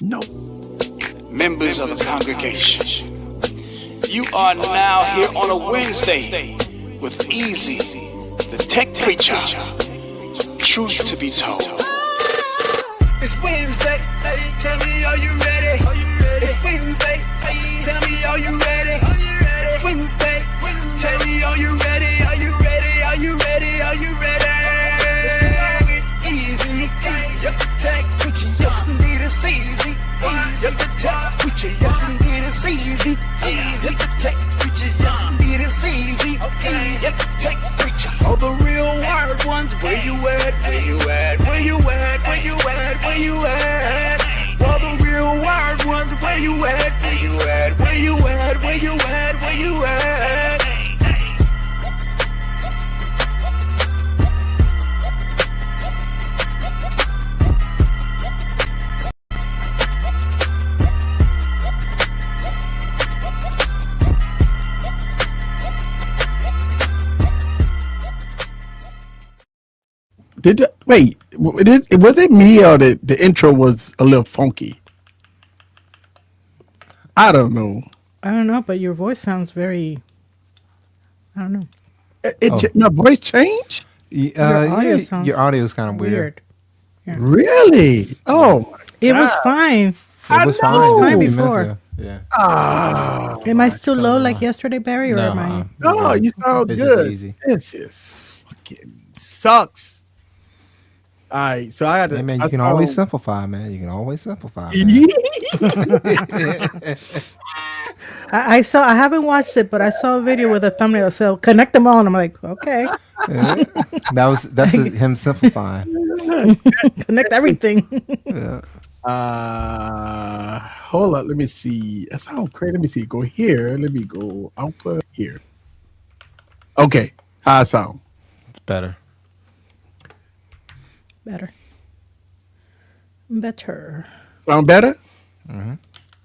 No. Members of the congregation, you are now here on a Wednesday with Easy, the tech preacher. Truth to be told. It's Wednesday, tell me, are you ready? It's Wednesday, tell me, are you ready? It's Wednesday, tell me, are you ready? Are you ready? Are you ready? Are you ready? Easy, you're the tech preacher, yes indeed it's easy. You're the tech preacher, yes indeed it's easy. You're the tech preacher, yes indeed it's easy. You're the tech preacher. All the real wired ones, where you at? Where you at? Where you at? Where you at? Where you at? All the real wired ones, where you at? Where you at? Where you at? Where you at? Where you at? Wait, was it me or the intro was a little funky? I don't know. I don't know, but your voice sounds very. I don't know. My voice changed? Your audio sounds your audio is kind of weird. Yeah. Really? Oh, It was fine. It was know. fine. Fine a few minutes before. ago. Yeah. Am I still low like yesterday, Barry, or am I? No, you sound It's good. just easy. This is fucking sucks. All right, so I had to. Hey, man, you can always simplify, man. You can always simplify. Man. I saw. I haven't watched it, but I saw a video with a thumbnail. So connect them all, and I'm like, okay, Yeah. That's him simplifying. connect everything. Yeah. Hold up. Let me see. That sounds crazy. Let me see. Go here. Let me go output here. Okay. How I sound? It's better. Better. Sound better?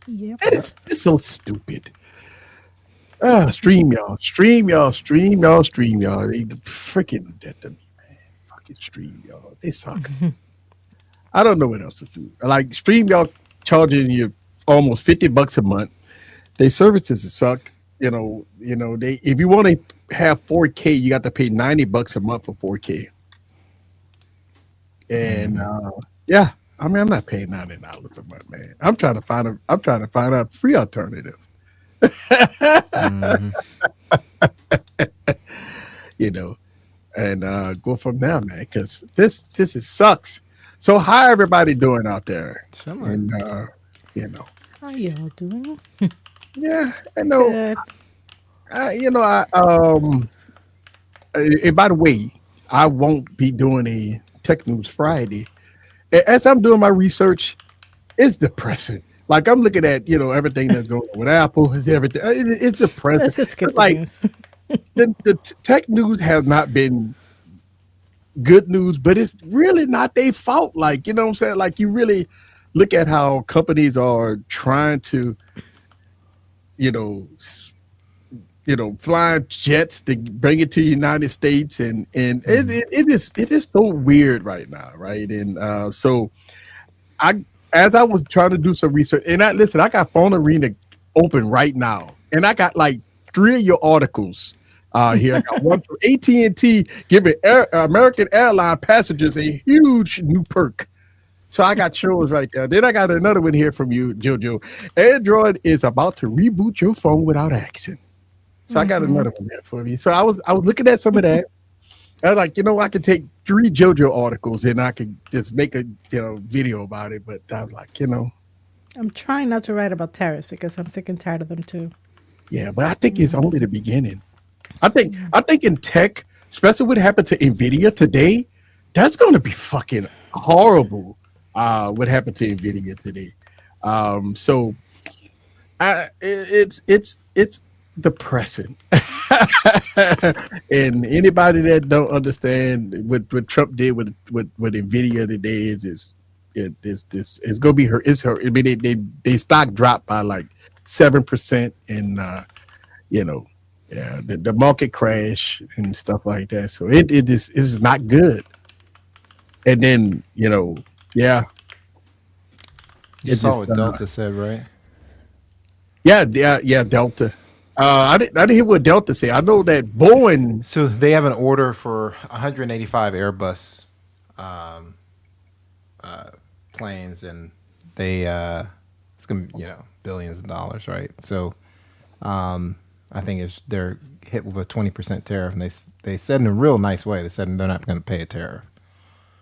Yep. It's so stupid. Stream y'all. They freaking dead to me, man. Fucking stream y'all. They suck. I don't know what else to do. Like stream y'all charging you almost $50 a month. Their services suck. You know, they if you want to have 4K, you got to pay $90 a month for 4K. And yeah, I mean, I'm not paying $90 a month, man. I'm trying to find a free alternative. You know, and go from there, man. Because this sucks. So how everybody doing out there? Sure. And you know, How y'all doing? yeah, I know. Good. And by the way, I won't be doing a Tech News Friday. As I'm doing my research, it's depressing. Like I'm looking at everything that's going on with Apple. It's everything. It's depressing. Let's just skip the like news. the tech news has not been good news, but it's really not their fault. Like what I'm saying. Like you really look at how companies are trying to, flying jets to bring it to the United States, and it is so weird right now, right? And so as I was trying to do some research, and I got Phone Arena open right now, and I got like 3 of your articles here. I got one from AT&T giving American airline passengers a huge new perk. So I got yours right there. Then I got another one here from you, Jojo. Android is about to reboot your phone without action. So I got another one there for you. So I was looking at some of that. I was like, I could take 3 JoJo articles and I could just make a video about it. But I'm like, I'm trying not to write about tariffs because I'm sick and tired of them too. yeah. But I think it's only the beginning. I think in tech, especially what happened to Nvidia today, that's going to be fucking horrible. What happened to Nvidia today? So it's depressing. And anybody that don't understand what Trump did with Nvidia today is it's gonna be her. It's her. I mean, they stock dropped by like 7%, and the market crash and stuff like that. So it is not good. And then You saw what Delta said, right? Yeah, Delta. I didn't hear what Delta said. I know that Boeing. So they have an order for 185 Airbus um, planes, and they it's gonna be, billions of dollars, right? So I think they're hit with a 20% tariff, and they said in a real nice way. They said they're not going to pay a tariff.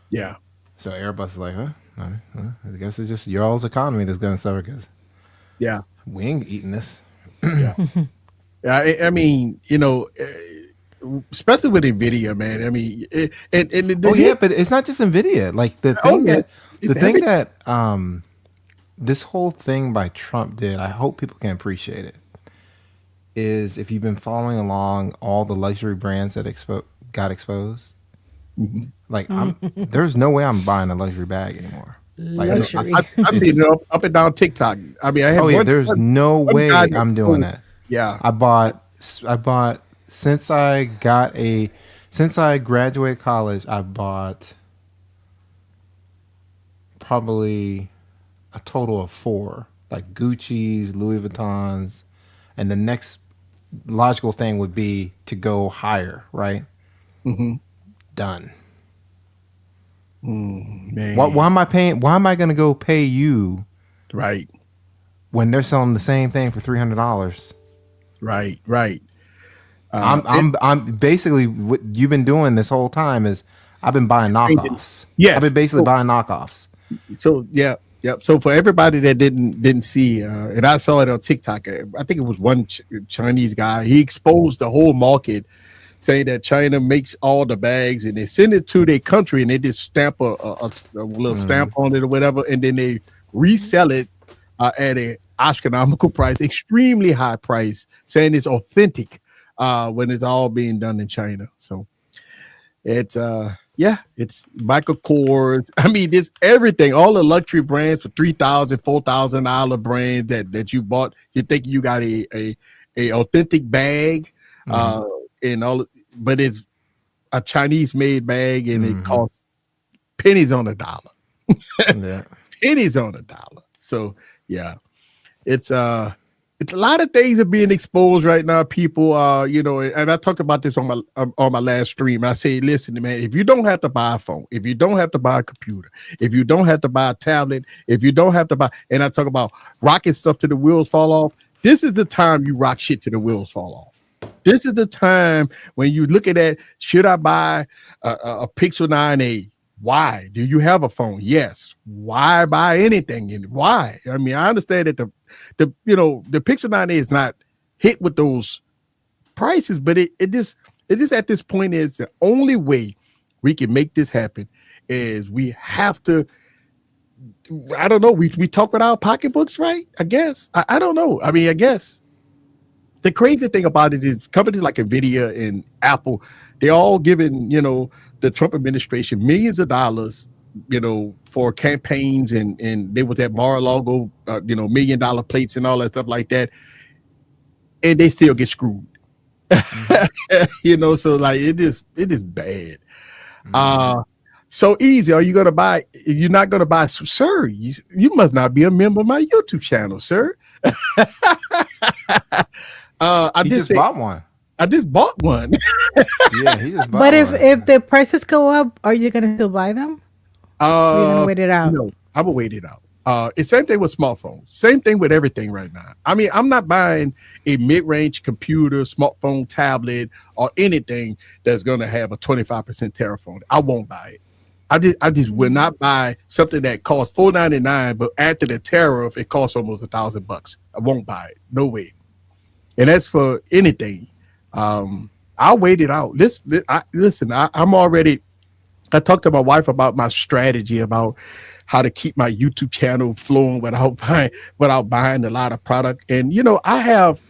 Yeah, So Airbus is like, huh? Well, I guess it's just your all's economy that's going to suffer because yeah, we ain't eating this. yeah. I mean, especially with Nvidia, man. I mean, Oh yeah, but it's not just Nvidia. Like the thing that this whole thing by Trump did, I hope people can appreciate it, is if you've been following along all the luxury brands that got exposed. Like there's no way I'm buying a luxury bag anymore. Like Luxury. I've been up and down TikTok. I mean, I have there's no way I'm doing that. Yeah, I bought since I graduated college, I bought probably a total of 4, like Gucci's, Louis Vuittons, and the next logical thing would be to go higher, right? Mm-hmm. Done. Man. Why am I paying? Why am I going to go pay you Right. when they're selling the same thing for $300? Right. I'm basically what you've been doing this whole time is I've been buying knockoffs. Yes. I've been basically buying knockoffs. So yeah. So for everybody that didn't see, and I saw it on TikTok, I think it was one Chinese guy. He exposed the whole market, saying that China makes all the bags and they send it to their country and they just stamp a little stamp on it or whatever, and then they resell it at a astronomical price, extremely high price, saying it's authentic when it's all being done in China. So it's it's Michael Kors. I mean, it's everything, all the luxury brands for $3,000, $4,000 brands that you bought. You think you got a authentic bag. And all, but it's a Chinese made bag and it costs pennies on a dollar. Yeah. Pennies on a dollar. So yeah, it's a lot of things are being exposed right now. People and I talked about this on my last stream. I say, listen, man, if you don't have to buy a phone, if you don't have to buy a computer, if you don't have to buy a tablet, if you don't have to buy, and I talk about rocking stuff to the wheels fall off, this is the time you rock shit to the wheels fall off. This is the time when you look at that. Should I buy a Pixel 9a? Why? Do you have a phone? Yes. Why buy anything? And why? I mean, I understand that the Pixel 9a is not hit with those prices, but it just at this point is the only way we can make this happen is we have to. I don't know. We talk with our pocketbooks, right? I guess. I don't know. I mean, I guess. The crazy thing about it is companies like Nvidia and Apple, they're all giving, the Trump administration millions of dollars, for campaigns and they was at Mar-a-Lago, $1 million plates and all that stuff like that. And they still get screwed. So like it is bad. So easy. Are you going to buy? You're not going to buy, sir. You must not be a member of my YouTube channel, sir. I just bought one. I just bought one. Yeah, he just bought But one. if the prices go up, are you gonna still buy them? Or are you gonna wait it out? No, I will wait it out. It's same thing with smartphones. Same thing with everything right now. I mean, I'm not buying a mid-range computer, smartphone, tablet, or anything that's gonna have a 25% tariff on it. I won't buy it. I just will not buy something that costs $499, but after the tariff, it costs almost $1,000. I won't buy it. No way. And that's for anything. I'll wait it out. I'm already. I talked to my wife about my strategy about how to keep my YouTube channel flowing without buying a lot of product. And I have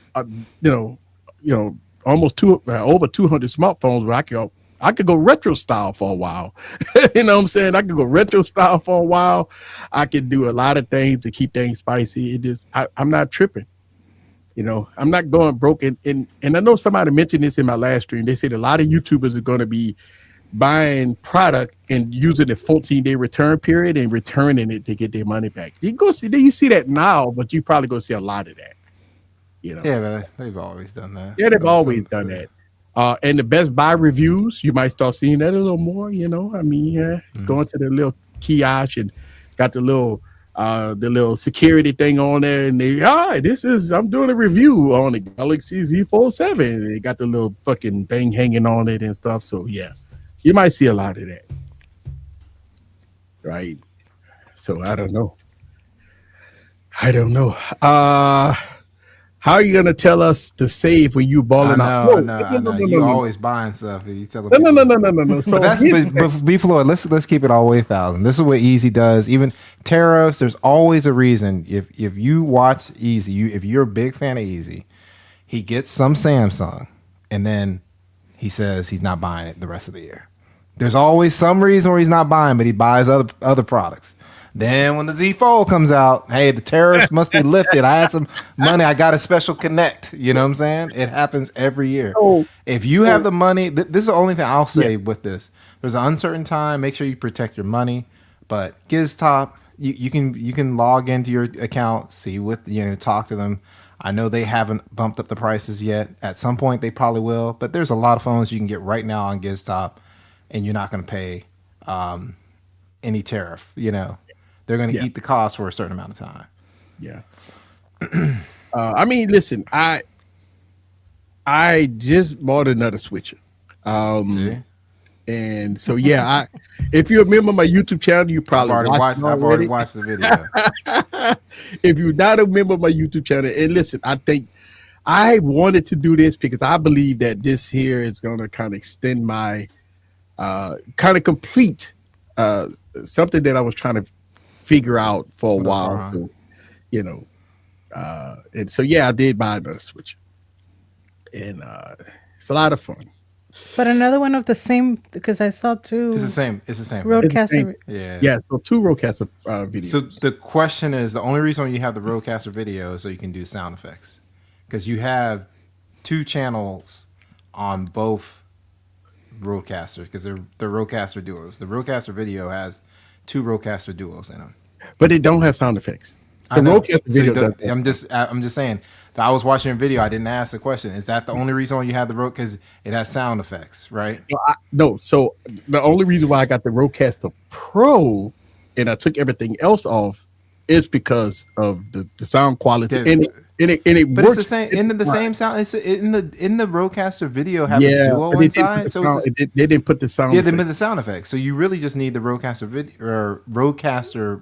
almost over 200 smartphones where I could go retro style for a while. You know what I'm saying? I could go retro style for a while. I could do a lot of things to keep things spicy. I'm not tripping. I'm not going broke. And I know somebody mentioned this in my last stream. They said a lot of YouTubers are going to be buying product and using a 14-day return period and returning it to get their money back. You see that now, but you probably go see a lot of that. Yeah, but they've always done that. Yeah, they've always done that. And the Best Buy reviews, you might start seeing that a little more. I mean, going to the little kiosk and got the little security thing on there, and I'm doing a review on the Galaxy Z4 They got the little fucking thing hanging on it and stuff. So yeah, you might see a lot of that, right? So I don't know. How are you gonna tell us to save when you balling out? I know. You always buying stuff. And you tell no. So but be Floyd. Let's keep it all the way 1,000. This is what Easy does. Even tariffs. There's always a reason. If you watch Easy, if you're a big fan of Easy, he gets some Samsung, and then he says he's not buying it the rest of the year. There's always some reason where he's not buying, but he buys other products. Then when the Z Fold comes out, hey, the tariffs must be lifted. I had some money. I got a special connect. You know what I'm saying? It happens every year. If you have the money, this is the only thing I'll say with this. There's an uncertain time. Make sure you protect your money. But GizTop, you can log into your account, see what talk to them. I know they haven't bumped up the prices yet. At some point, they probably will. But there's a lot of phones you can get right now on GizTop, and you're not going to pay any tariff. They're going to eat the cost for a certain amount of time. Yeah. I mean, listen, I just bought another switcher. And so, if you remember my YouTube channel, you probably I've already watched the video. If you're not a member of my YouTube channel, and listen, I think I wanted to do this because I believe that this here is going to kind of extend my, kind of complete something that I was trying to figure out for a while. So, and so I did buy another switcher, and it's a lot of fun. But another one of the same, because I saw two. It's the same. Rodecaster. Yeah. So two Rodecaster videos. So the question is, the only reason you have the Rodecaster video is so you can do sound effects, because you have two channels on both Rodecaster, because they're Rodecaster duos. The Rodecaster video has two Rodecaster duos in them, but they don't have sound effects. I know. I'm just saying that I was watching a video. I didn't ask the question. Is that the only reason why you have the Rode? Because it has sound effects, right? No. So the only reason why I got the Rodecaster Pro and I took everything else off is because of the sound quality. And it but works. It's the same in the same sound. It's in the Rodecaster video have a duo inside. So they didn't put the sound. Yeah, they put the sound effects. So you really just need the Rodecaster video or Rodecaster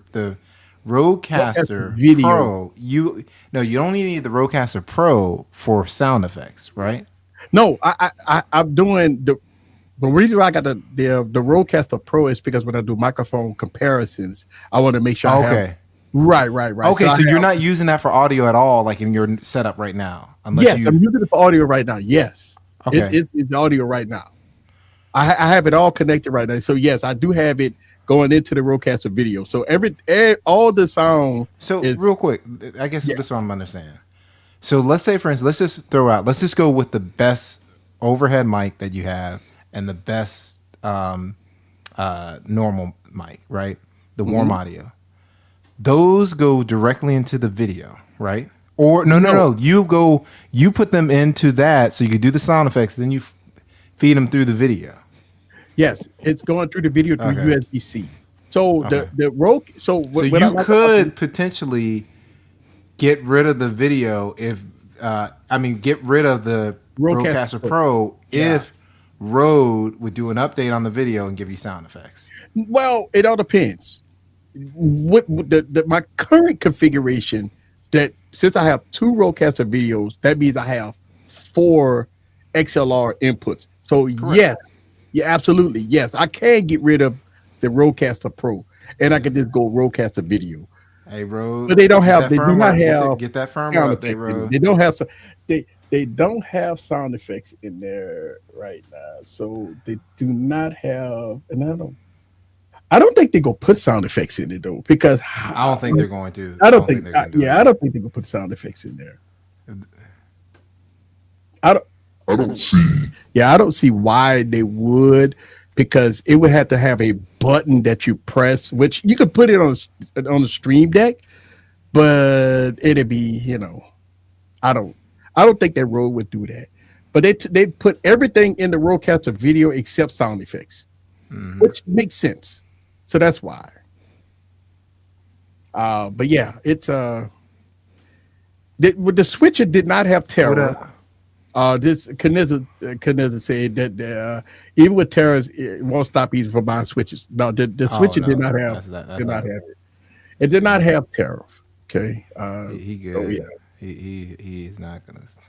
video. Pro. You don't need the Rodecaster Pro for sound effects, right? No, I'm doing the reason why I got the Rodecaster Pro is because when I do microphone comparisons, I want to make sure I have. Right. Okay, so you're not using that for audio at all, like in your setup right now? I'm using it for audio right now. Yes. Okay. It's audio right now. I have it all connected right now. So yes, I do have it going into the Rodecaster video. So all the sound. So real quick, I guess this is what I'm understanding. So let's say, for instance, let's just go with the best overhead mic that you have and the best normal mic, right? The warm audio. Those go directly into the video, right? Or no. You put them into that so you can do the sound effects. Then you feed them through the video. Yes, it's going through the video through USB-C. So the Rode. So you could potentially get rid of the video if get rid of the Rodecaster Pro if Rode would do an update on the video and give you sound effects. Well, it all depends. What my current configuration, that since I have two Rodecaster videos, that means I have 4 XLR inputs. So correct. Absolutely, yes, I can get rid of the Rodecaster Pro, and I can just go Rodecaster video. Hey, Rode, but they don't have. They do not have. Get that firmware update, Rode. They don't have. They don't have sound effects in there right now, so they do not have. And I don't think they're gonna put sound effects in it though, because I don't think they're going to. I don't think they're going to. I don't think they're gonna put sound effects in there. I don't see. Yeah, I don't see why they would, because it would have to have a button that you press, which you could put it on the Stream Deck, but it'd be, I don't think that Rode would do that. But they put everything in the Rodecaster video except sound effects, which makes sense. So that's why. But yeah, it's the switcher did not have Tariff. This Kaniza said that even with tariffs, it won't stop you from buying switches. No, the switcher did not have it. It did not have Tariff. Okay, he good. So, yeah. He's not gonna stop.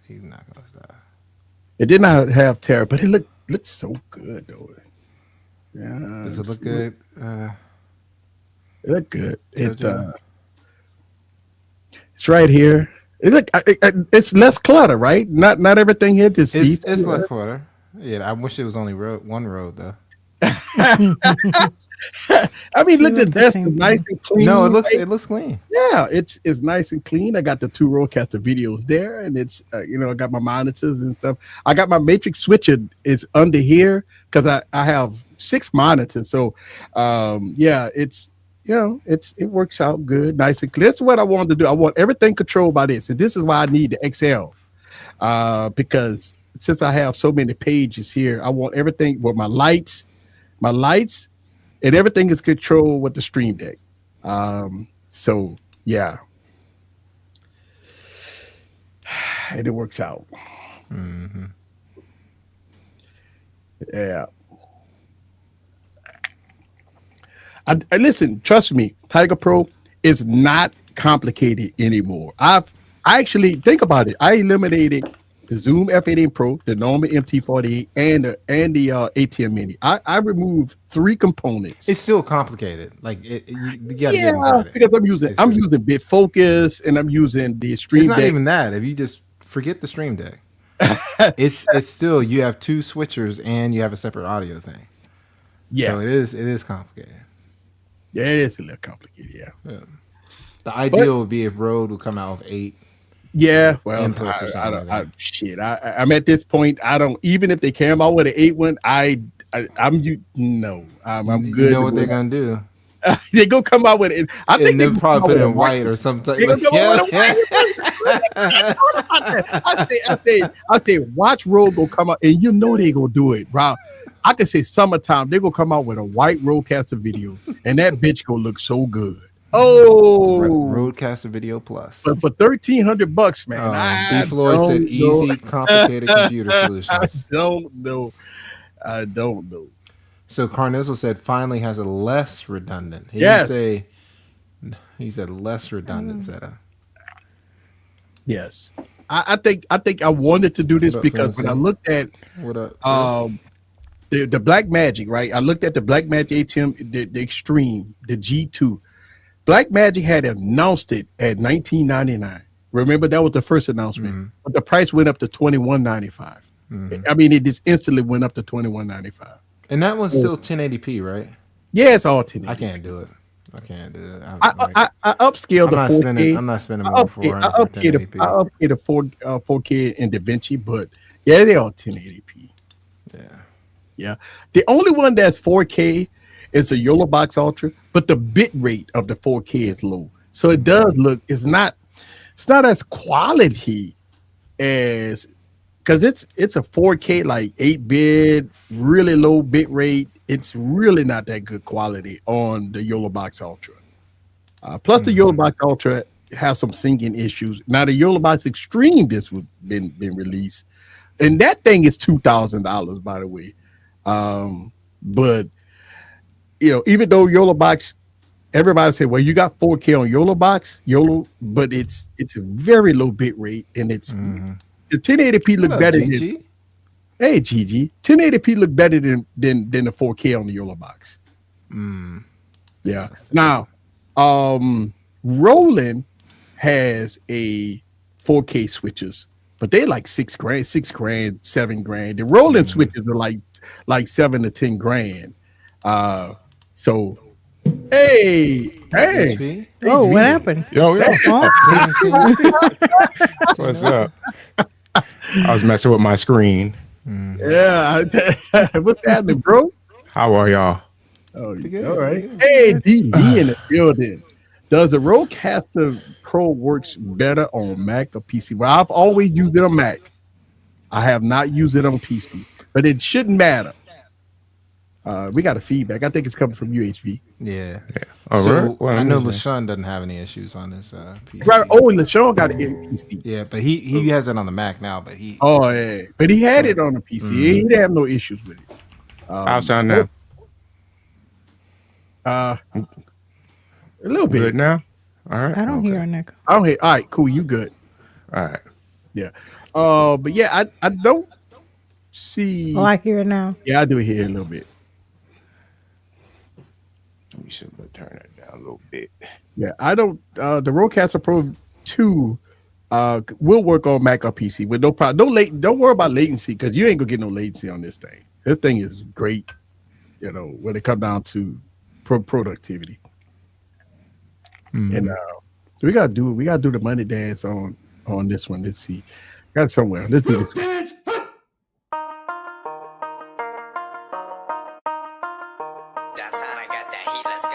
It did not have Tariff, but it looked so good though. Yeah, does it look good? It looked good. It's right here. It's less clutter, right? Not everything here. It's less clutter. Yeah, I wish it was only one road though. I mean, look at this, nice and clean. No, it looks clean. Yeah, it's nice and clean. I got the 2 Rodecaster videos there, and it's I got my monitors and stuff. I got my matrix switcher is under here because I have 6 monitors. So yeah, it's it works out good, nice and clear. That's what I wanted to do. I want everything controlled by this, and this is why I need the XL because since I have so many pages here, I want everything with my lights. And everything is controlled with the Stream Deck. So yeah, and it works out. Yeah. I listen. Trust me, Tiger Pro is not complicated anymore. I actually think about it. I eliminated the Zoom F18 Pro, the normal MT48, and the ATM Mini. I removed 3 components. It's still complicated. Like you gotta because I'm using Bit Focus and I'm using the Stream Deck. It's not even that. If you just forget the Stream Deck, it's still you have 2 switchers and you have a separate audio thing. Yeah, so it is complicated. Yeah, it is a little complicated. Yeah. The ideal would be if Rode would come out with 8. Yeah, well, I'm at this point. I don't even if they came out with an 8 one. I'm good. You know what they're gonna do? They go come out with it. I think they'll probably put it in white or something. I think watch Rode go come out, and they gonna do it, bro. I can say summertime they gonna come out with a white Rodecaster video, and that bitch gonna look so good. Oh, Rodecaster Video Plus. But for $1,300, man. B. Floyd said easy, complicated computer solution. I don't know. So Carnizzle said finally has a less redundant. He said less redundant setup. Yes. I think I wanted to do this because when I looked at the Black Magic, right? I looked at the Black Magic ATM, the Extreme, the G2. Black Magic had announced it at $19.99. Remember, that was the first announcement. But the price went up to $21.95. I mean, it just instantly went up to $21.95. And that one's still 1080p, right? Yeah, it's all 1080p. I can't do it. I upscaled the 4K. I'm not spending more for I upgraded the 4K in DaVinci, but yeah, they're all 1080p. Yeah. The only one that's 4K is the YOLO Box Ultra, but the bit rate of the 4K is low. So it does look, it's not as quality as, because it's a 4K like 8-bit, really low bit rate. It's really not that good quality on the YOLO Box Ultra. Plus the YOLO Box Ultra has some syncing issues. Now the YOLO Box Extreme just been released, and that thing is $2,000, by the way. But even though YOLO Box, everybody said, well, you got 4K on YOLO Box, but it's a very low bit rate, and it's the 1080p look better than. Hey Gigi, 1080p look better than the 4K on the YOLO Box. Yeah. Now, Roland has a 4K switches, but they're like $6,000, $6,000, $7,000. The Roland switches are like $7,000 to $10,000. So, hey. Oh, what happened? Yo. What's up? I was messing with my screen. Yeah. What's happening, bro? How are y'all? Oh, good, all right. pretty good. Hey, DD in the building. Does the Rodecaster Pro works better on Mac or PC? Well, I've always used it on Mac. I have not used it on PC, but it shouldn't matter. We got a feedback. I think it's coming from UHV. Yeah. All So right. Well, I know listening. LaShawn doesn't have any issues on his PC. Right. Oh, and LaShawn got it in PC. Yeah, but he has it on the Mac now. But he Oh, yeah. But he had it on the PC. He didn't have no issues with it. How's sound now? A little bit. Good now. All right. I don't hear an echo. I don't hear. All right, cool. You good? All right. Yeah. But yeah, I don't see. Oh, I hear it now. Yeah, I do hear a little bit. We should turn it down a little bit. Yeah, I don't. The Rodecaster Pro 2 will work on Mac or PC with no problem. Don't worry about latency because you ain't gonna get no latency on this thing. This thing is great. You know, when it comes down to productivity. And we gotta do the money dance on this one. Let's see. Got it somewhere. Let's do this. That's how I got that heat. Let's go.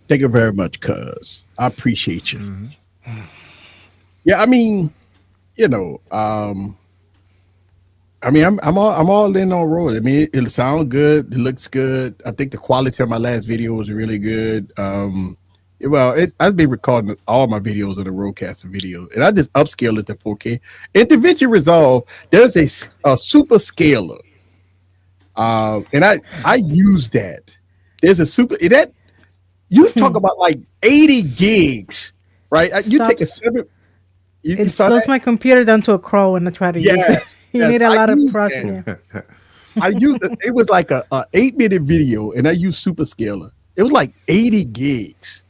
Thank you very much, cuz I appreciate you. Yeah, I mean, you know, I'm all in on Rode. I mean, it sounds good, it looks good. I think the quality of my last video was really good. I've been recording all my videos of the Rodecaster video, and I just upscale it to 4K. In DaVinci Resolve, there's a super scaler, and I use that. There's a super that. You talk about like 80 gigs, right? You take a 7. It slows my computer down to a crawl when I try to use it. You need a lot of processing. I use it. It was like a 8-minute video, and I used Super Scaler. It was like 80 gigs.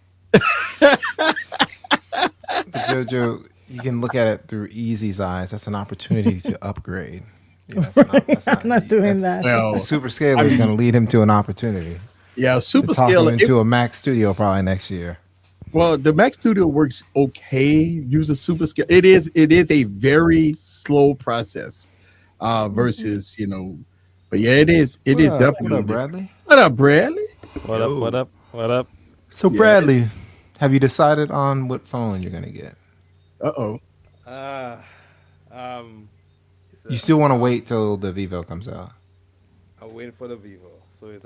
Jojo, you can look at it through Easy's eyes. That's an opportunity to upgrade. Yeah, I'm not doing that. Well, The super scaler is going to lead him to an opportunity. yeah, Super To talk him Scaler. into a Mac Studio probably next year. Well, the Mac Studio works okay using Super Scale. It is a very slow process versus, but yeah, it is definitely. What up, Bradley? What up, Bradley? What up? So, Bradley, have you decided on what phone you're going to get? Uh-oh. You still want to wait till the Vivo comes out? I'm waiting for the Vivo. So it's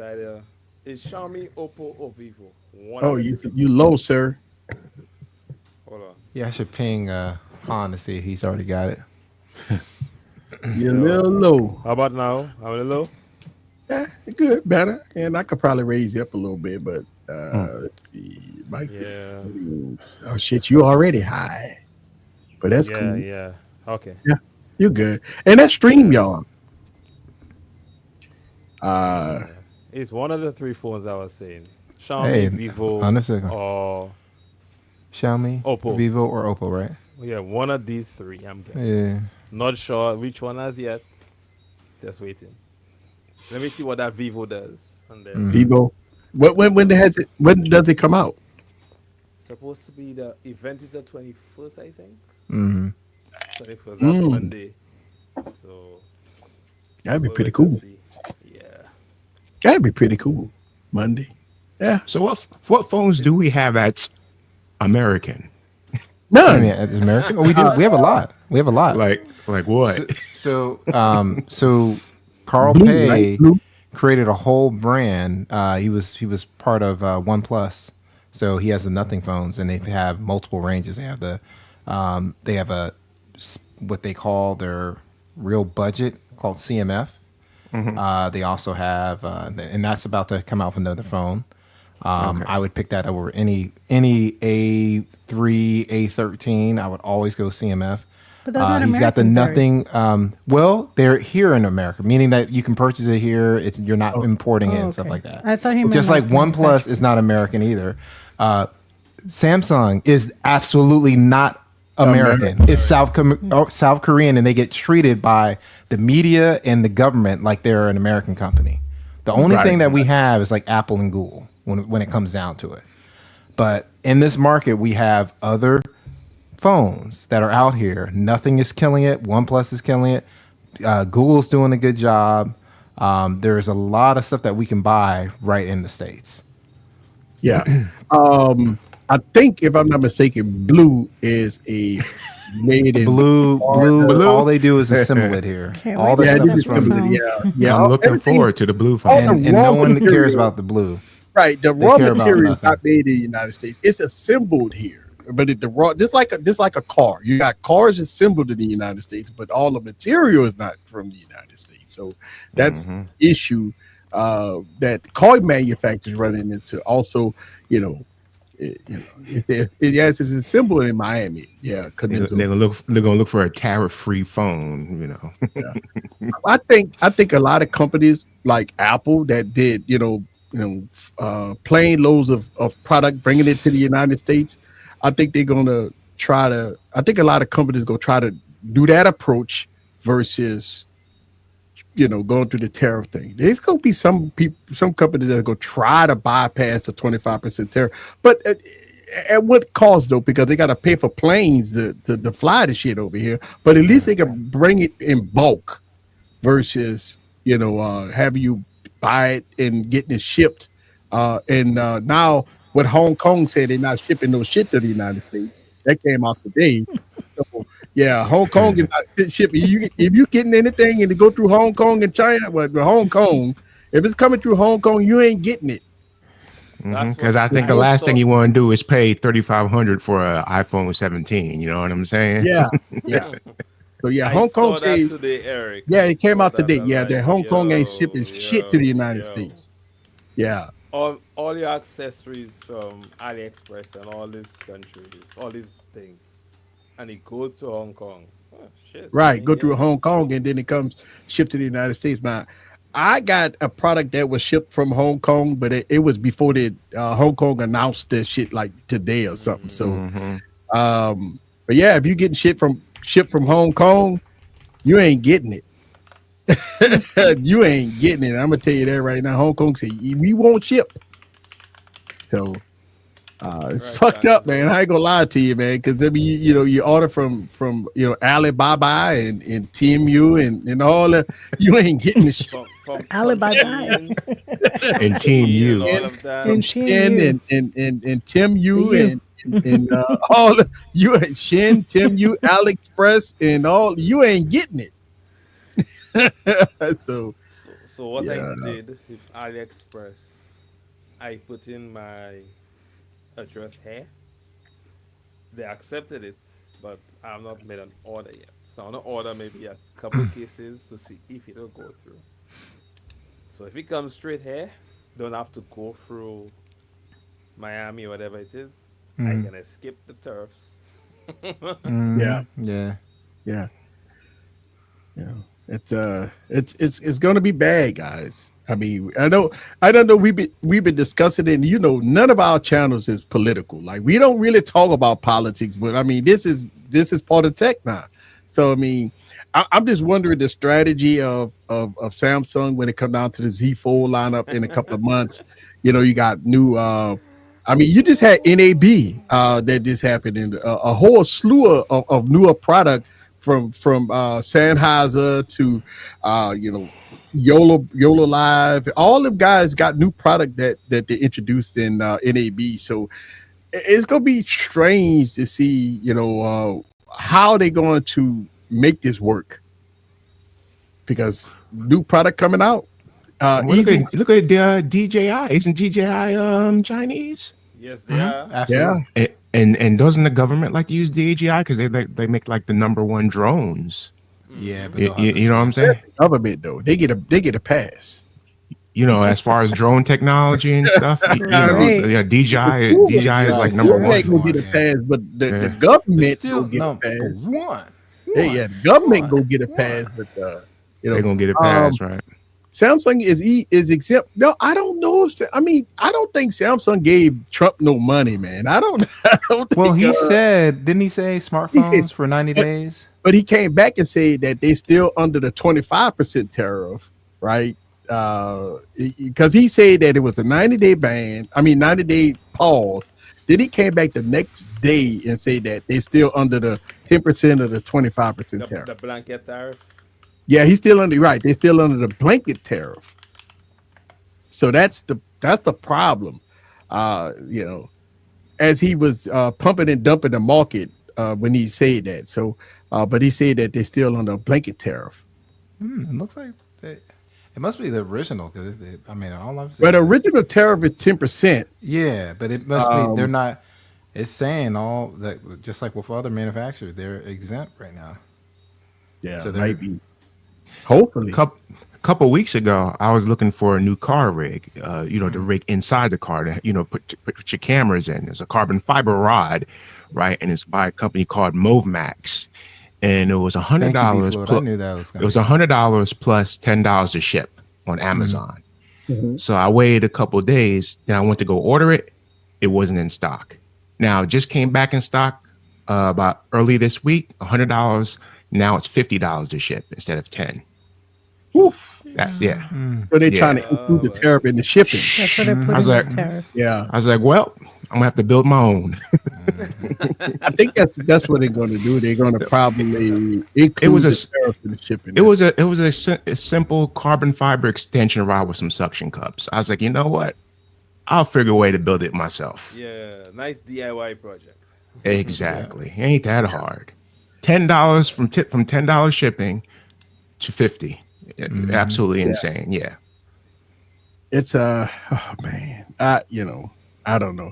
Xiaomi, Oppo, or Vivo. Oh, you low, sir. Hold on. Yeah, I should ping Han to see if he's already got it. You're a little low. How about now? I'm a little low. Yeah, good, better. And I could probably raise you up a little bit, but let's see. Yeah. Oh shit, you already high. But that's cool. Yeah. Okay. Yeah, you're good. And that stream, y'all. It's one of the three phones I was saying. Xiaomi, Hey, Vivo, on a second. or Xiaomi, Oppo. Vivo, or Oppo, right? yeah, one of these three. I'm guessing. Yeah. Not sure which one as yet. Just waiting. Let me see what that Vivo does. And then Vivo. When does it come out? supposed to be the event is the 21st, I think. Mm-hmm. 21st, that's Monday. So That'd be we'll pretty wait and cool. see. Yeah. That'd be pretty cool. Monday. Yeah. So what phones do we have that's American? I None. mean, as American, we have a lot. We have a lot. Like what? So Carl Blue, Pei right? Blue. created a whole brand. He was part of OnePlus, so he has the Nothing phones, and they have multiple ranges. They have what they call their real budget called CMF. They also have, and that's about to come out with another phone. I would pick that over any A3, A13. I would always go CMF. But that's not He's got the American, Nothing. Well, they're here in America, meaning that you can purchase it here. You're not importing it and stuff okay. like that. I thought he meant just like like OnePlus is not American either. Samsung is absolutely not American. It's South Korean, and they get treated by the media and the government like they're an American company. The only thing that we have is like Apple and Google when it comes down to it. But in this market, we have other phones that are out here. Nothing is killing it. OnePlus is killing it. Google's doing a good job. There's a lot of stuff that we can buy right in the States. Yeah. I think, if I'm not mistaken, Blue is a made in Blue. All they do is assemble it here. All the stuff is from Yeah. I'm looking forward to the Blue phone. and no one cares about the Blue. Right. The raw material is not made in the United States. It's assembled here. But the raw, just like a car. You got cars assembled in the United States, but all the material is not from the United States. So that's the issue that car manufacturers running into. Also, it's assembled in Miami. Yeah, they're gonna look for a tariff-free phone. Yeah. I think a lot of companies like Apple that did plane loads of product, bringing it to the United States. I think they're gonna try to. I think a lot of companies gonna try to do that approach versus going through the tariff thing. There's gonna be some companies that are gonna try to bypass the 25% tariff, but at what cost though? Because they got to pay for planes to fly the shit over here. But at least they can bring it in bulk versus having you buy it and getting it shipped. And now what Hong Kong said, they're not shipping no shit to the United States. That came out today. So yeah, Hong Kong is not shipping. If you're getting anything and to go through Hong Kong and China, but Hong Kong, if it's coming through Hong Kong, you ain't getting it. Because I think the last thing you want to do is pay $3,500 for an iPhone 17. You know what I'm saying? Yeah. So yeah, Hong Kong said today, Eric. Yeah, it came out today. Yeah, that Hong Kong ain't shipping shit to the United States. Yeah. All your accessories from AliExpress and all these countries, all these things, and it goes to Hong Kong. Oh, shit. Right, go through Hong Kong and then it comes shipped to the United States. Now, I got a product that was shipped from Hong Kong, but it was before the Hong Kong announced that shit like today or something. So, but yeah, if you getting shipped from Hong Kong, you ain't getting it. You ain't getting it. I'm gonna tell you that right now. Hong Kong said we won't ship. So it's fucked up, man. I ain't gonna lie to you, man. Because I mean, you order from Alibaba and Temu and all that. You ain't getting the shit. From Alibaba and Temu and Shin and Temu and all you and Shin, Temu, AliExpress and all. You ain't getting it. So what I did with AliExpress, I put in my address here. They accepted it, but I have not made an order yet. So I'm gonna order maybe a couple cases to see if it'll go through. So if it comes straight here, don't have to go through Miami or whatever it is. I can skip the tariffs. Yeah. It's gonna be bad, guys. I mean, I don't know. We've been discussing it, and none of our channels is political. Like, we don't really talk about politics, but I mean, this is part of tech now. So I mean, I'm just wondering the strategy of Samsung when it comes down to the Z Fold lineup in a couple of months. You got new. I mean, you just had NAB that just happened, and a whole slew of newer product from Sennheiser to YOLO Live. All them guys got new product that they introduced in NAB. So it's gonna be strange to see how they're going to make this work, because new product coming out. Look at DJI. Isn't DJI Chinese? Yes, they are. Absolutely. Yeah. And doesn't the government like to use DJI because they make like the #1 drones? Yeah, but you know what I'm saying? Government though, they get a pass. As far as drone technology and stuff, DJI is like #1. They gonna get a pass, but the government still go get a pass. one. The government go get a pass, but they're gonna get a pass, right? Samsung is exempt. No, I don't know. I mean, I don't think Samsung gave Trump no money, man. I don't. I don't think, Well, he said, didn't he say smartphones for 90 days? But he came back and said that they still under the 25% tariff, right? Because he said that it was a 90-day ban. I mean, 90-day pause. Then he came back the next day and said that they still under the 10% or the 25% tariff. The blanket tariff. Yeah, he's still under right. They're still under the blanket tariff. So that's the problem. You know, as he was pumping and dumping the market when he said that. So, but he said that they're still under a blanket tariff. It looks like it must be the original because I mean, all I'm saying. But the original tariff is 10%. Yeah, but it must be they're not. It's saying all that just like with other manufacturers, they're exempt right now. Yeah, so might be. Hopefully. Couple weeks ago, I was looking for a new car rig, you know, the rig inside the car to, you know, put your cameras in. There's a carbon fiber rod, right? And it's by a company called Movmax. And it was $100. I knew that was it was $100 plus $10 to ship on Amazon. Mm-hmm. So I waited a couple of days. Then I went to go order it. It wasn't in stock. Now it just came back in stock about early this week, $100. Now it's $50 to ship instead of $10. Oof. That's So they're trying to include the tariff in the shipping. That's what they're putting I was like, in the tariff. Yeah, I was like, well, I'm gonna have to build my own. I think that's what they're going to do. They're going to probably include the tariff in the shipping. It was a simple carbon fiber extension rod with some suction cups. I was like, you know what? I'll figure a way to build it myself. Yeah, nice DIY project. Exactly. It ain't that hard. $10 from $10 shipping to $50. Absolutely insane. Yeah. It's oh man. You know, I don't know.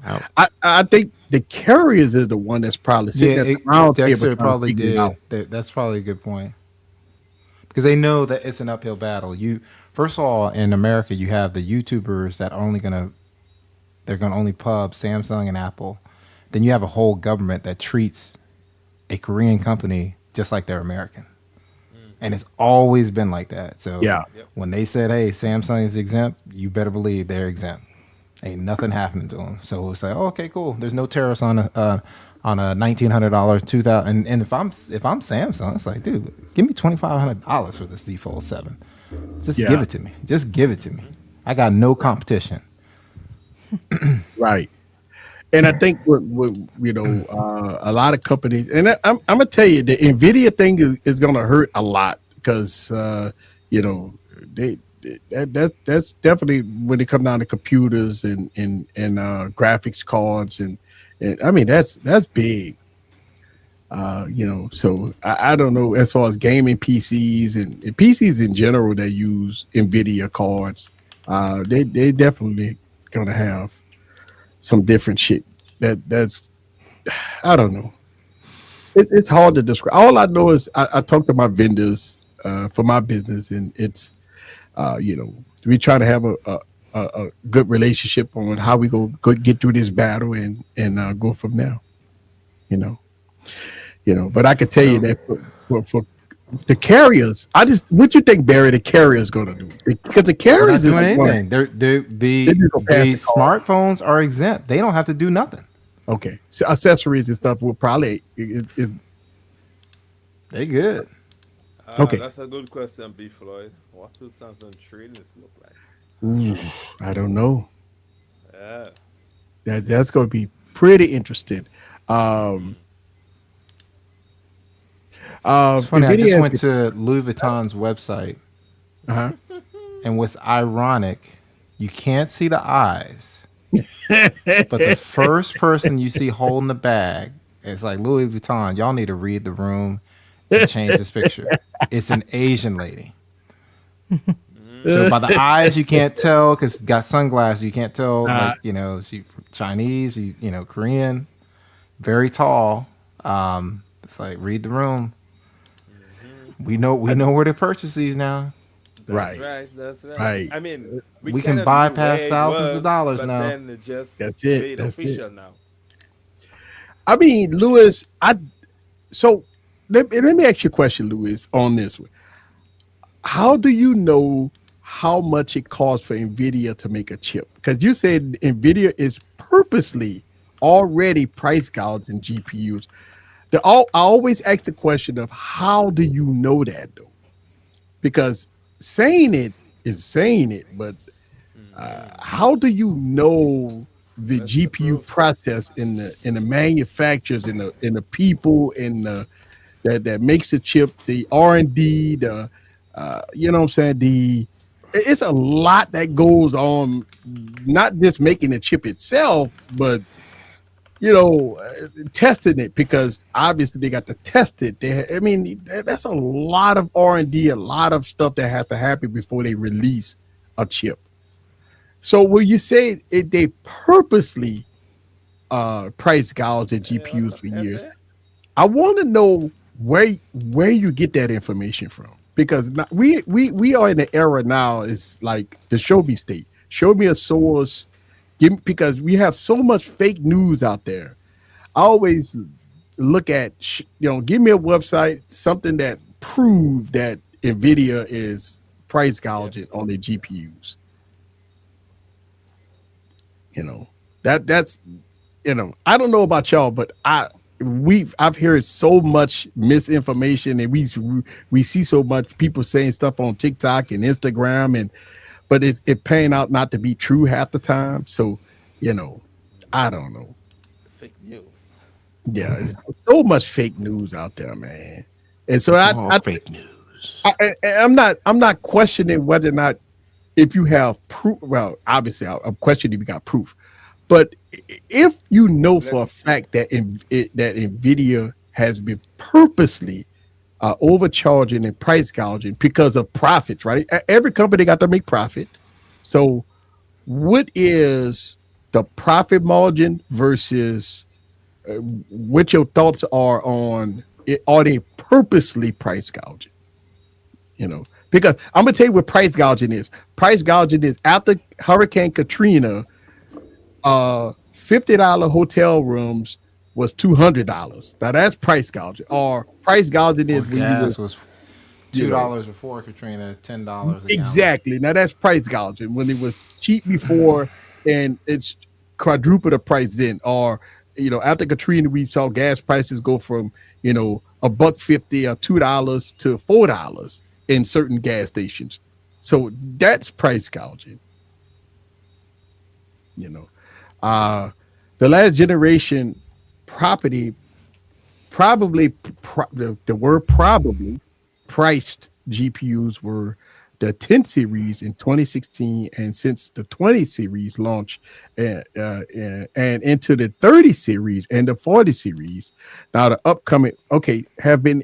I think the carriers is the one that's probably sitting around. Dexter probably did. That's probably a good point. Because they know that it's an uphill battle. First of all, in America, you have the YouTubers that they're gonna only pub Samsung and Apple. Then you have a whole government that treats a Korean company just like they're American. And it's always been like that. So when they said, hey, Samsung is exempt, you better believe they're exempt. Ain't nothing happening to them. So it's like, oh, okay, cool. There's no tariffs on a $1,900, $2,000. And if I'm Samsung, it's like, dude, give me $2,500 for the Z Fold 7. Just give it to me. Just give it to me. I got no competition. Right. And I think what you know, a lot of companies, and I'm gonna tell you, the Nvidia thing is gonna hurt a lot because you know that's definitely when it comes down to computers and graphics cards and I mean that's big. You know, so I don't know as far as gaming PCs and PCs in general that use Nvidia cards, they definitely gonna have some different shit that's I don't know. It's hard to describe. All I know is I talk to my vendors for my business, and it's you know, we try to have a good relationship on how we go get through this battle and go from there. You know. But I could tell you that for the carriers, what you think, Barry? The carriers going to do because the carriers doing anything. The smartphones are exempt. They don't have to do nothing. Okay, so accessories and stuff will probably is they good. Okay, that's a good question, B. Floyd. What will Samsung traders look like? Ooh, I don't know. Yeah, that's going to be pretty interesting. It's funny. I just went to Louis Vuitton's website, and what's ironic, you can't see the eyes, but the first person you see holding the bag, it's like Louis Vuitton. Y'all need to read the room and change this picture. It's an Asian lady. So by the eyes you can't tell because it's got sunglasses. You can't tell, like, you know, she Chinese, you know, Korean, very tall. It's like read the room. We know where to purchase these now. That's right. I mean, we can bypass thousands of dollars now. Then that's it. That's official it. Now. I mean, Louis, so let me ask you a question, Louis, on this one. How do you know how much it costs for Nvidia to make a chip? Because you said Nvidia is purposely already price gouging GPUs. I always ask the question of how do you know that though? Because saying it is saying it, but how do you know the Where's the GPU proof? process in the manufacturers in the people in the that makes the chip, the R&D, the you know what I'm saying, it's a lot that goes on, not just making the chip itself, but testing it, because obviously they got to test it. I mean, that's a lot of R&D, a lot of stuff that has to happen before they release a chip. So when you say they purposely price gouge the Yeah, GPUs so for years, FA? I want to know where you get that information from, because we are in the era now. It's like the show me state. Show me a source. Because we have so much fake news out there. I always look at give me a website, something that prove that Nvidia is price Yep. gouging on their GPUs. You know that's I don't know about y'all, but I've heard so much misinformation, and we see so much people saying stuff on TikTok and Instagram, but it paying out not to be true half the time. So you know, I don't know. Fake news. Yeah, it's so much fake news out there, man. And so It's all fake news. I'm not questioning whether or not, if you have proof. Well, obviously, I'm questioning if you got proof. But if you know for a Let's fact that that Nvidia has been purposely overcharging and price gouging because of profits, right? Every company got to make profit. So, what is the profit margin versus what your thoughts are on it? Are they purposely price gouging? Because I'm gonna tell you what price gouging is. Price gouging is after Hurricane Katrina, $50 hotel rooms was $200. Now that's price gouging. Or price gouging Or is when you were, gas was you know, $2 before Katrina, $10 a gallon. exactly. Now that's price gouging when it was cheap before and it's quadruple the price then. Or after Katrina, we saw gas prices go from a buck 50 or $2 to $4 in certain gas stations. So that's price gouging. You know, uh, the last generation property probably the word probably priced GPUs were the 10 series in 2016, and since the 20 series launch and into the 30 series and the 40 series, now the upcoming have been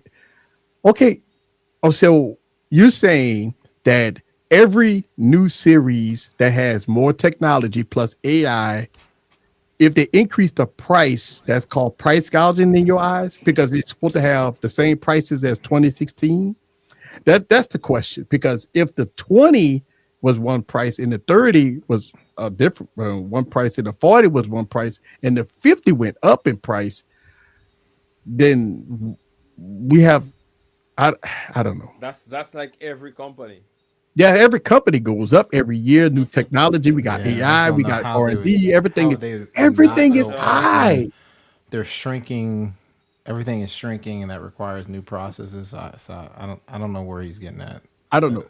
okay. Oh, so you're saying that every new series that has more technology plus AI, if they increase the price, that's called price gouging in your eyes, because it's supposed to have the same prices as 2016. That's the question. Because if the 20 was one price and the 30 was a different one price and the 40 was one price and the 50 went up in price, then we have I I don't know. That's like every company. Yeah, every company goes up every year. New technology. We got Yeah, I just AI. don't We know got how R they and would D. how they would not Everything is go So up when high. they're shrinking. Everything is shrinking, and that requires new processes. So I don't know where he's getting at. I don't know.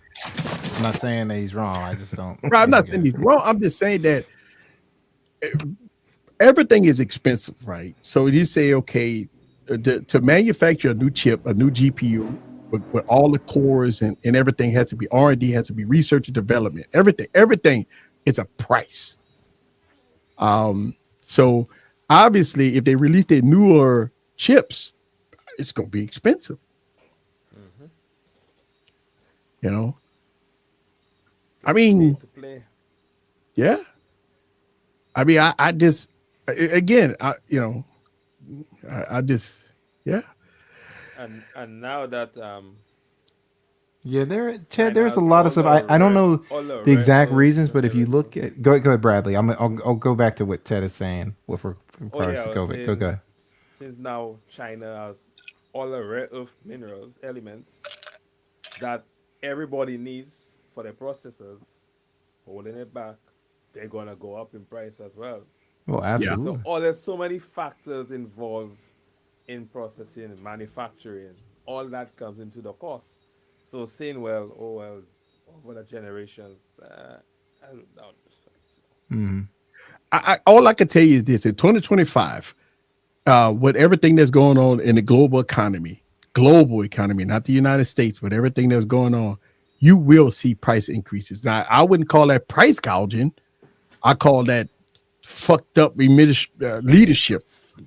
I'm not saying that he's wrong. I just don't Right, I'm not get saying it. he's wrong. I'm just saying that everything is expensive, right? So you say, okay, to manufacture a new chip, a new GPU with all the cores and everything has to be R&D, has to be research and development. Everything is a price. So obviously, if they release their newer chips, it's going to be expensive. You know, I it's pay mean, to play. yeah. I mean, I just again, I just yeah. And now that Yeah, Ted. China There's a has lot of stuff. I don't know all the the rare exact earths reasons, but if you available. look at go ahead, Bradley. I'll go back to what Ted is saying with Oh regards yeah, to I was COVID. Go saying ahead. since now China has all the rare earth minerals elements that everybody needs for the processors, holding it back, they're gonna go up in price as well. Well, Yeah. absolutely. So there's so many factors involved in processing, manufacturing. All that comes into the cost. So saying, well, oh well, over the generation, I don't doubt this. All I can tell you is this: in 2025, with everything that's going on in the global economy, not the United States, with everything that's going on, you will see price increases. Now, I wouldn't call that price gouging. I call that fucked up leadership.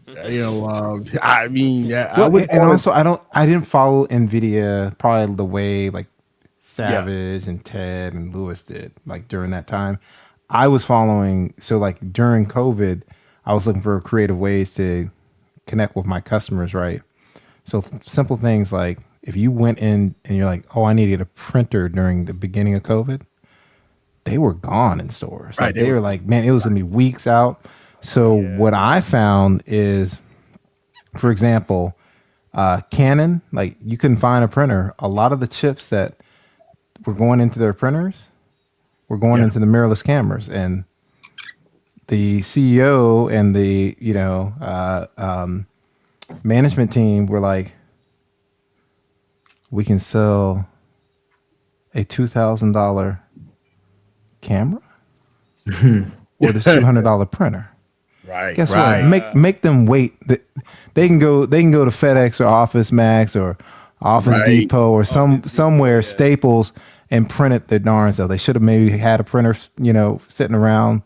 I mean, yeah, I Well, would and call it. also I didn't follow Nvidia probably the way like Savage and Ted and Lewis did like during that time. I was following, so like during COVID, I was looking for creative ways to connect with my customers, right? So simple things like if you went in and you're like, oh, I needed a printer during the beginning of COVID, they were gone in stores. Right, Like they were like, man, it was gonna be weeks out. So what I found is, for example, Canon, like you couldn't find a printer. A lot of the chips that were going into their printers were going into the mirrorless cameras, and the CEO and the management team were like, we can sell a $2,000 camera or this $200 printer. Right. Guess what? Make them wait. They can go to FedEx or Office Max or Office Depot or somewhere Staples and print it their darn self. They should have maybe had a printer, sitting around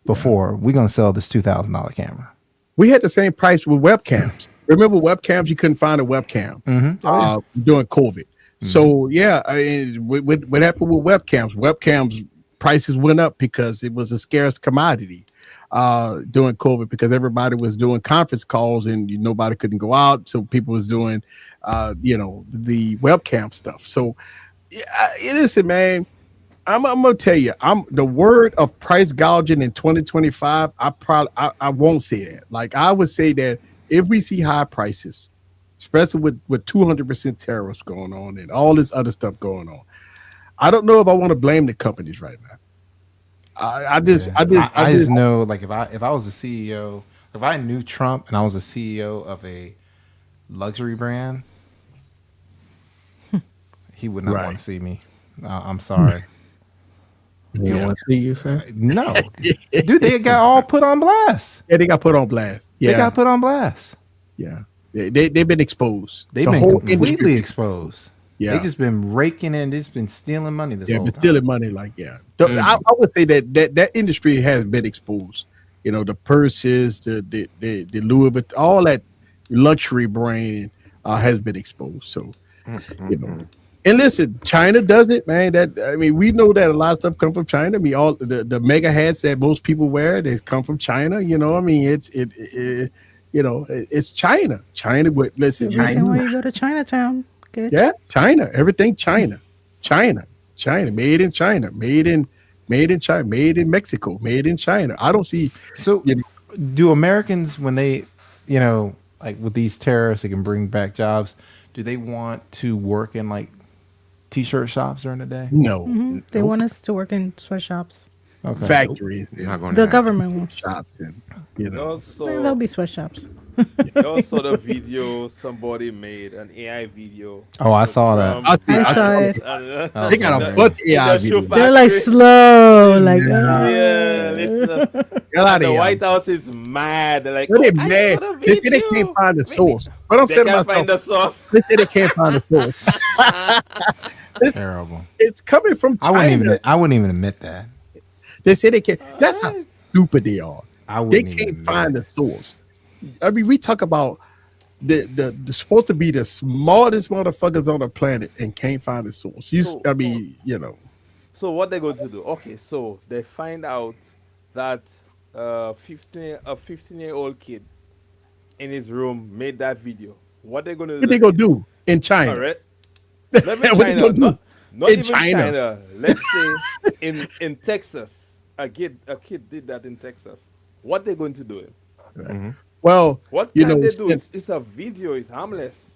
before. We're gonna sell this $2,000 camera. We had the same price with webcams. Remember webcams? You couldn't find a webcam during COVID. So yeah, what happened with webcams? Webcams prices went up because it was a scarce commodity during COVID, because everybody was doing conference calls and nobody couldn't go out, so people was doing the webcam stuff. So listen, man, I'm gonna tell you, I'm the word of price gouging in 2025. I won't say that. Like I would say that if we see high prices, especially with 200% tariffs going on and all this other stuff going on, I don't know if I want to blame the companies right now. I just know, like if I was a CEO, if I knew Trump and I was a CEO of a luxury brand, he would not want to see me. I'm sorry. You don't want to see you, sir? No, dude, they got all put on blast. Yeah, they got put on blast. Yeah, they got put on blast. Yeah, they've been exposed. They've been completely exposed. Yeah, they just been raking in. They've been stealing money this whole time. Stealing money. Like I would say that industry has been exposed. The purses, the Louis Vuitton, all that luxury brand has been exposed. So And listen, China does it, man. We know that a lot of stuff come from China. All the mega hats that most people wear, they come from China. It's China. China with listen. The reason why you go to Chinatown. Good. Yeah, China. Everything China. Made in China. Made in China. Made in Mexico. Made in China. I don't see. So, do Americans, when they, like with these tariffs, they can bring back jobs. Do they want to work in like t-shirt shops during the day? No. Mm-hmm. They want us to work in sweatshops. Okay. Factories. The government wants shops and there'll be sweatshops. Also, the video somebody made, an AI video. Oh, I saw that. I saw it. They got a bunch of AI videos. They're like slow, like the White House is mad. They're like, they're mad. They say they can't find the source. But I'm saying find the source. They say they can't find the source. It's terrible. It's coming from China. I wouldn't even admit that. They say they can't. That's how stupid they are. They can't find the source. We talk about the supposed to be the smartest motherfuckers on the planet and can't find the source. So what they're going to do? Okay, so they find out that a 15-year-old kid in his room made that video. What they going to do? What they gonna do in China? All right. Let me China, not in even China. Let's say in Texas, a kid did that in Texas. What they going to do? Mm-hmm. Well, what can they do? It's a video. It's harmless,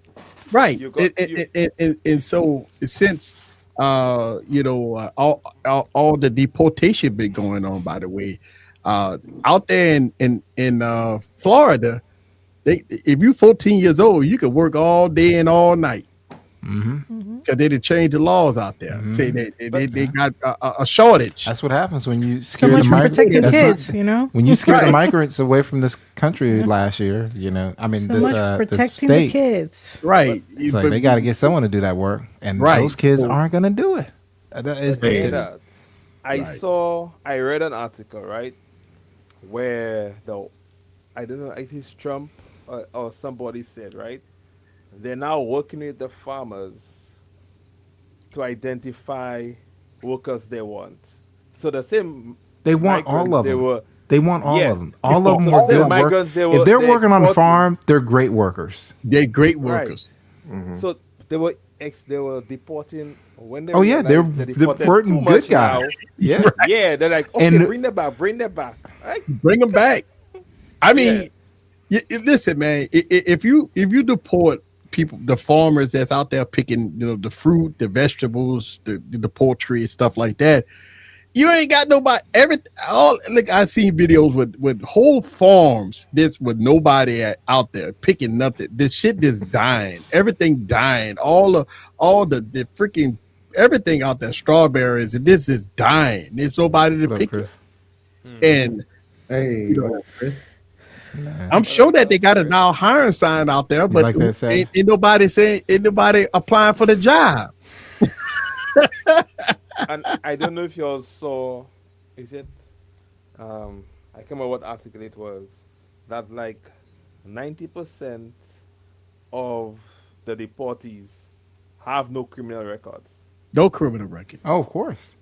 right? And so since all the deportation been going on. By the way, out there in Florida, if you 14 years old, you can work all day and all night. Because they did change the laws out there. Say they got a shortage. That's what happens when you So scare much the for migrants. protecting kids, you know. When you scare the Right. migrants away from this country last year, you know, I mean, So this much for this protecting the state, kids. Right. it's like they got to get someone to do that work, and Right. those kids aren't going to do it. That is, Say that. Right. I read an article, right, where I don't know, it is Trump or somebody said, right, they're now working with the farmers to identify workers they want. So the same they want all migrants of they them. were, They want all Yeah. of them. All of them So are the good migrants, workers. If they're working on the exporting. farm, they're great workers. They're great Right. workers. So they were deporting when they Oh, yeah, they're realized they deported deporting too good much guys. now. Yeah. Yeah, they're like, okay, And- bring them back. Right? Bring them back. I mean, listen, man. If you deport people, the farmers that's out there picking, the fruit, the vegetables, the poultry, stuff like that, you ain't got nobody. Look, I seen videos with whole farms. This with nobody out there picking nothing. This shit is dying. Everything dying. All the freaking everything out there. Strawberries and this is dying. There's nobody to Look, pick Chris. it. And Hey, I'm sure that they got a now hiring sign out there, but like that saying? ain't nobody applying for the job. And I don't know if you all saw, is it? I can't remember what article it was. That like 90% of the deportees have no criminal records. No criminal record. Oh, of course.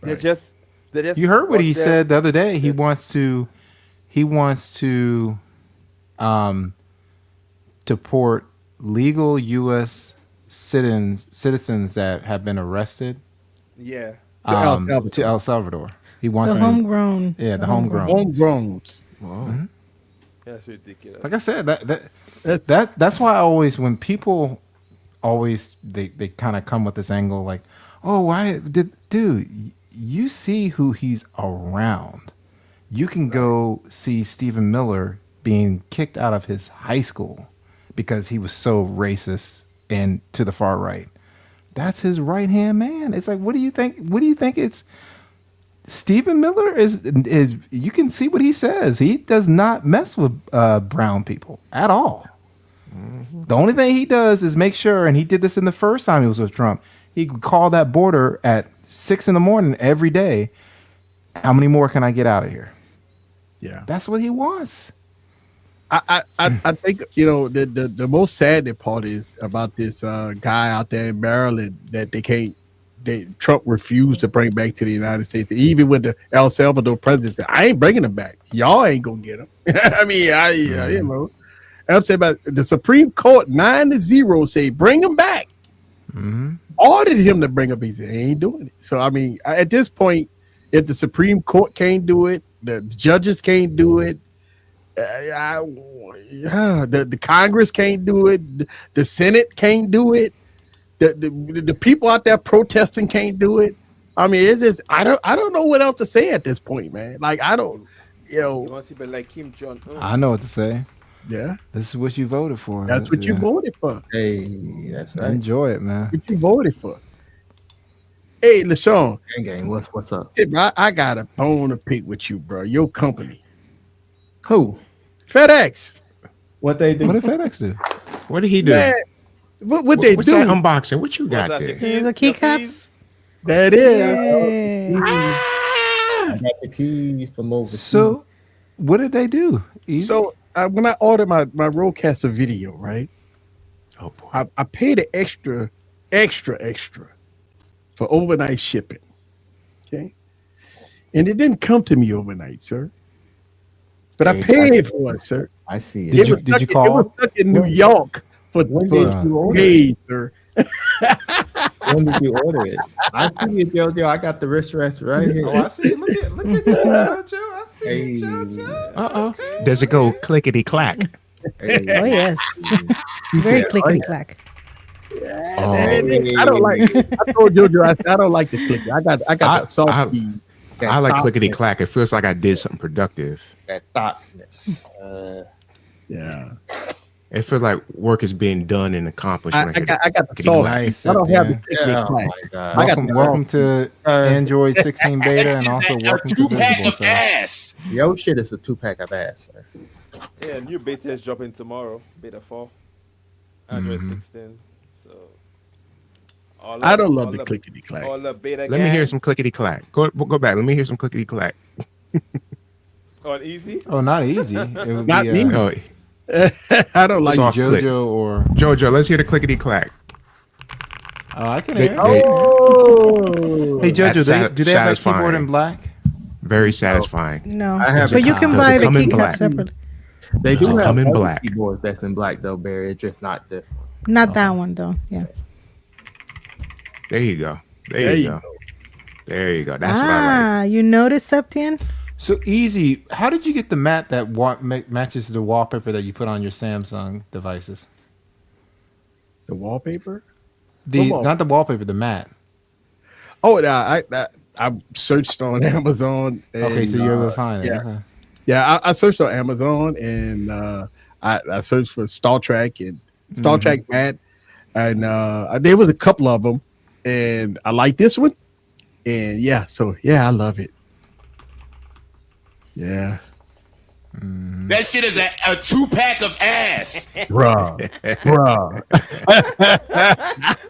They just You heard what he got their- said the other day. He wants to deport legal U.S. citizens that have been arrested Yeah. to El Salvador. He wants The them- homegrown. Yeah, the homegrown. Homegrowns. That's ridiculous. Like I said, that's why I always, when people always they kind of come with this angle like, oh, why dude, you see who he's around. You can go see Stephen Miller being kicked out of his high school because he was so racist and to the far right. That's his right hand man. It's like, what do you think? What do you think? It's Stephen Miller is. You can see what he says. He does not mess with brown people at all. The only thing he does is make sure, and he did this in the first time he was with Trump. He would call that border at 6 a.m. every day. How many more can I get out of here? Yeah. That's what he wants. I think the most sad part is about this guy out there in Maryland that Trump refused to bring back to the United States. Even with the El Salvador president said, I ain't bringing him back. Y'all ain't gonna get him. I mean, I'm saying about the Supreme Court 9-0 say bring him back. Ordered him to bring him. He said he ain't doing it. So I mean, at this point, if the Supreme Court can't do it, the judges can't do it. The Congress can't do it. The Senate can't do it. The people out there protesting can't do it. I mean, it's just I don't know what else to say at this point, man. Like I don't, You want to be like Kim Jong Un? I know what to say. Yeah, This is what you voted for. that's what you voted for. hey, that's right. Enjoy it, man. What you voted for. Hey, LaShawn, Gang, what's up? hey, bro, I got a bone to pick with you, bro. Your company, Who? FedEx. What they do? What did FedEx do? What did he do? Man, what they What's do? that unboxing? What you got What's that, there? the Here's the keys, keycaps. That is. Yay. I got the keys from overseas. So, what did they do? So when I ordered my Rodecaster video, right? Oh boy. I paid an extra for overnight shipping. Okay. And it didn't come to me overnight, sir. But I Hey, paid for it, sir. I see it. Did you It was call? stuck in New York for When did you order it? days, sir. When did you order it? I see it, Jojo. I got the wristlet right here. Oh, I see. Look at JoJo. I see Hey. JoJo. Uh-oh. Does it go clickety clack? Hey. Oh yes. Very Yeah, clickety clack. I don't like. I told Jojo I don't like the clicker. I got I- the soft I- key. I like clickety clack. It feels like I did something productive. That thoughtness. Yeah. It feels like work is being done and accomplished. I when hear got the the soft clickety-clack. Nice. key. I don't have the Yeah. clickety Oh clack. my god. I got the Welcome to Android 16 beta, and also welcome to Two-pack Visible. of So. ass. Yo, shit is a 2-pack of ass, sir. Yeah, new beta is dropping tomorrow. Beta 4. Android 16. So. I don't love the clickety clack. All the beta Let me hear some clickety clack. Go back. Let me hear some clickety clack. on easy. Oh, not easy. It would Not be me. Oh, I don't like Soft click. JoJo or Jojo, let's hear the clickety clack. I can hear. it. Oh, Hey JoJo, That's do they have that satisfying. keyboard in black? Very satisfying. No, I have but it. you can Does buy it the come in keycap black? separately. They Does do it have come in other black? keyboards that's in black though, Barry. It's just not the. Not that one though. Yeah. There you go. There you go. There you go. That's what I like. You noticed, Septian? So easy. How did you get the mat that matches the wallpaper that you put on your Samsung devices? The wallpaper? The What not the wallpaper, the mat. Oh, I searched on Amazon. And, Okay, so you're able to find it. Yeah, Okay. yeah. I searched on Amazon and I searched for Star Trek and Star Trek mat, and there was a couple of them, and I like this one, and I love it. Yeah, That shit is a 2-pack of ass. bruh.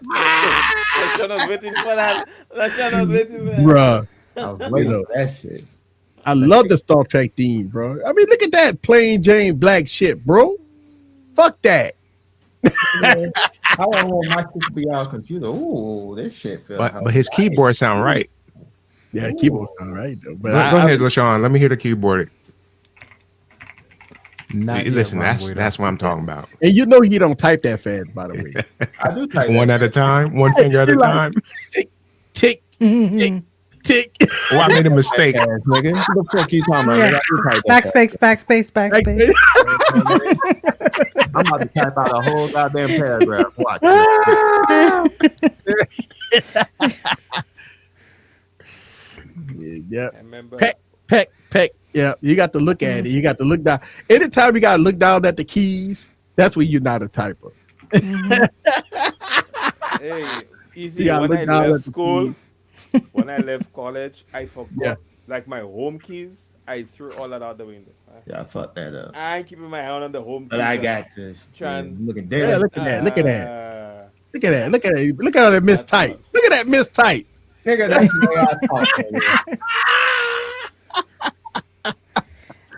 Lashawn was waiting for that. Lashawn was waiting for that. Bruh. I was waiting for that shit. I love the Star Trek theme, bro. I mean, look at that plain Jane black shit, bro. Fuck that. I don't want my shit to be out computer. Ooh, this shit feels. But his keyboard sound right. Yeah, keyboard's all right though. But Go ahead, LaShawn. Let me hear the keyboard. Not yet, Listen, Ron that's Guido. what I'm talking about. and you know he don't type that fast, by the way. I do type One that. at a time, one finger at a Like- time. Tick, tick, tick, tick. Oh, I made a mistake. Ass, nigga. What the fuck you talking about? Yeah. Nigga, I do type that Backspace. I'm about to type out a whole goddamn paragraph. Watch. Yeah. I remember. Peck. Yeah, you got to look at it. You got to look down. Anytime you got to look down at the keys, that's when you're not a typer. Hey, easy. You gotta When look I down at left the school, when I left college, I forgot Yeah. like my home keys. I threw all that out the window. Yeah, I fucked that up. I ain't keeping my hand on the home keys. But I got this. Trying- Looking Yeah, dead. look at that. Look at that. Look at that. Look at how that miss That's tight. tough. Look at that miss tight. Nigga, that's the way I talk. Nigga.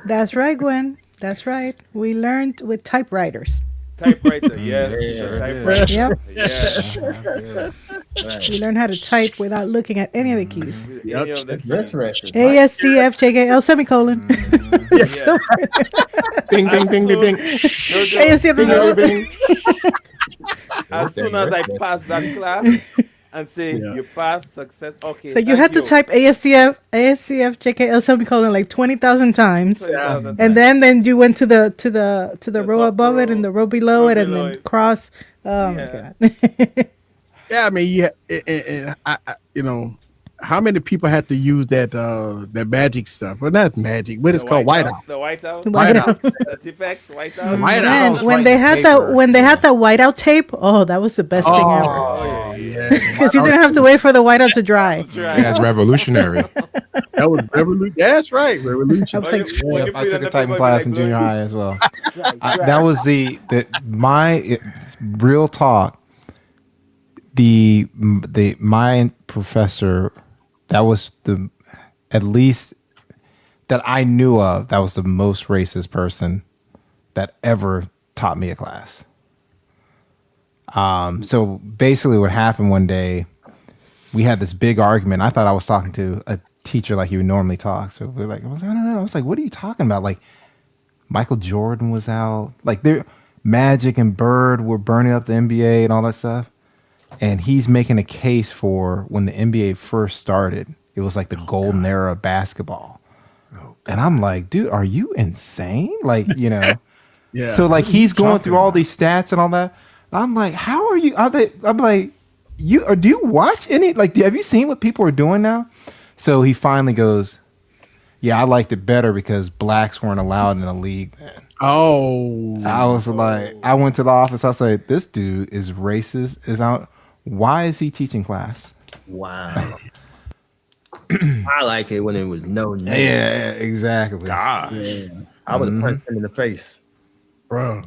That's right, Gwen. That's right. We learned with typewriters. Typewriter, yes. Yeah. Typewriter. Yep. Yeah. Right. We learned how to type without looking at any of the keys. Any of the That's keys. right. ASDFJKL semicolon. Yeah. Ding, ding, ding, ding, ding. ASDF. As soon as I pass that class and say Yeah. you pass success, okay. So you thank had to type ASDFJKL semicolon like 20,000 times. 20,000 And times. then you went to the row top above it row, and the row below row it and below then it. cross. Oh Yeah. my god. Yeah, I mean, and I, you know, how many people had to use that magic stuff? Well, not magic, but it's called whiteout. The whiteout. Whiteout. The Tipex whiteout. Whiteout. Man, was when they writing had paper. when they had the whiteout tape, oh, that was the best thing ever. Oh, yeah. Because you didn't have to wait for the whiteout to dry. Try. That's revolutionary. That was revolution. That's right, revolution. I was like, Yep, I took a typing class in junior high as well. That was real talk. My professor, that was the at least that I knew of, that was the most racist person that ever taught me a class. So basically what happened one day, we had this big argument. I thought I was talking to a teacher like you would normally talk. So we're like, I was like, I was like, what are you talking about? Like Michael Jordan was out, like Magic and Bird were burning up the NBA and all that stuff. And he's making a case for when the NBA first started, it was like the golden era of basketball. And I'm like, dude, are you insane? Like, you know, Yeah. so like he's going through all these stats and all that. I'm like, how are you? I'm like, do you watch any? Like, have you seen what people are doing now? So he finally goes, yeah, I liked it better because blacks weren't allowed in the league then. Oh, I was like, I went to the office. I said, this dude is racist. Is out. Why is he teaching class? Wow. I like it when it was no name. Yeah, exactly. Gosh. Yeah. I would have punched him in the face. bro. Yeah,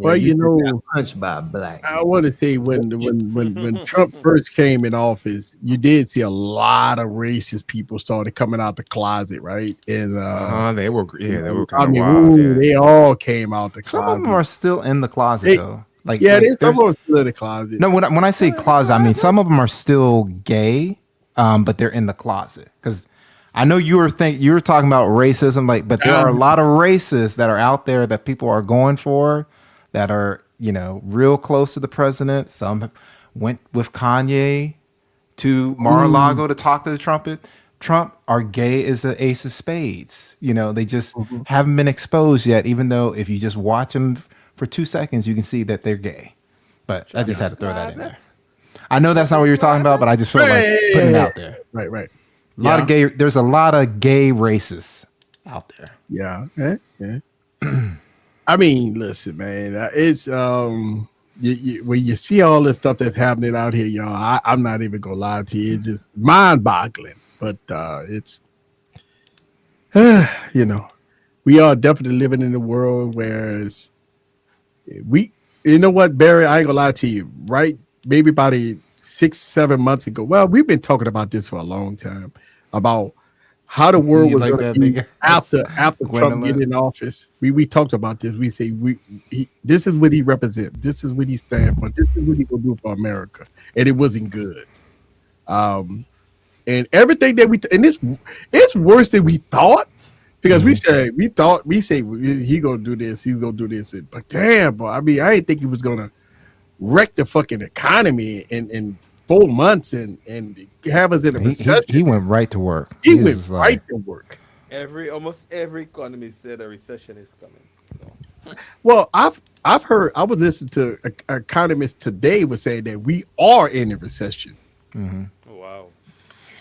Well, you know, got punched by a black. I want to say when Trump first came in office, you did see a lot of racist people started coming out the closet, right? And They were I kind mean, of wild. Yeah. they all came out the Some closet. of them are still in the closet They- though. Like, yeah, like there's some there's- of them still in the closet. No, when I say closet, I mean some of them are still gay, but they're in the closet. Because I know you were talking about racism, like, but there are a lot of racists that are out there that people are going for, that are real close to the president. Some went with Kanye to Mar-a-Lago to talk to the Trump are gay as the ace of spades. They just haven't been exposed yet, even though if you just watch them for 2 seconds, you can see that they're gay. But I just had to throw that in there. I know that's not what you're talking about, but I just felt like putting it out there. Right. There's a lot of gay racists out there. Yeah. I mean, listen, man, it's when you see all this stuff that's happening out here, y'all, I'm not even gonna lie to you. It's just mind-boggling. But it's we are definitely living in a world where you know what, Barry, I ain't gonna lie to you, right? Maybe about 6-7 months ago. Well, we've been talking about this for a long time about how the world was going to be after Trump get in office. We talked about this. We say this is what he represents. This is what he stands for. This is what he will do for America, and it wasn't good. And everything that it's worse than we thought, because we say he gonna do this, he's gonna do this, but damn, boy, I mean, I didn't think he was gonna wreck the fucking economy in 4 months and have us in a recession. He went right to work. He went right to work. Almost every economy said a recession is coming. So. Well, I've heard. I was listening to economists today was saying that we are in a recession. Wow.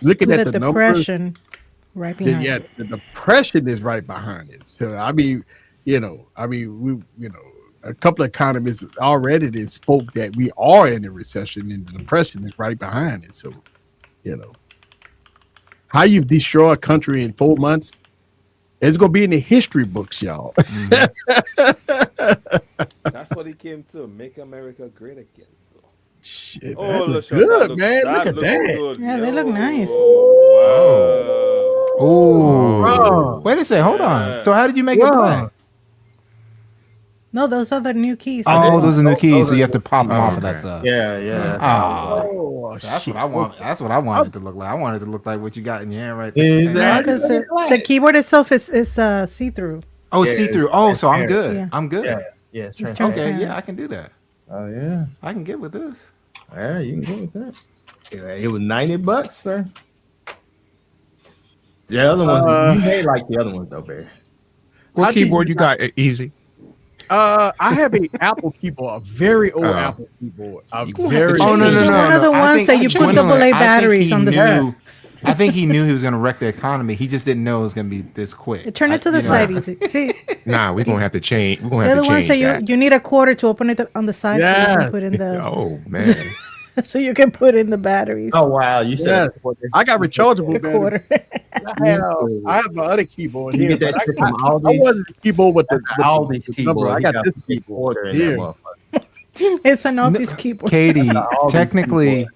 Looking With at the depression numbers, right behind. yeah, the depression is right behind it. So I mean, a couple of economists already spoke that we are in a recession, and the depression is right behind it. So, how you destroy a country in 4 months, it's gonna be in the history books, y'all. That's what he came to, make America great again. So. Shit, Oh, that looks look, good, man. Look at that. Good. Yeah, they look nice. Wow. Oh, wait a second, hold on. So how did you make it black? No, those are the new keys. Oh, those are new keys, so you have to pop them off of that stuff. Yeah. Oh, that's what I want. That's what I wanted it to look like. I wanted it to look like what you got in your hand right there. Because the keyboard itself is see-through. Oh, see-through. Oh, so I'm good. Yeah. I'm good. Yeah. It's Okay, transparent. yeah, I can do that. Oh yeah. I can get with this. Yeah, you can go with that. Yeah, it was $90, sir. The other ones, you may like the other ones though, Barry. What keyboard you got? Easy. I have an Apple keyboard, a very old Apple keyboard. Oh, no. One of the ones that you put AA batteries on the side. I think he knew he was going to wreck the economy. He just didn't know it was going to be this quick. Turn it to the side, easy. See, Nah, we're gonna have to change. We're gonna they're have the to ones change that that. you need a quarter to open it on the side so you Yeah. can put in the Oh man. so you can put in the batteries. Oh wow, you said I got rechargeable the batteries. quarter. I have my other keyboard you here. get that but shit I from Aldi's. wasn't the keyboard with the Aldi's the number. keyboard. I got this keyboard quarter in here. that motherfucker. It's an Aldi's keyboard. Katie, technically,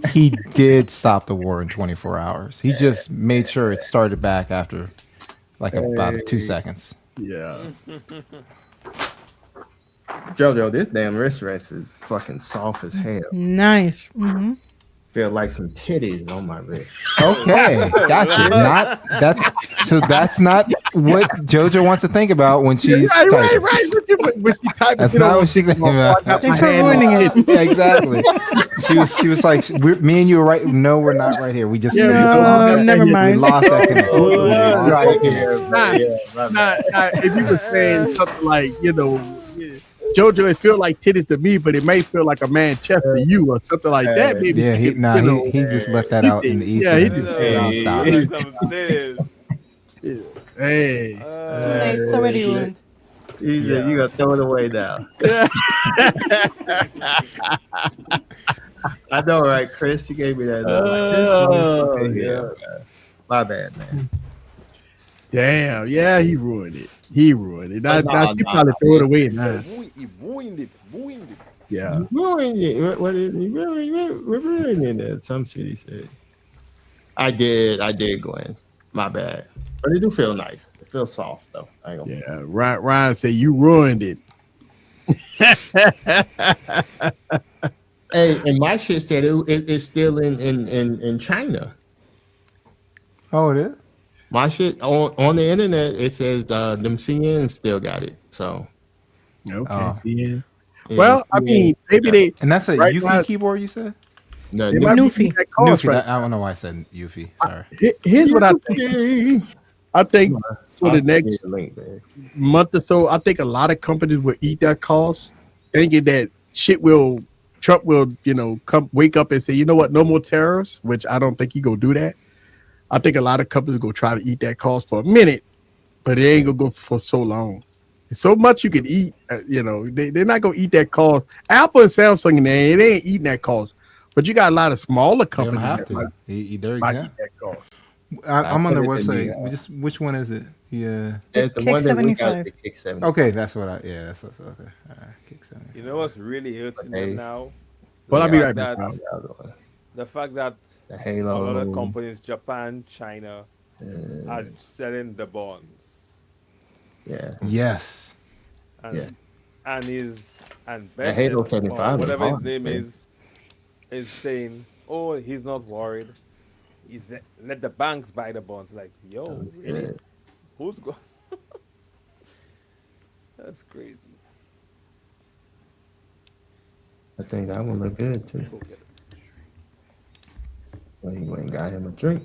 he did stop the war in 24 hours. He just made sure it started back after like about 2 seconds. Yeah. Jojo, this damn wrist rest is fucking soft as hell. Nice. Mm-hmm. Feel like some titties on my wrist. Okay, gotcha. That's not what JoJo wants to think about when she's typing. Right. When she typing, That's not what she thinking about. Thanks for ruining it. Yeah, exactly. She was like, me and you are right. No, we're not right here. We just never mind. We lost that connection. We lost that connection. Nah, if you were saying something like, Jojo, it feel like titties to me, but it may feel like a man chest to you or something like that. Maybe Yeah, you he just let that he out in said- the ether. yeah, he and just Hey, nonstop. you like some titties. hey. Too late. It's already ruined. He said, "You gotta throw it away now." I know, right, Chris? You gave me that. Man. My bad, man. Damn, yeah, he ruined it. He ruined it. Now, But now she probably throw it away now. He ruined it. Yeah. You ruined it. What is you ruining it? Some shit he said. I did, Gwen. My bad. But it do feel nice. It feels soft though. I ain't gonna Yeah. Ryan said you ruined it. Hey, and my shit said it's still in China. Oh, it is. My shit on the internet, it says them CNs still got it. So Okay. See, yeah, well, I mean, maybe they And that's a right Eufy now, keyboard you said? no, they might be Newfie. using that cost Newfie. right I don't know why I said Eufy. Sorry. Here's what I think. I think for the next link, man. month or so, I think a lot of companies will eat that cost, thinking that Trump will, come wake up and say, you know what, no more tariffs, which I don't think he gonna do that. I think a lot of companies go try to eat that cost for a minute, but it ain't gonna go for so long. There's so much you can eat, they're not gonna eat that cost. Apple and Samsung, they ain't eating that cost, but you got a lot of smaller They don't companies have that to. might They're eat exempt. that cost. I'm on their put it in website. the, Which one is it? Yeah. It's the Kick one that we got 75. the Kick 75. Okay, that's what I. Yeah, that's okay. All right, kick 75. You know what's really hurting Hey. them now? Well, I'll The be fact right back. that- The fact that The a Halo. lot of companies, Japan, China, are selling the bonds. Yeah. Yes. And Yeah. and The Halo 75 is whatever his hard, name man. is saying, oh, he's not worried. Let the banks buy the bonds. Like, yo, really? Yeah. Who's going? That's crazy. I think that one look good too. Well, he went and got him a drink.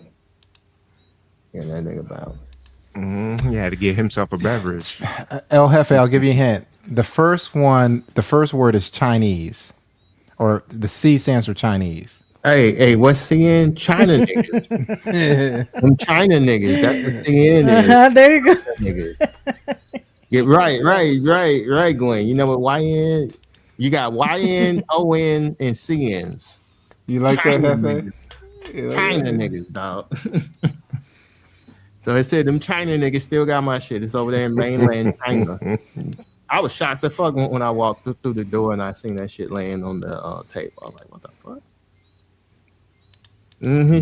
And that nigga bounced. He had to get himself a beverage. El Jefe, I'll give you a hint. The first word is Chinese, or the C stands for Chinese. Hey, what's CN? China niggas. Them China niggas. That's what CN is. There you go. Niggas. Yeah, right, Gwen. You know what YN? You got YN, ON, and CNs. You like China that, Jefe? niggas. China niggas, dog. So it said them China niggas still got my shit. It's over there in mainland China. I was shocked the fuck when I walked through the door and I seen that shit laying on the table. I was like, what the fuck?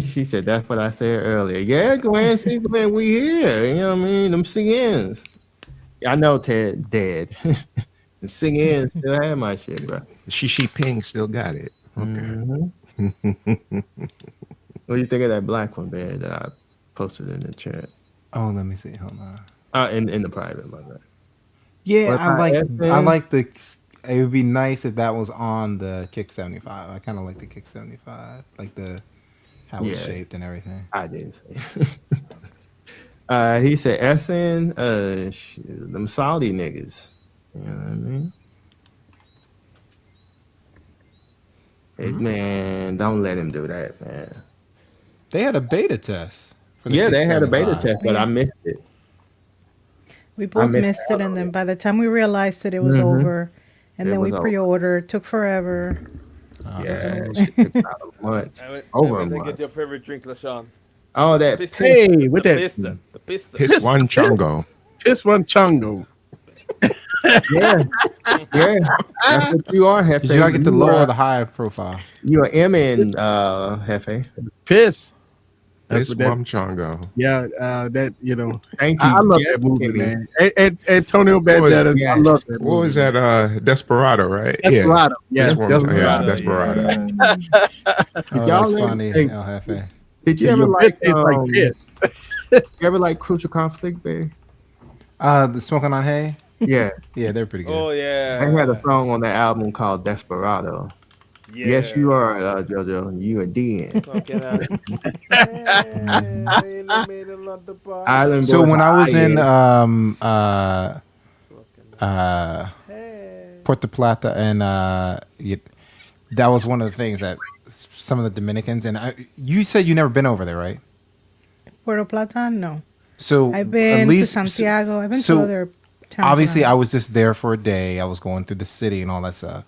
She said, that's what I said earlier. Yeah, Gwen, see, Gwen, we here. You know what I mean? Them CNs. I know Ted dead. Them CNs still have my shit, bro. Shi Ping still got it. Okay. What do you think of that black one, man, that I posted in the chat? Oh, let me see. Hold on. In the private, my bad. Yeah, What I about like the. It would be nice if that was on the Kick 75. I kind of like the Kick 75, like the how it's shaped and everything. I did. He said, SN, them Saudi niggas. You know what I mean? Hey, man, don't let him do that, man. They had a beta test. For the Yeah, Kick they had a beta 75. test, but I missed it. We both missed missed out it, and on then it. by the time we realized that it was over, and It then we was over. pre-ordered, took forever. Yeah, shit took about a month. Over a Everything, month. get your favorite drink, LaShawn. Oh, that Piston. Hey, with the that piston. The piston. Piss one chongo. piss one chungo. yeah. That's what you are, Hefe. You gotta get the low are, or the high profile. You are MN, Hefe. Piss. Piss what that- one chongo. Yeah, that Thank you. I love Yes, that movie, Kimmy. man. And Antonio What was- Banderas, I yes. love that. What was movie. that? Desperado, right? Desperado. Yeah, Piss one- Desperado. Desperado. Oh, y'all that's ever- funny, hey, El Jefe. Did you Yeah, ever your like, piss tastes like piss. you ever like Crucial Conflict, babe? The Smoking on Hay. Yeah. Yeah, they're pretty good. Oh yeah. I had a song on that album called Desperado. Yeah. Yes, you are, JoJo. You a DN. Island So Boys when I was in Island. Puerto Plata, and that was one of the things that some of the Dominicans you said you never been over there, right? Puerto Plata, no. So I've been at least, to Santiago. I've been so to other towns. Obviously, around. I was just there for a day. I was going through the city and all that stuff.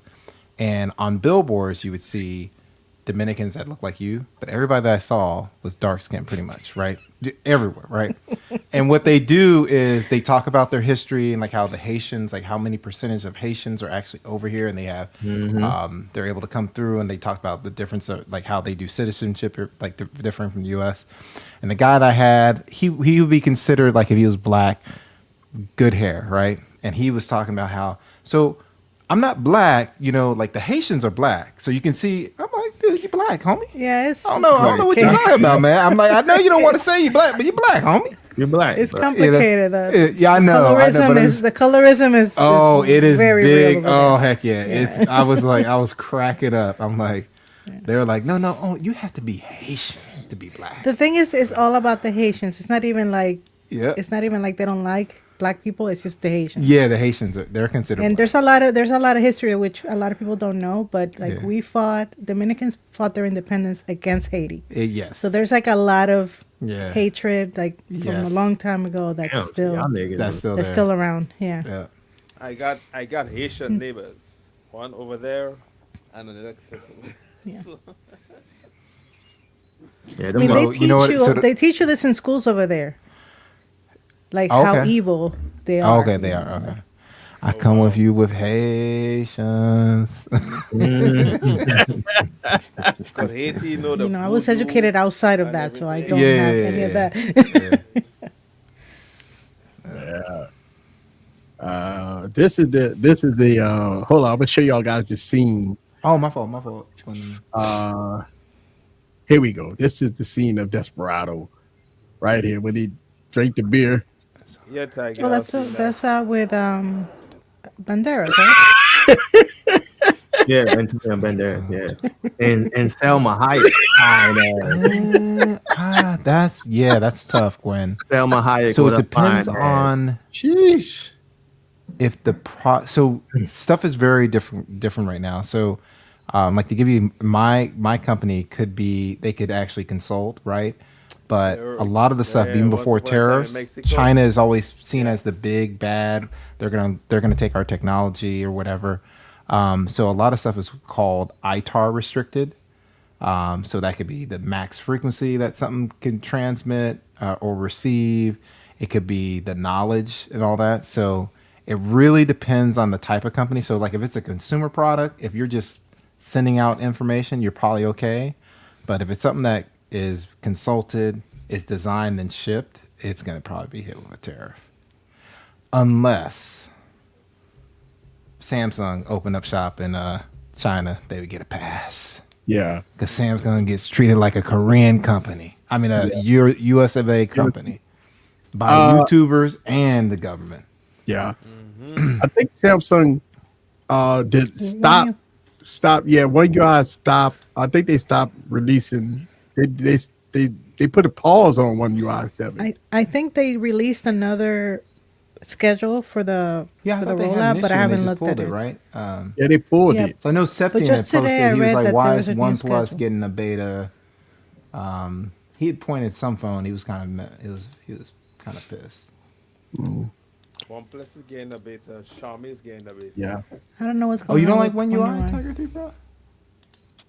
And on billboards, you would see Dominicans that look like you, but everybody that I saw was dark skinned pretty much, right? Everywhere, right? And what they do is they talk about their history and like how the Haitians, like how many percentage of Haitians are actually over here, and they have, they're able to come through, and they talk about the difference of like how they do citizenship, or like different from the U.S. And the guy that I had, he would be considered like if he was black, good hair, right? And he was talking about how I'm not black, like the Haitians are black. So you can see, I'm like, dude, you black, homie. Yeah, I don't know what you're talking about, man. I'm like, I know you don't want to say you black, but you black, homie. You're black. It's complicated. I know. The colorism is. Oh, it is very big. real Oh, heck yeah. I was cracking up. I'm like, they were like, no. Oh, you have to be Haitian to be black. The thing is, it's all about the Haitians. It's not even like. Yeah. It's not even like they don't like black people. It's just the Haitians. Yeah, the Haitians they're considered. And black. there's a lot of history which a lot of people don't know, but Dominicans fought their independence against Haiti. Yes. So there's like a lot of hatred like from Yes. a long time ago that's still around. Yeah. I got Haitian neighbors, one over there, and the next. Yeah. Yeah, I mean, them they teach you this in schools over there, like how evil they are. Okay, they are. Okay. I come with you with Haitians. Haiti, I was educated outside of that, so I don't have any of that. This is the hold on, I'm gonna show y'all guys the scene. Oh, my fault. Here we go. This is the scene of Desperado right here when he drank the beer. Yeah, Tiger. Well, that's with Banderas, right? Yeah, Antonio Banderas, yeah. And Selma Hayek. That's tough, Gwen. Selma Hayek. So it depends on. Sheesh. If so stuff is very different right now. So, like to give you my company they could actually consult, right? But a lot of the stuff, even before tariffs, China is always seen as the big bad. They're gonna take our technology or whatever. So a lot of stuff is called ITAR restricted. So that could be the max frequency that something can transmit or receive. It could be the knowledge and all that. So it really depends on the type of company. So like if it's a consumer product, if you're just sending out information, you're probably okay. But if it's something that is consulted, is designed and shipped, it's going to probably be hit with a tariff. Unless Samsung opened up shop in China, they would get a pass. Yeah. Because Samsung gets treated like a Korean company. I mean, US of A company by YouTubers and the government. Yeah. I think Samsung did stop. Yeah, one UI stopped. I think they stopped releasing. They put a pause on One UI 7. I think they released another schedule for the rollout, but I haven't looked at it. Right? Yeah, they pulled it. So I know Septian had just today I posted. He was read like, that "Why there is was a new OnePlus schedule." getting a beta?" He had pointed some phone. He was kind of pissed. OnePlus is getting a beta. Xiaomi is getting a beta. Yeah. I don't know what's going on. Oh, you don't like with One UI, Tiger 3 Pro?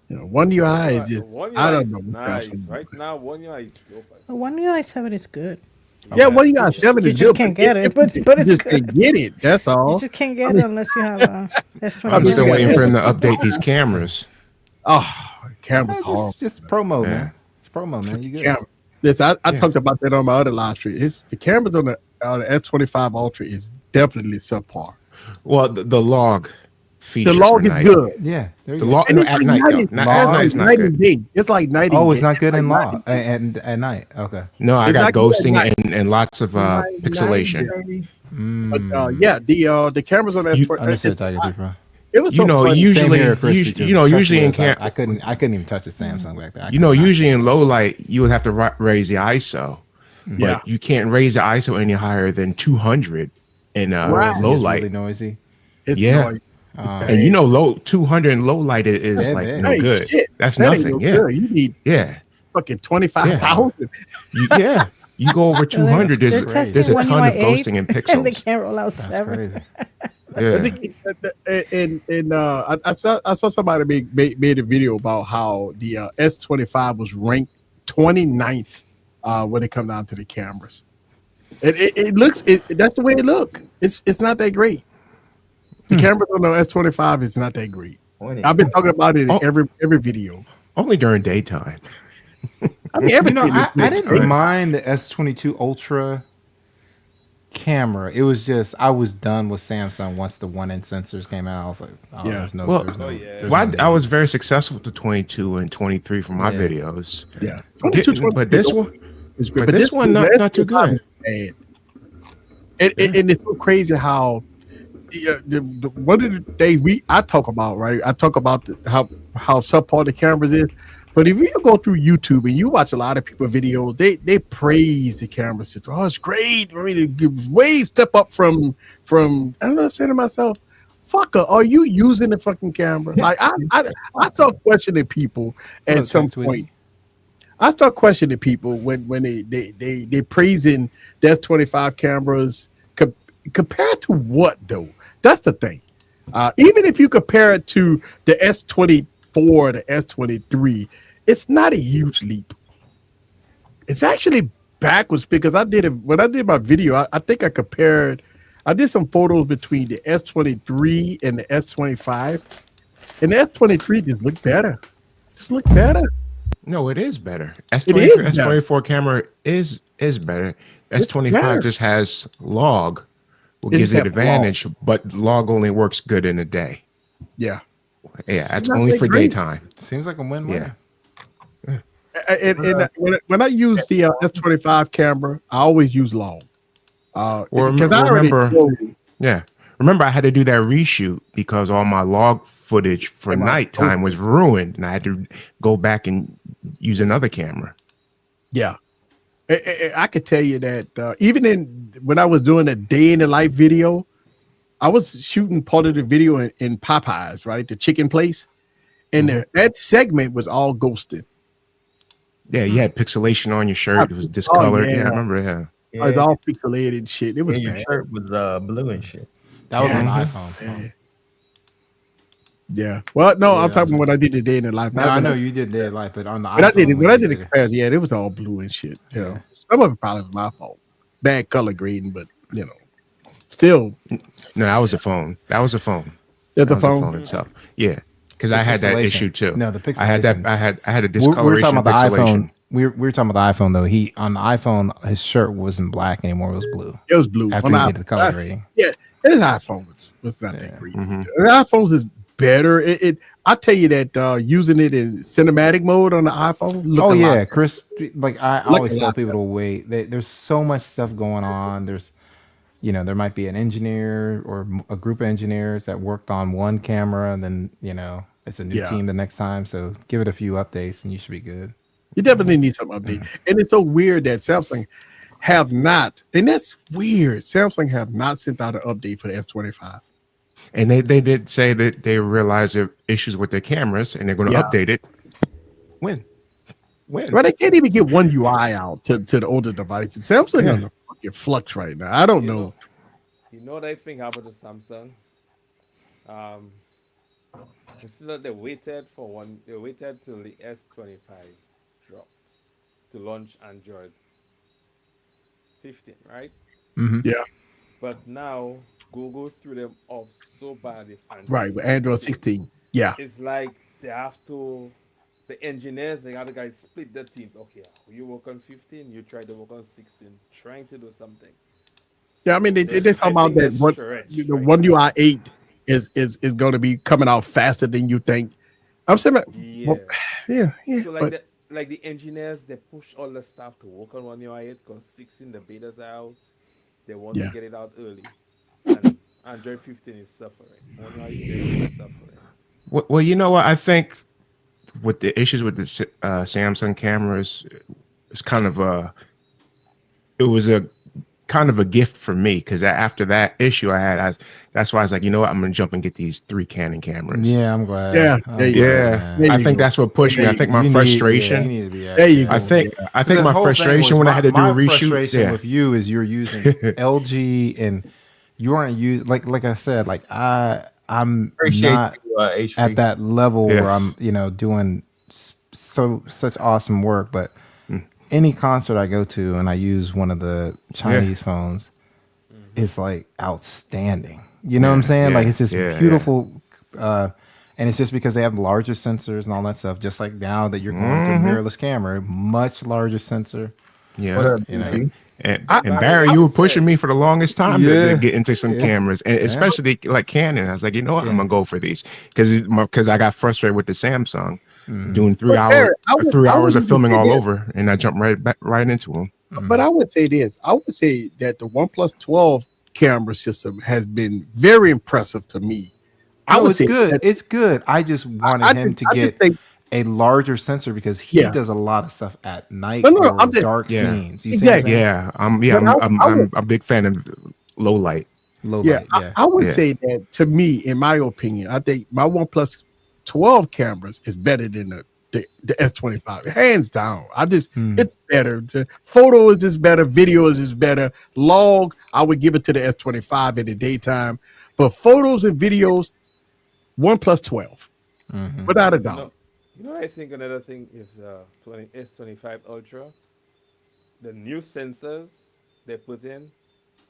One UI is just. One UI I don't is know. nice. Right now, One UI is dope. The One UI 7 is good. Yeah, One UI 7 is good. You just can't get it, but it's just good. can't get it. That's all. You just can't get it unless you have a S20. I'm still waiting for him to update these cameras. Oh, camera's horrible. Just promo, man. It's promo, man. You good? Camera. Listen, I talked about that on my other live stream. The cameras on the S25 Ultra is definitely subpar. Well, the log feature. The log is good. Yeah. The log at night though. At night it's not good. It's like night. Oh, it's not good in log at night. Okay. No, I It's got not good at ghosting night. and lots of pixelation. But yeah, the cameras on that. Understood, Tiger 3 Pro. It was so funny. usually in I couldn't even touch a Samsung back there. Usually in low light, you would have to raise the ISO, but you can't raise the ISO any higher than 200 in low It's light. really noisy. It's Yeah. noisy. And you know, low 200 and low light is Yeah, like man. no Hey, good. shit, That's that ain't nothing. no Yeah, good. You need yeah, fucking 25,000. yeah. You go over So they're, 200. they're crazy. There's testing a One ton UI of 8 ghosting in and they pixels. can't roll out That's 7. crazy. Yeah. I saw somebody made a video about how the S25 was ranked 29th when it come down to the cameras. It looks that's the way it look. It's not that great. The cameras on the S25 is not that great. I've been talking about it in Oh. every video. Only during daytime. I mean, everything I looks didn't great. mind the S22 Ultra camera. It was just I was done with Samsung once the 1-inch sensors came out. I was like, oh, Yeah. there's no, Well, there's no. yeah. There's Well, no I was need. very successful with the 22 and 23 for my Yeah. videos. Yeah, But this one, is great. but this one not too good. Bad. And it's so crazy how one of the things I talk about, right? I talk about how subpar the cameras is. But if you go through YouTube and you watch a lot of people videos, they praise the camera system. Oh, it's great. I mean, it gives way step up from. I don't know. I'm saying to myself, fucker, are you using the fucking camera? Like I start questioning people at some point. I start questioning people when they praising the S25 cameras compared to what though? That's the thing. Even if you compare it to the S24, the S23, it's not a huge leap. It's actually backwards because when I did my video, I think I did some photos between the S23 and the S25, and the S23 just looked better. No, it is better. It is S23, S24 camera is better. S25 better. just has log, will It gives just it have advantage, but log only works good in the day. Yeah. Yeah, It's that's not only that for great. daytime. Seems like a win-win. Yeah. And when I use the S25 camera, I always use long. Because I already know. Yeah. Remember, I had to do that reshoot because all my log footage for nighttime was ruined, and I had to go back and use another camera. Yeah. I could tell you that even when I was doing a day in the life video, I was shooting part of the video in Popeyes, right? The chicken place. And that segment was all ghosted. Yeah, you had pixelation on your shirt. It was discolored. Yeah, I remember. Yeah. It was all pixelated and shit. It was your bad. shirt was blue and shit. That was on the iPhone. Yeah. Well, no, I'm talking when I did the day in the life. No, I know you did Dead Life, but on the when iPhone. I did Express, yeah, it was all blue and shit. You know, some of it probably was my fault. Bad color grading, but you know, still. No, that was a phone. That's the phone itself. Yeah, because I had that issue too. No, the pixelation. I had that. I had a We were discoloration. talking about the pixelation. iPhone. We were talking about the iPhone though. On the iPhone, his shirt wasn't black anymore. It was blue. It was blue. After he did the color grading. Yeah, his iPhone was not that great. The iPhones is better. I tell you that using it in cinematic mode on the iPhone. Oh yeah, Chris. Like I always tell people to wait. There's so much stuff going on. There might be an engineer or a group of engineers that worked on one camera, and then it's a new team the next time. So give it a few updates, and you should be good. You definitely need some update. And it's so weird that Samsung have not, and that's weird. Samsung have not sent out an update for the S25. And they did say that they realized there are issues with their cameras, and they're going to update it. When? Well, they can't even get one UI out to the older devices. Samsung on the fucking flux right now. I don't know. You know what I think happened to Samsung? Instead they waited till the S25 dropped to launch Android 15, right? Yeah. But now Google threw them off so bad with Android. Right, with Android 16. Yeah. It's like they have to, the engineers, the other guys split the teams. Okay, you work on 15, you try to work on 16, trying to do something. Yeah, I mean they talk about that one UI 8 is going to be coming out faster than you think. I'm saying, yeah. So like the engineers, they push all the stuff to work on one UI 8 because 16 the betas are out. They want to get it out early. And Android 15 is suffering. One UI 6 is suffering. Well, you know what? I think with the issues with the Samsung cameras, it's kind of it was a kind of a gift for me because after that issue I had, that's why I was like, you know what, I'm gonna jump and get these 3 Canon cameras. Yeah, I'm glad. Yeah, I think that's what pushed me. I think my frustration. There you go. I think my frustration when I had to do a reshoot. Frustration with you is you're using LG and you aren't using like I said, like I'm Appreciate not you, H3. at that level where I'm doing such awesome work, but any concert I go to and I use one of the Chinese phones, it's like outstanding. You know what I'm saying? Like it's just beautiful. And it's just because they have larger sensors and all that stuff. Just like now that you're going to a mirrorless camera, much larger sensor. Yeah. And Barry, you were pushing me for the longest time to get into some cameras, and especially like Canon. I was like, you know what, I'm gonna go for these because I got frustrated with the Samsung doing 3 hours of filming all over, and I jumped right into them. But I would say this: I would say that the OnePlus 12 camera system has been very impressive to me. It's good. It's good. I just wanted him to get a larger sensor because he does a lot of stuff at night or dark scenes. You exactly. I'm a big fan of low light. I would say that to me, in my opinion, I think my OnePlus 12 cameras is better than the S25, hands down. It's better. The photo is just better, video is just better. Log, I would give it to the S25 in the daytime, but photos and videos, OnePlus 12, without a doubt. I think another thing is S25 Ultra. The new sensors they put in,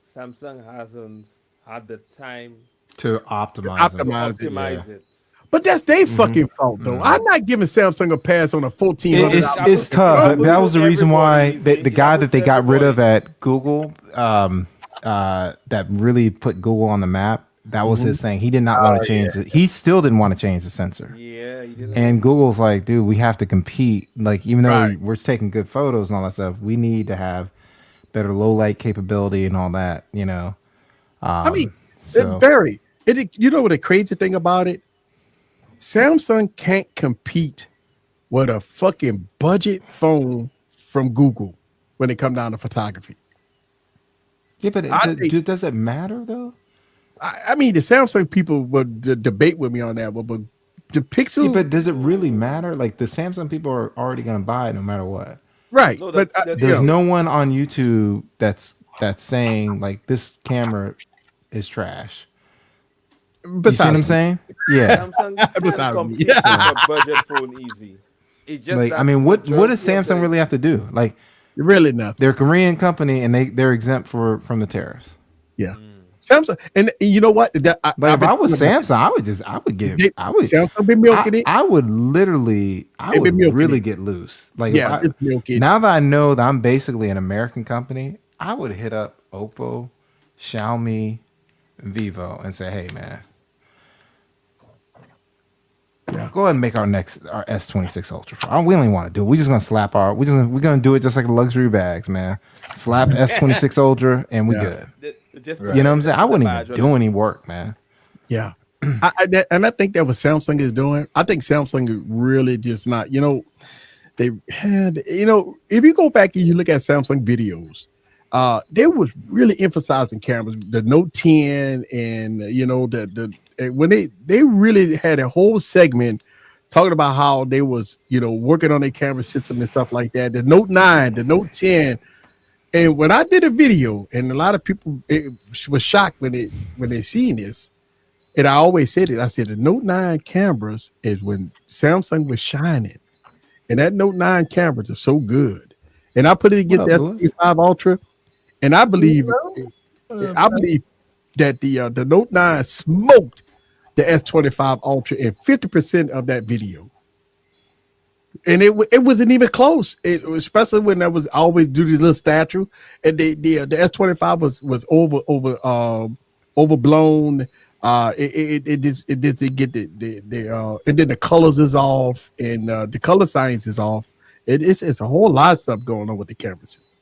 Samsung hasn't had the time to optimize it. But that's their fucking fault, though. I'm not giving Samsung a pass on a $1,400. It's tough. That was the reason why the guy that they got rid of at Google, that really put Google on the map. That was his thing. He did not want to change it. He still didn't want to change the sensor. Yeah, he didn't. And Google's like, dude, we have to compete. Like, even though we're taking good photos and all that stuff, we need to have better low light capability and all that. Barry, you know what the crazy thing about it? Samsung can't compete with a fucking budget phone from Google when it comes down to photography. Yeah, but does it matter though? I mean, the Samsung people would debate with me on that, but the Pixel. Yeah, but does it really matter? Like the Samsung people are already going to buy it no matter what. Right. No, but there's no one on YouTube that's saying like this camera is trash. You see what I'm saying? Yeah. Samsung can compete with a budget phone easy. It just like, I mean, what does Samsung really have to do? Like, really nothing. They're a Korean company and they're exempt from the tariffs. Yeah. Samsung, and you know what? If I was Samsung, I would Samsung be milking it. I would really get loose. Like, now that I know that I'm basically an American company, I would hit up Oppo, Xiaomi, and Vivo and say, hey man, go ahead and make our S26 Ultra. We don't even want to do it. We're just gonna slap we're gonna do it just like the luxury bags, man. Slap S26 Ultra and we good. You know what I'm saying? I wouldn't even do any work, man. Yeah. I think that what Samsung is doing, I think Samsung is really just not, they had, if you go back and you look at Samsung videos, they was really emphasizing cameras, the Note 10 and, when they really had a whole segment talking about how they was, working on their camera system and stuff like that. The Note 9, the Note 10. And when I did a video, and a lot of people was shocked when they seen this, and I always said it. I said the Note 9 cameras is when Samsung was shining, and that Note 9 cameras are so good. And I put it against the S25 Ultra, and I believe that the Note 9 smoked the S25 Ultra in 50% of that video. And it wasn't even close. Especially when I was always do this little statue, and the S25 was overblown. It didn't get and then the colors is off, and the color science is off. It's a whole lot of stuff going on with the camera system.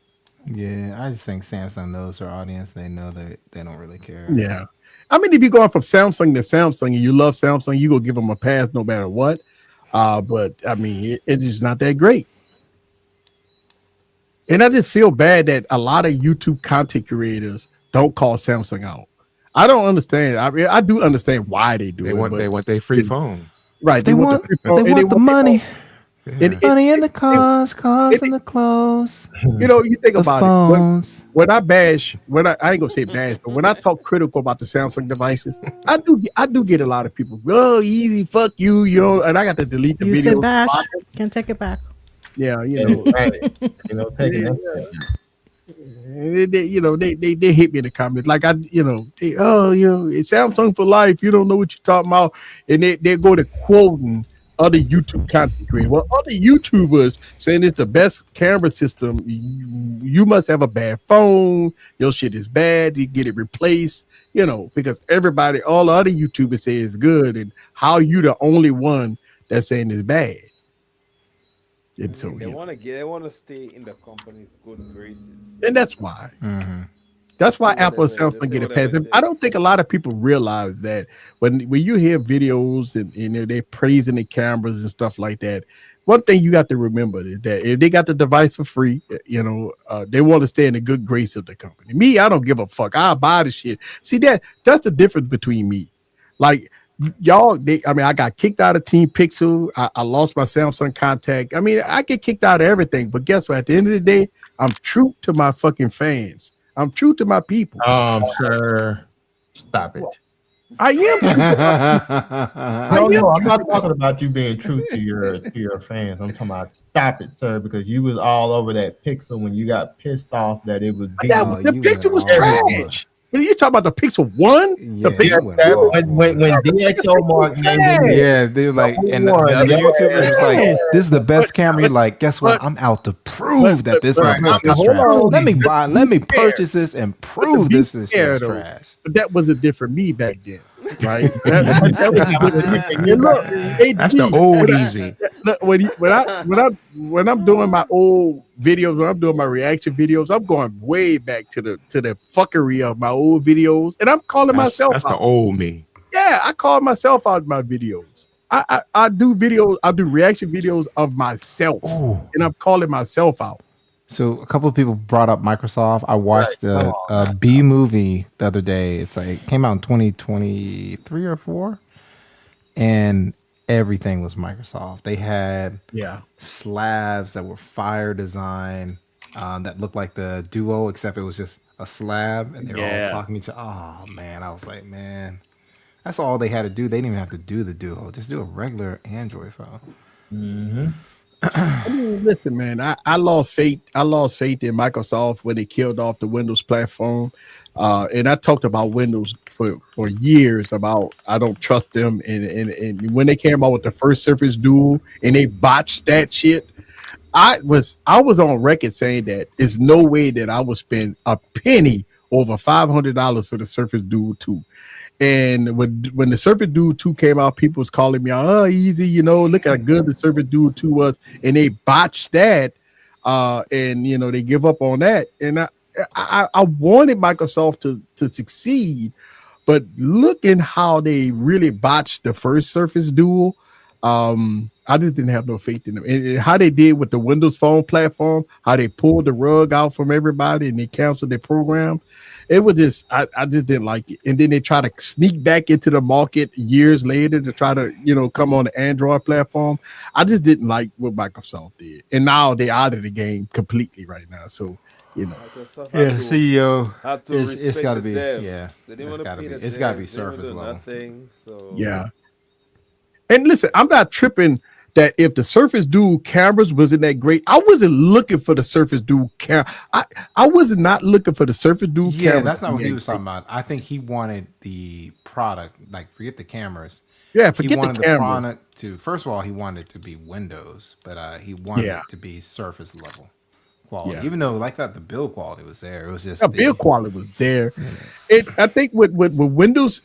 Yeah, I just think Samsung knows their audience. They know that they don't really care. Yeah, I mean, if you're going from Samsung to Samsung and you love Samsung, you gonna give them a pass no matter what. But I mean, it's just not that great. And I just feel bad that a lot of YouTube content creators don't call Samsung out. I don't understand. I mean, I do understand why they do They it, want but they want their free phone. right, They want the free phone, they and want the money. and Money in the cars, cars in the clothes, you think the about it. phones. When I bash, I ain't gonna say bash, but when I talk critical about the Samsung devices, I do get a lot of people. Oh, easy, fuck you, and I got to delete the You said videos. bash. Can't take it back. Yeah, Right. Taking Yeah. that. They hit me in the comments like it's Samsung for life. You don't know what you're talking about, and they go to quoting other YouTube content creators. Well, other YouTubers saying it's the best camera system. You must have a bad phone. Your shit is bad. You get it replaced. Because all the other YouTubers say it's good, and how you the only one that's saying it's bad. And so They want to stay in the company's good graces. and that's why. Mm-hmm. That's why Say Apple and whatever- Samsung say get it whatever past. it I is. don't think a lot of people realize that when you hear videos and they're praising the cameras and stuff like that. One thing you got to remember is that if they got the device for free, they want to stay in the good grace of the company. Me, I don't give a fuck. I'll buy the shit. See that's the difference between me. Like y'all, I got kicked out of Team Pixel. I lost my Samsung contact. I mean, I get kicked out of everything. But guess what? At the end of the day, I'm true to my fucking fans. I'm true to my people. Sir, stop it. I am. No, I'm not talking about you being true to your fans. I'm talking about stop it, sir, because you was all over that Pixel when you got pissed off that it was being. The Pixel was trash. What are you talking about? The Pixel 1? Yeah, The Pixel when DxO Mark named it, yeah, they're like, and the other YouTubers was like, "This is the best camera." You're like, "Guess what? I'm out to prove that this motherfucker's trash. Let me purchase this and prove this is trash." But that wasn't different me back then, right? that was different. And look, That's the old Easy. Look, when I'm doing my old videos, when I'm doing my reaction videos, I'm going way back to the fuckery of my old videos, and I'm calling myself. That's out. the old me. Yeah, I call myself out in my videos. I do videos. I do reaction videos of myself, and I'm calling myself out. So a couple of people brought up Microsoft. I watched a B movie the other day. It's like it came out in 2023 or 4, and everything was Microsoft. They had slabs that were fire design that looked like the Duo, except it was just a slab, and they were all talking to each other. Oh man, I was like, man, that's all they had to do. They didn't even have to do the Duo; just do a regular Android phone. Mm-hmm. I mean, listen, man. I lost faith. I lost faith in Microsoft when they killed off the Windows platform, and I talked about Windows for years. About I don't trust them, and when they came out with the first Surface Duo and they botched that shit, I was on record saying that there's no way that I would spend a penny over $500 for the Surface Duo 2. And when the Surface Duo 2 came out, people was calling me, "Oh, easy, look how good the Surface Duo 2 was," and they botched that, and they give up on that. And I wanted Microsoft to succeed, but looking how they really botched the first Surface Duo, I just didn't have no faith in them. And how they did with the Windows Phone platform, how they pulled the rug out from everybody and they canceled their program. It was just, I just didn't like it. And then they try to sneak back into the market years later to try to, come on the Android platform. I just didn't like what Microsoft did. And now they're out of the game completely right now. So, CEO. It's got to be, it's got to be Surface level. Nothing, so. Yeah. And listen, I'm not tripping that if the Surface Duo cameras wasn't that great, I wasn't looking for the Surface Duo camera. I was not looking for the Surface Duo camera. Yeah, that's not what he was talking about. I think he wanted the product, like forget the cameras. Yeah, forget he wanted the cameras. product to. First of all, he wanted it to be Windows, but he wanted it to be Surface level quality. Even though, like that, the build quality was there. It was just the build quality was there. I think with Windows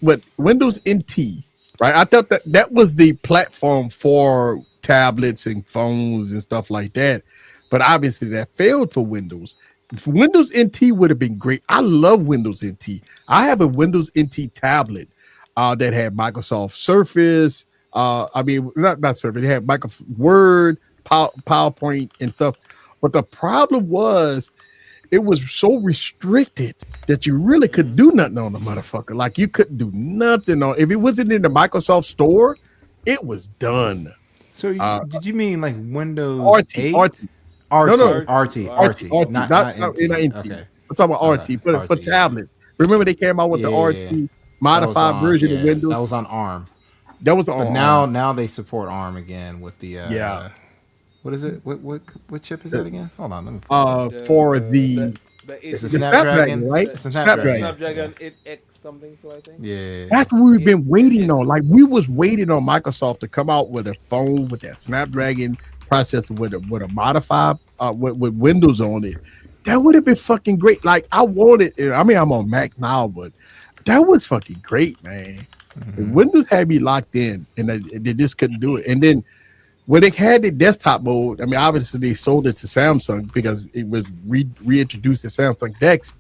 NT. Right, I thought that was the platform for tablets and phones and stuff like that, but obviously that failed for Windows. If Windows NT would have been great. I love Windows NT. I have a Windows NT tablet that had Microsoft Surface. Not Surface. They had Microsoft Word, PowerPoint, and stuff But the problem was it was so restricted that you really couldn't do nothing on the motherfucker. Like you couldn't do nothing on if it wasn't in the Microsoft store, it was done. So did you mean like Windows RT, 8? RT. RT, No, RT, not NT. NT. Okay. Okay. I'm talking about RT, but for RT, tablet. Remember they came out with the RT modified version of Windows. That was on ARM. That was on But ARM. now they support ARM again with the Yeah. What is it? What chip is that again? Hold on, let me for the it's a Snapdragon, right? It's a Snapdragon. Snapdragon 8X something, so I think. Yeah. That's what we've been waiting on. Like we was waiting on Microsoft to come out with a phone with that Snapdragon processor with a modified with Windows on it. That would have been fucking great. Like I wanted. I mean, I'm on Mac now, but that was fucking great, man. Windows had me locked in, and they just couldn't do it. And then when they had the desktop mode, I mean, obviously they sold it to Samsung because it was reintroduced to Samsung DeX.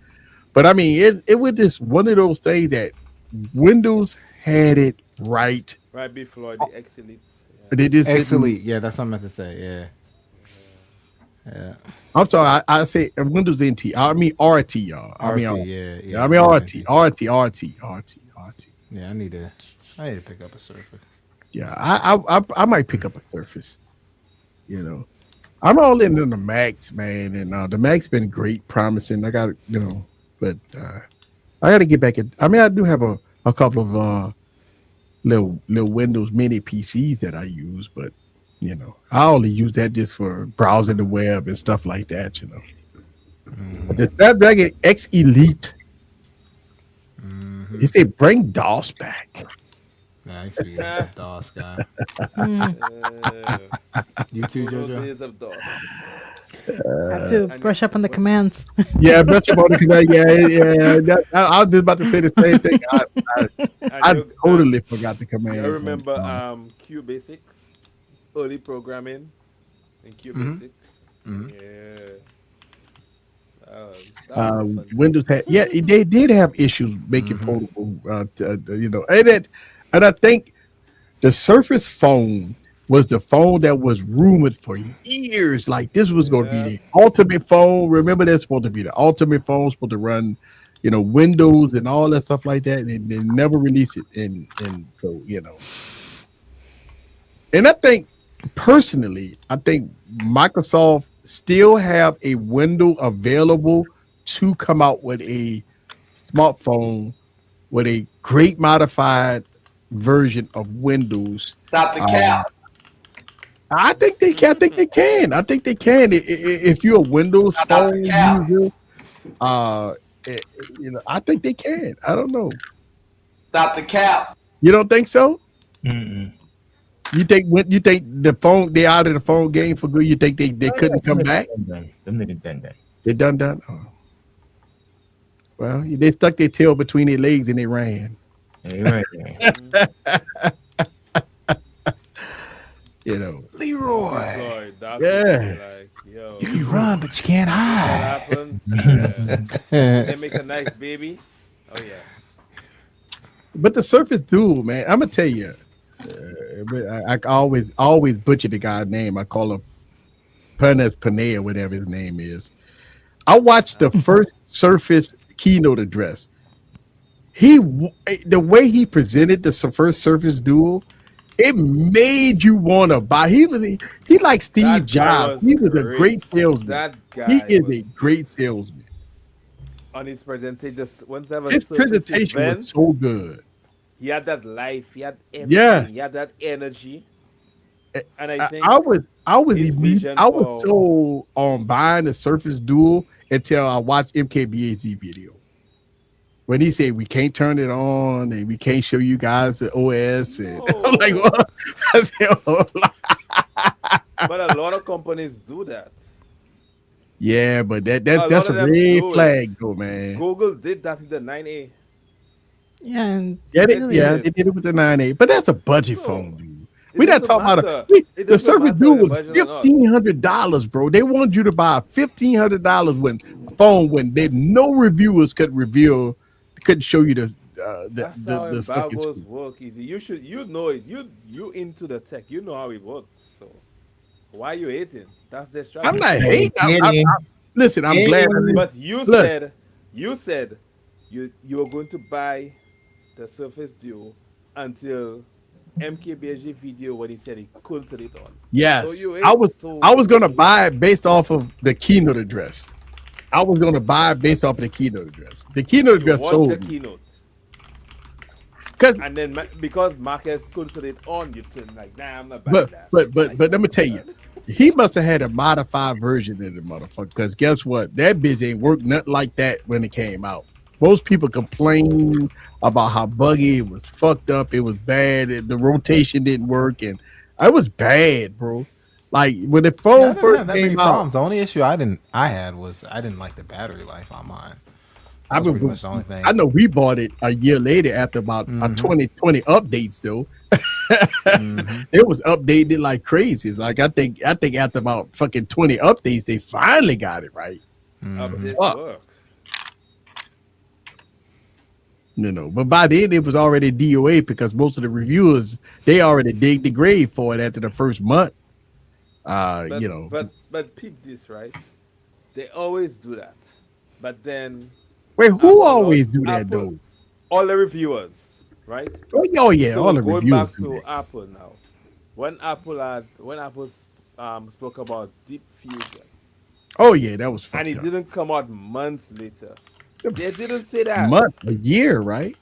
But I mean, it was just one of those things that Windows had it right. Right before the X Elite. Yeah. They just X Elite. Yeah, that's what I meant to say. Yeah. Yeah. I'm sorry. I say Windows NT. I mean RT, y'all. I mean, yeah. I mean RT. Yeah, I need to pick up a Surface. Yeah, I might pick up a Surface. You know, I'm all in on the Max, man, and the Max been great, promising. I got but I got to get back at. I mean, I do have a couple of little Windows Mini PCs that I use, but I only use that just for browsing the web and stuff like that. The Snapdragon X Elite. He said, "Bring DOS back." Nah, I used to be a DOS guy. You too, JoJo? Days of DOS. I have to brush up on the commands. Yeah, brush up on the command. Yeah. I was just about to say the same thing. I totally forgot the command. I remember QBasic, early programming in QBasic. Yeah. Windows had, they did have issues making portable, and I think the Surface phone was the phone that was rumored for years. Like this was going to be the ultimate phone. Remember, that's supposed to be the ultimate phone, supposed to run, Windows and all that stuff like that, and they never released it. And so and I think personally, Microsoft still have a window available to come out with a smartphone with a great modified version of Windows. Stop the cap. I think they can. I think they can. If you're a Windows phone user, I think they can. I don't know. Stop the cap. You don't think so? You think the phone they out of the phone game for good? You think they couldn't come back? Them niggas done that. They done. Oh. Well, they stuck their tail between their legs and they ran. Right. Leroy. Yeah. You can run, but you can't hide. What happens? They make a nice baby. Oh yeah. But the Surface Duo, man, I'm gonna tell you. I always butcher the guy's name. I call him Panea, whatever his name is. I watched the first Surface keynote address. The way he presented the first Surface Duo, it made you want to buy. He like Steve Jobs. He was a great salesman. That guy is a great salesman. On his presentation, his presentation was so good. He had that life. He had everything. Yes. He had that energy. And I think I was so on buying the Surface Duo until I watched MKBHD video. When he said we can't turn it on and we can't show you guys the OS, and I'm like, what? I said, but a lot of companies do that. Yeah, but that's a red flag, though, man. Google did that in the 9A. They did it with the 9A, but that's a budget phone, dude. We're not talking about the Surface Duo was $1,500, bro. They wanted you to buy a $1,500 phone when no reviewers couldn't show you that's how embargoes work. Easy, you know it. You into the tech. You know how it works. So Why you hating? That's the I'm strategy. not hating. Getting, Listen, I'm glad. But you Look. said you were going to buy the Surface Duo until MKBHD video when he said he couldn't turn it on. So Yes, you I ain't was. so I was gonna buy it based off of the keynote address. I was gonna buy it based off of the keynote address. The keynote you address watch the sold me. keynote. Because And then because Marcus couldn't turn it on, you turn like, nah, I'm not buying that. but let me tell you, he must have had a modified version of the motherfucker. Because guess what? That bitch ain't worked nothing like that when it came out. Most people complain about how buggy it was, fucked up, it was bad, the rotation didn't work, and it was bad, bro. Like when the Yeah, I phone didn't first have that many came out, problems. The only issue I had was I didn't like the battery life on mine. That was pretty much the only thing. I know we bought it a year later after about a 2020 updates though. It was updated like crazy. Like I think after about fucking 20 updates, they finally got it right. Updates Fuck. work. But by then it was already DOA because most of the reviewers they already dig the grave for it after the first month. But peep this, right? They always do that. But then Wait, who always do that though? All the reviewers, right? Oh yeah, So all the going reviewers back do to that. Apple now, when Apple spoke about Deep Fusion, Oh yeah, that was and fucked it up. didn't come out months later. They didn't say that. A year, right?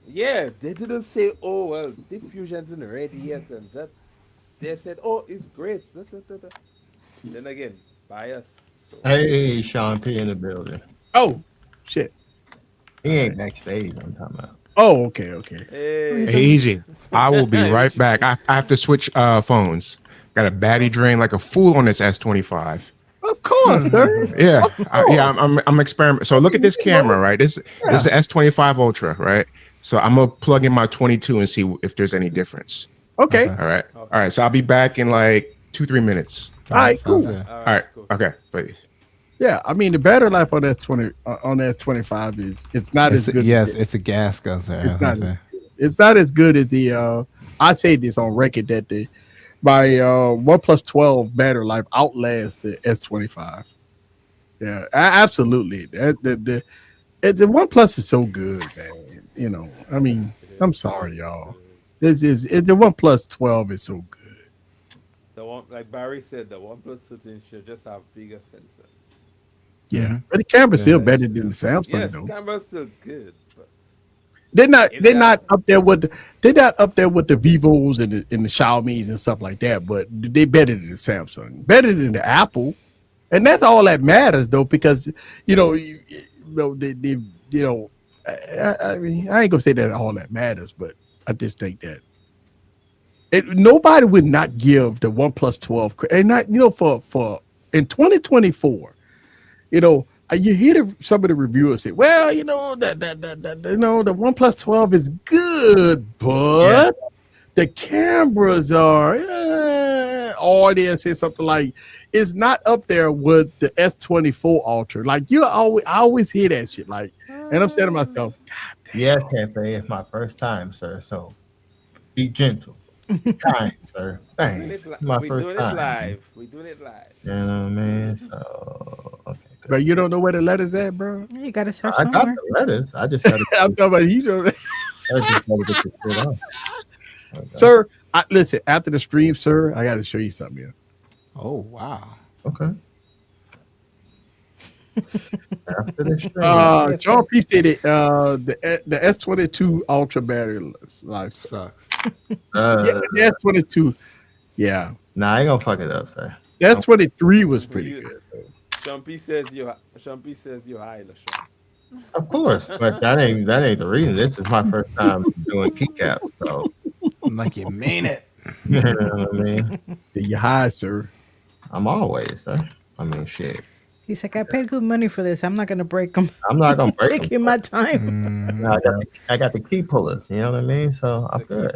Yeah, they didn't say, "Oh well, Deep Fusion isn't ready yet," and that. They said, "Oh, it's great." Then again, bias. So hey, Sean P in the building. Oh shit. He ain't backstage. I'm talking about. Oh, okay. hey, Easy. I will be right back. I have to switch phones. Got a battery drain like a fool on this S25. Of course, sir. Yeah, I'm experimenting. So look at this camera, right? This is the S25 Ultra, right? So I'm gonna plug in my 22 and see if there's any difference. Okay. All right. So I'll be back in like 2-3 minutes. All right, cool. All right. cool. Okay, please. Yeah, I mean the battery life on S20 on S25 is it's not as good. Yes, it's a gas guzzler. It's not as good as the I say this on record that my OnePlus 12 battery life outlasts the S25. Yeah, absolutely. The OnePlus is so good, man. I mean, I'm sorry, y'all. The OnePlus 12 is so good. The one, like Barry said, the OnePlus 13 should just have bigger sensors. Yeah, but the camera's still better than the Samsung, Yes, though. camera's still good, but They're not up there with the Vivos and the Xiaomi's and stuff like that, but they better than the Samsung, better than the Apple, and that's all that matters though, because I mean, I ain't gonna say that all that matters, but I just think that nobody would not give the OnePlus 12 and not for in 2024. You hear some of the reviewers say, "Well, the OnePlus 12 is good, but the cameras are," or they say something like, "It's not up there with the S24 Ultra." Like I always hear that shit. Like, and I'm saying to myself, "God damn." Yes, Cafe, it's my first time, sir. So be gentle, kind, sir. Thanks. My first time. We're doing it live. You know what I mean? So okay. Good. But you don't know where the letters at, bro. You gotta search I got somewhere. the letters. I just got to. I'm talking about you don't. I just got to get the shit off. Okay. Sir, listen, after the stream, sir, I got to show you something here. Oh wow. Okay. After the stream. John P stated the S22 Ultra battery life Sucks. the S22, yeah. Nah, I ain't gonna fuck it up, sir. The S23 was pretty good. Shumpy says you're high, LaShawn. Of course, but that ain't the reason. This is my first time doing keycaps, so Like you mean it. you know what I mean. You high, sir. I'm always, sir. I mean, shit. He's like, I paid good money for this. I'm not gonna break them. I'm not gonna break them. Taking my time. No, I got the key pullers. You know what I mean. So I'm good.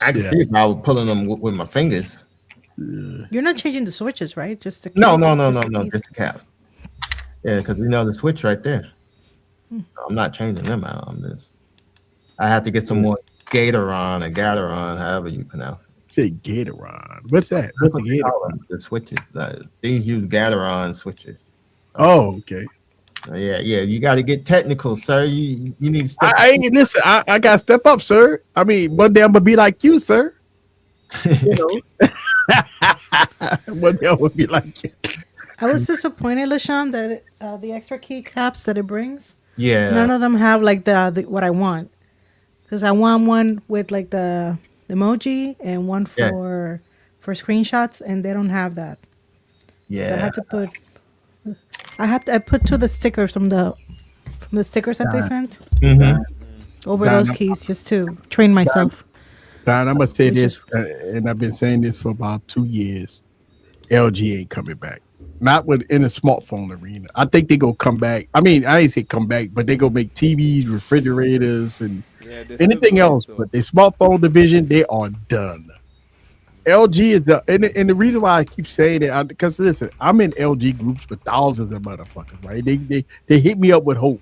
I can see if I was pulling them with my fingers. You're not changing the switches, right? Just the No, keys? just the cap. Yeah, because we know the switch right there. I'm not changing them out. I have to get some more Gatoron or Gatoron, however you pronounce it. Say Gatoron. What's that? What's a Gatoron? The switches. These use Gatoron switches. Oh, okay. Yeah. You got to get technical, sir. You need to step. Listen. I got to step up, sir. I mean, one day I'm gonna be like you, sir. You know. One day I'm gonna be like you. I was disappointed, LaShawn, that the extra keycaps that it brings, Yeah. none of them have like the what I want. Because I want one with like the emoji and one for screenshots, and they don't have that. Yeah. So I put to the stickers from the stickers that they sent over those keys just to train myself. Don, I'm gonna say this, and I've been saying this for about 2 years. LG ain't coming back. Not in the smartphone arena. I think they gonna come back. I mean, I ain't say come back, but they gonna make TVs, refrigerators, and anything else. So. But the smartphone division, they are done. LG is and the reason why I keep saying it, because listen, I'm in LG groups with thousands of motherfuckers, right? They hit me up with hope.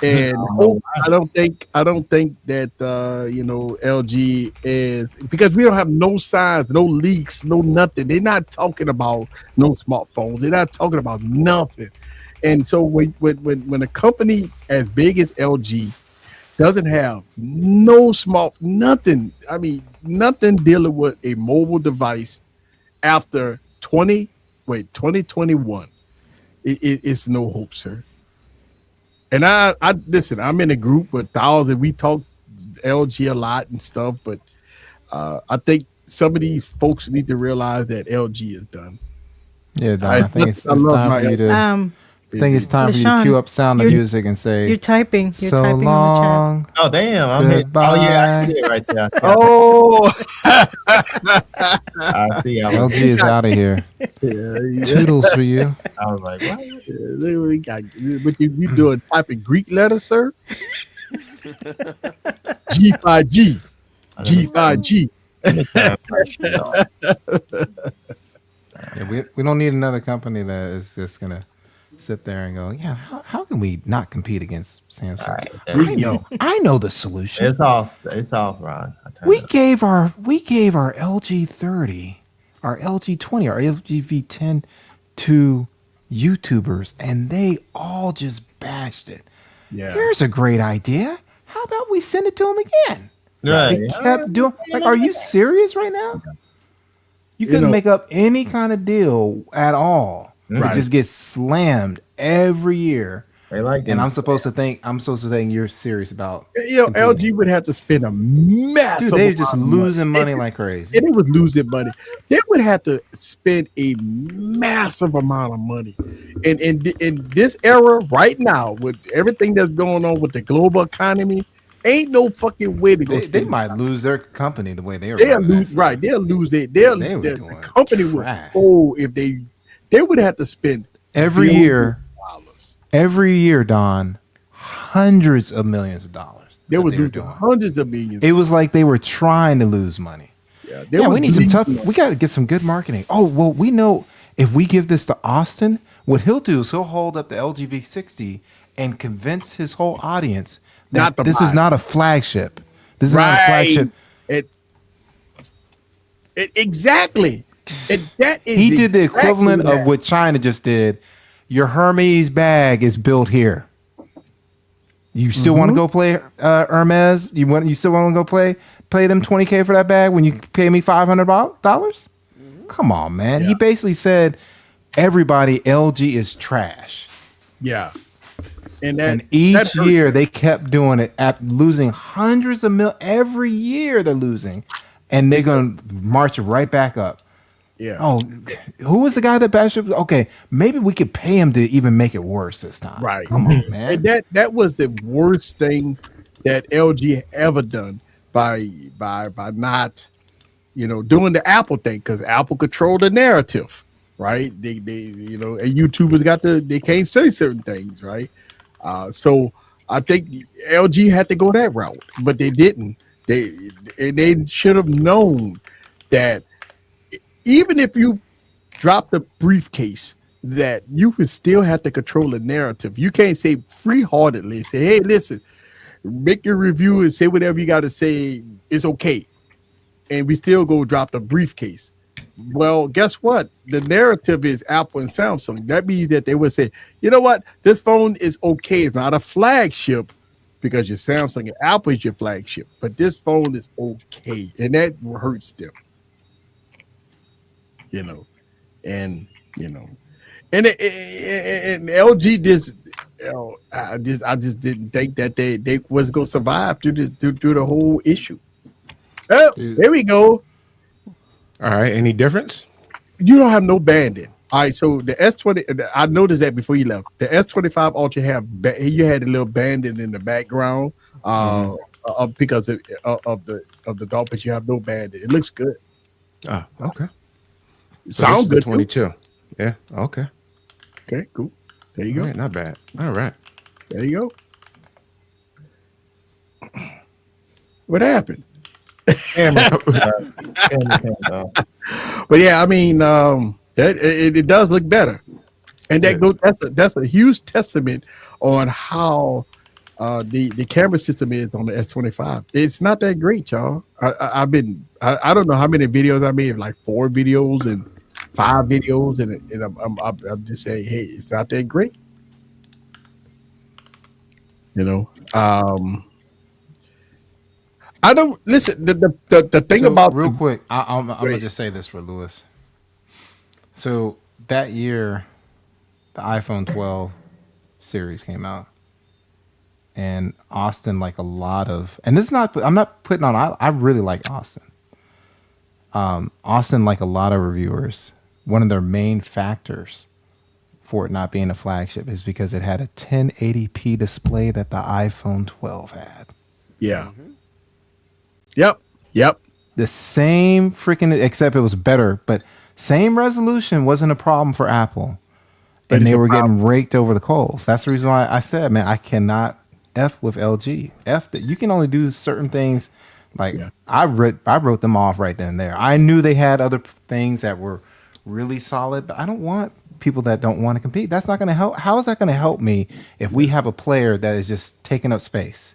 And I don't think that LG is, because we don't have no signs, no leaks, no nothing. They're not talking about no smartphones. They're not talking about nothing. And so when a company as big as LG doesn't have nothing. I mean, nothing dealing with a mobile device after 2021. It's no hope, sir. And I listen, I'm in a group with thousands. We talk LG a lot and stuff, but I think some of these folks need to realize that LG is done. Yeah, Don, I think it's time for you to. I think it's time for you to cue up Sound of Music and say you're typing. You're so typing long, on the chat. Oh damn! I'm hit. Oh yeah, I see it right there. Oh, I see. LG is out of here. Toodles for you. I was like, what? We got what you doing? Typing Greek letters, sir? G5G. G5G. Yeah, we don't need another company that is just gonna sit there and go, yeah, how can we not compete against Samsung? Right, I know the solution. It's off, Ron. We gave our LG 30, our LG 20, our LG V10 to YouTubers, and they all just bashed it. Yeah. Here's a great idea. How about we send it to them again? Right. They kept doing. Like, are you serious right now? You couldn't make up any kind of deal at all. It just gets slammed every year. They like it. And I'm supposed to think you're serious about. LG would have to spend a massive. Dude, they're just losing money like crazy. And they would lose their money. They would have to spend a massive amount of money. And in this era right now, with everything that's going on with the global economy, ain't no fucking way to go. They might lose their company the way they are. They'll lose it. The company would fold if they would have to spend every year, Don, hundreds of millions of dollars. They were doing hundreds of millions. It was like they were trying to lose money. Yeah, we need some tough. We got to get some good marketing. Oh well, we know if we give this to Austin, what he'll do is he'll hold up the LG V60 and convince his whole audience that this is not a flagship. This is not a flagship. Exactly. He did the equivalent of what China just did. Your Hermes bag is built here. You still want to go play Hermes? You still want to go pay them $20K for that bag when you pay me $500? Come on, man. He basically said everybody LG is trash. Yeah. And each year they kept doing it, losing hundreds of millions. Every year they're losing, and they're going to march right back up. Yeah. Oh, who was the guy that bashed it? Okay, maybe we could pay him to even make it worse this time. Right. Come on, man. And that was the worst thing that LG ever done by not, doing the Apple thing, because Apple controlled the narrative, right? They and YouTubers they can't say certain things, right? So I think LG had to go that route, but they didn't. They should have known that even if you drop the briefcase, that you would still have to control the narrative. You can't say free-heartedly, say, hey, listen, make your review and say whatever you got to say. It's okay. and we still go drop the briefcase. Well, guess what? The narrative is Apple and Samsung. That means that they would say, you know what? This phone is okay. It's not a flagship because your Samsung and Apple is your flagship, but this phone is okay, and that hurts them. You know, and you know, and LG just, I just didn't think that they was gonna survive through the whole issue. Oh, there we go. All right. Any difference? You don't have no banding. All right, so the S20, I noticed that before you left. The S25 Ultra you had a little banding in the background, because of the dog, but you have no banding. It looks good. Oh, okay. So Sounds good. 22. Yeah. Okay. Okay. Cool. There you go. All right, not bad. All right. There you go. What happened? But yeah, I mean, it does look better, and that's a huge testament on how the camera system is on the S25. It's not that great, y'all. I don't know how many videos I made, like 4 videos and 5 videos, and I'm just saying, hey, it's not that great. You know, I don't listen. The thing about real quick, I'm gonna just say this for Lewis. So that year, the iPhone 12 series came out, and Austin, like a lot of, and this is not, I'm not putting on. I really like Austin. Austin, like a lot of reviewers, one of their main factors for it not being a flagship is because it had a 1080p display that the iPhone 12 had. Yeah. Yep. The same freaking, except it was better, but same resolution wasn't a problem for Apple. And they were getting raked over the coals. That's the reason why I said, man, I cannot F with LG. F that you can only do certain things. Like I wrote them off right then and there. I knew they had other things that were really solid, but I don't want people that don't want to compete. That's not going to help. How is that going to help me if we have a player that is just taking up space?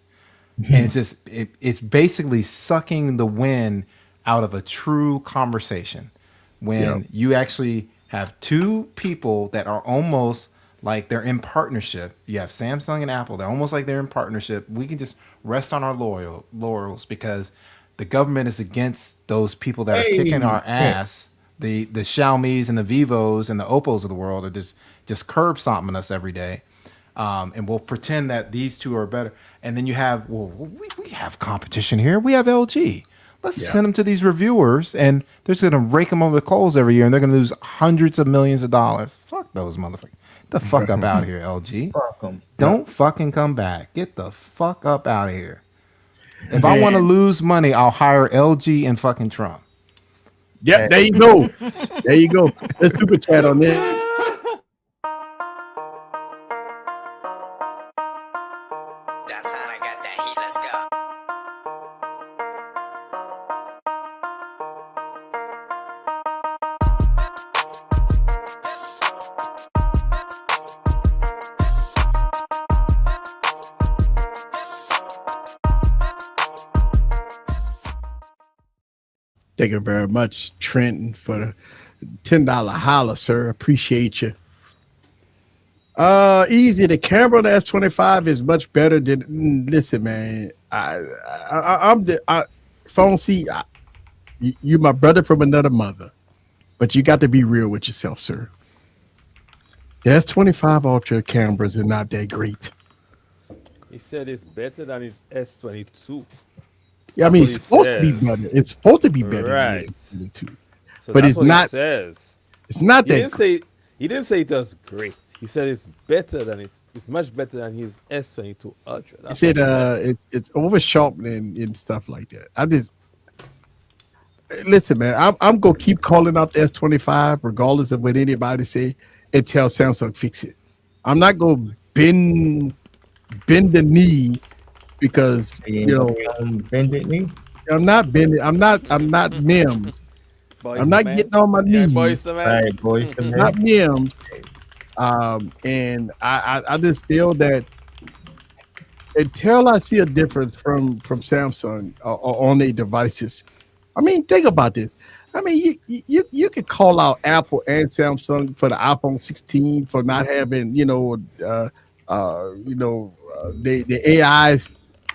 And it's just it's basically sucking the wind out of a true conversation when you actually have two people that are almost like they're in partnership. You have Samsung and Apple. They're almost like they're in partnership. We can just rest on our laurels because the government is against those people that are kicking our ass. The Xiaomis and the Vivos and the Oppos of the world are just curb stomping us every day. And we'll pretend that these two are better. And then you have, we have competition here. We have LG. Let's send them to these reviewers, and they're just going to rake them over the coals every year, and they're going to lose hundreds of millions of dollars. Fuck those motherfuckers. Get the fuck up out of here, LG. Don't fucking come back. Get the fuck up out of here. If I want to lose money, I'll hire LG and fucking Trump. Yep, there you go. There you go. Let's super chat on this. Thank you very much, Trenton, for the $10 holler, sir. Appreciate you. Easy. The camera on the S25 is much better than. Listen, man. I'm the phone. See, you my brother from another mother, but you got to be real with yourself, sir. The S25 Ultra cameras are not that great. He said it's better than his S22. Yeah, I mean, it's supposed to be better. It's supposed to be better than S22. So but it's not. Says. It's not that. He didn't say it was great. He said it's better than it's much better than his S22 Ultra. He said it's over sharpening and stuff like that. I just listen, man. I'm gonna keep calling out the S25 regardless of what anybody say until Samsung fix it. I'm not gonna bend the knee. Because bended knee. I'm not bending. I'm not Mims. I'm not getting on my knees. Not Mims. And I just feel that until I see a difference from Samsung on their devices, I mean, think about this. I mean, you could call out Apple and Samsung for the iPhone 16 for not having, the AI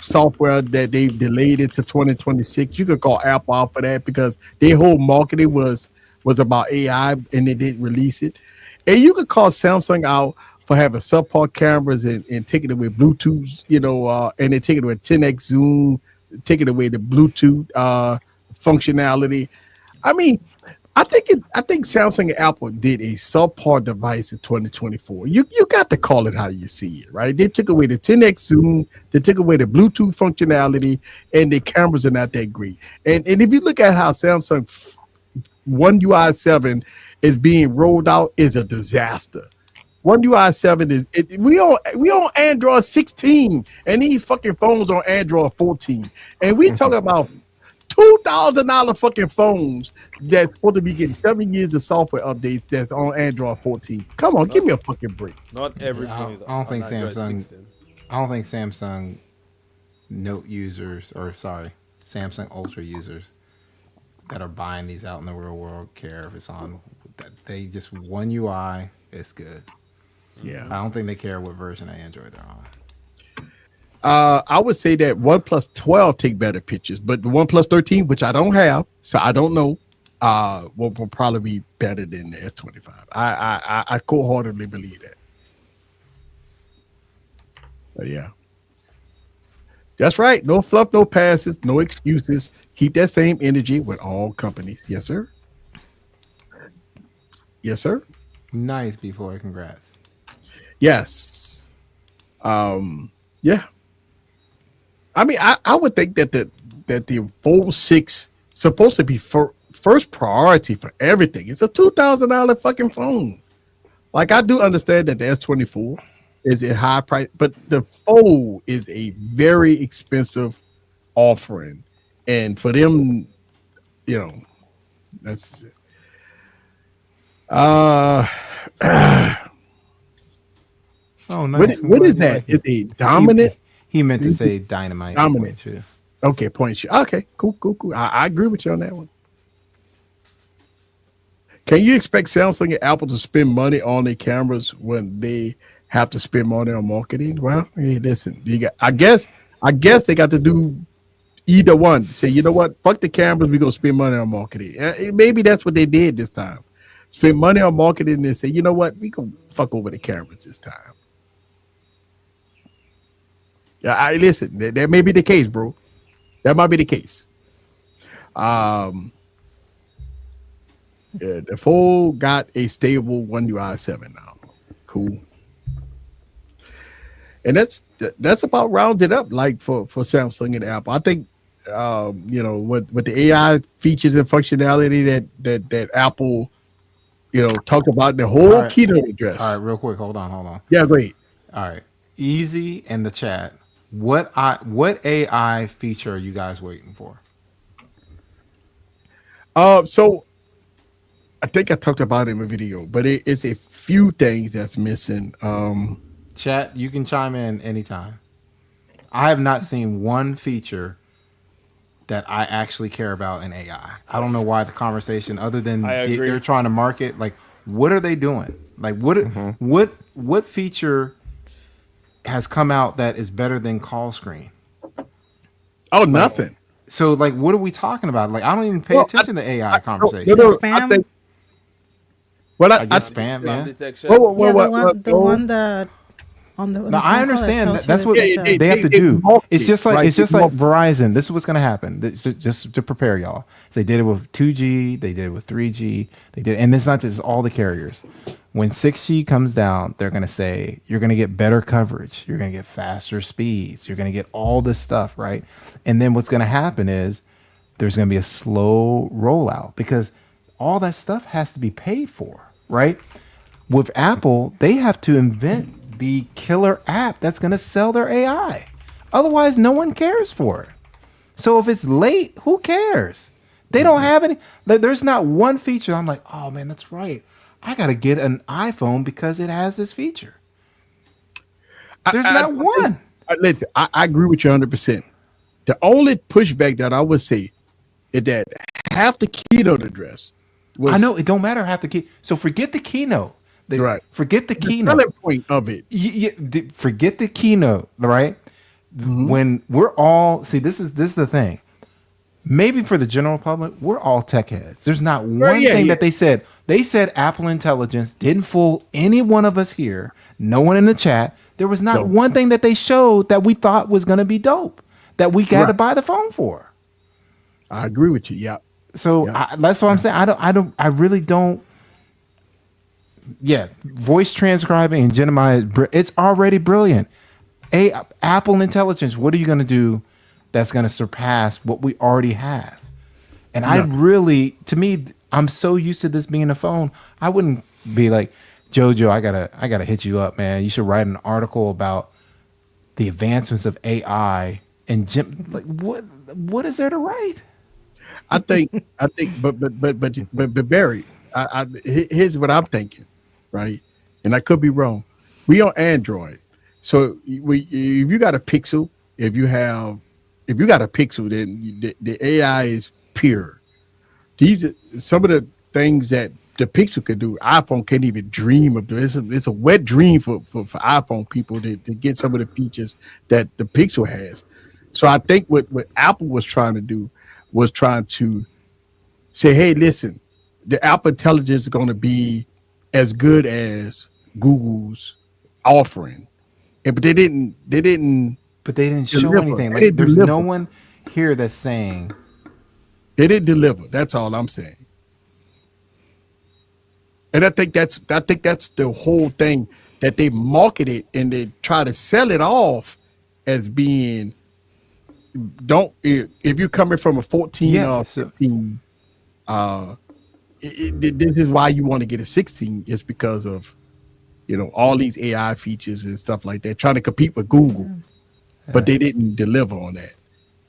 software that they delayed it to 2026. You could call Apple out for that because their whole marketing was about AI and they didn't release it. And you could call Samsung out for having subpar cameras and taking away Bluetooth, and they taking away 10x zoom, taking away the Bluetooth functionality. I mean, I think Samsung and Apple did a subpar device in 2024. You got to call it how you see it, right? They took away the 10x zoom, they took away the Bluetooth functionality, and the cameras are not that great. And if you look at how Samsung One UI 7 is being rolled out, is a disaster. One UI 7 we on Android 16, and these fucking phones on Android 14, and we talking about $2,000 fucking phones that's supposed to be getting 7 years of software updates that's on Android 14. Come on, give me a fucking break. Not everything is. I don't think Android Samsung. 16. I don't think Samsung Note users, or sorry, Samsung Ultra users that are buying these out in the real world care if it's on. That they just one UI is good. Yeah, I don't think they care what version of Android they're on. I would say that OnePlus 12 take better pictures, but the OnePlus 13, which I don't have, so I don't know, will probably be better than the S25. I wholeheartedly believe that. But yeah, that's right. No fluff, no passes, no excuses. Keep that same energy with all companies. Yes, sir. Yes, sir. Nice, B4. Congrats. Yes. Yeah. I mean, I would think that the Fold 6 supposed to be first priority for everything. It's a $2,000 fucking phone. Like, I do understand that the S24 is a high price, but the Fold is a very expensive offering, and for them, that's Oh, nice. what is that? Is a dominant? He meant to say dynamite. Dominant. Okay, point shoot. Okay, cool. I agree with you on that one. Can you expect Samsung and Apple to spend money on their cameras when they have to spend money on marketing? Well, hey, listen, I guess they got to do either one. Say, you know what? Fuck the cameras. We're gonna spend money on marketing. Maybe that's what they did this time. Spend money on marketing and say, you know what? We gonna fuck over the cameras this time. Yeah, I listen. That may be the case, bro. That might be the case. Yeah, the Fold got a stable One UI 7 now. Cool. And that's about rounded up, like for Samsung and Apple. I think with the AI features and functionality that Apple talked about in the whole keynote address. All right, real quick, hold on. Yeah, great. All right, Easy in the chat. What AI feature are you guys waiting for? So I think I talked about it in the video, but it's a few things that's missing. Chat, you can chime in anytime. I have not seen one feature that I actually care about in AI. I don't know why the conversation, other than they're trying to market, like, what are they doing? Like, what feature has come out that is better than call screen? Oh, nothing. So, like, what are we talking about? Like, I don't even pay attention to AI conversation. Spam. I guess spam, yeah. The one that on the. No, I understand. That's what they have to do. It's just like Verizon. This is what's going to happen. Just to prepare y'all. So they did it with 2G. They did it with 3G. And it's not just all the carriers. When 6G comes down, they're going to say you're going to get better coverage. You're going to get faster speeds. You're going to get all this stuff, right? And then what's going to happen is there's going to be a slow rollout because all that stuff has to be paid for, right? With Apple, they have to invent the killer app that's going to sell their AI. Otherwise, no one cares for it. So if it's late, who cares? They don't have any. There's not one feature. I'm like, oh man, that's right. I got to get an iPhone because it has this feature. There's not one. Listen, I agree with you 100%. The only pushback that I would say is that half the keynote address was I know it don't matter half the key. So forget the keynote. right. Forget the The keynote. selling point of it. Forget the keynote, right? When we're all this is the thing. Maybe for the general public, we're all tech heads. There's not one thing that they said. They said Apple Intelligence didn't fool any one of us here. No one in the chat. There was not one thing that they showed that we thought was going to be dope that we got to buy the phone for. I agree with you. Yeah. So that's what I'm saying. I really don't. Yeah, voice transcribing and Gemini, it's already brilliant. Apple Intelligence, what are you going to do that's going to surpass what we already have? And I really, to me, I'm so used to this being a phone. I wouldn't be like, Jojo, I gotta hit you up, man. You should write an article about the advancements of AI and like what is there to write? I think, but Barry, here's what I'm thinking, right? And I could be wrong. We on Android, so if you got a Pixel, if you got a Pixel, then the AI is pure. These are some of the things that the Pixel could do. iPhone can't even dream of doing. It's a wet dream for iPhone people to get some of the features that the Pixel has. So I think what Apple was trying to do was trying to say, hey, listen, the Apple Intelligence is going to be as good as Google's offering. But they didn't show anything. Like there's no one here that's saying they didn't deliver. That's all I'm saying. And I think that's the whole thing, that they market it and they try to sell it off as being if you're coming from a 14 or 15, this is why you want to get a 16 is because of all these AI features and stuff like that, trying to compete with Google, but they didn't deliver on that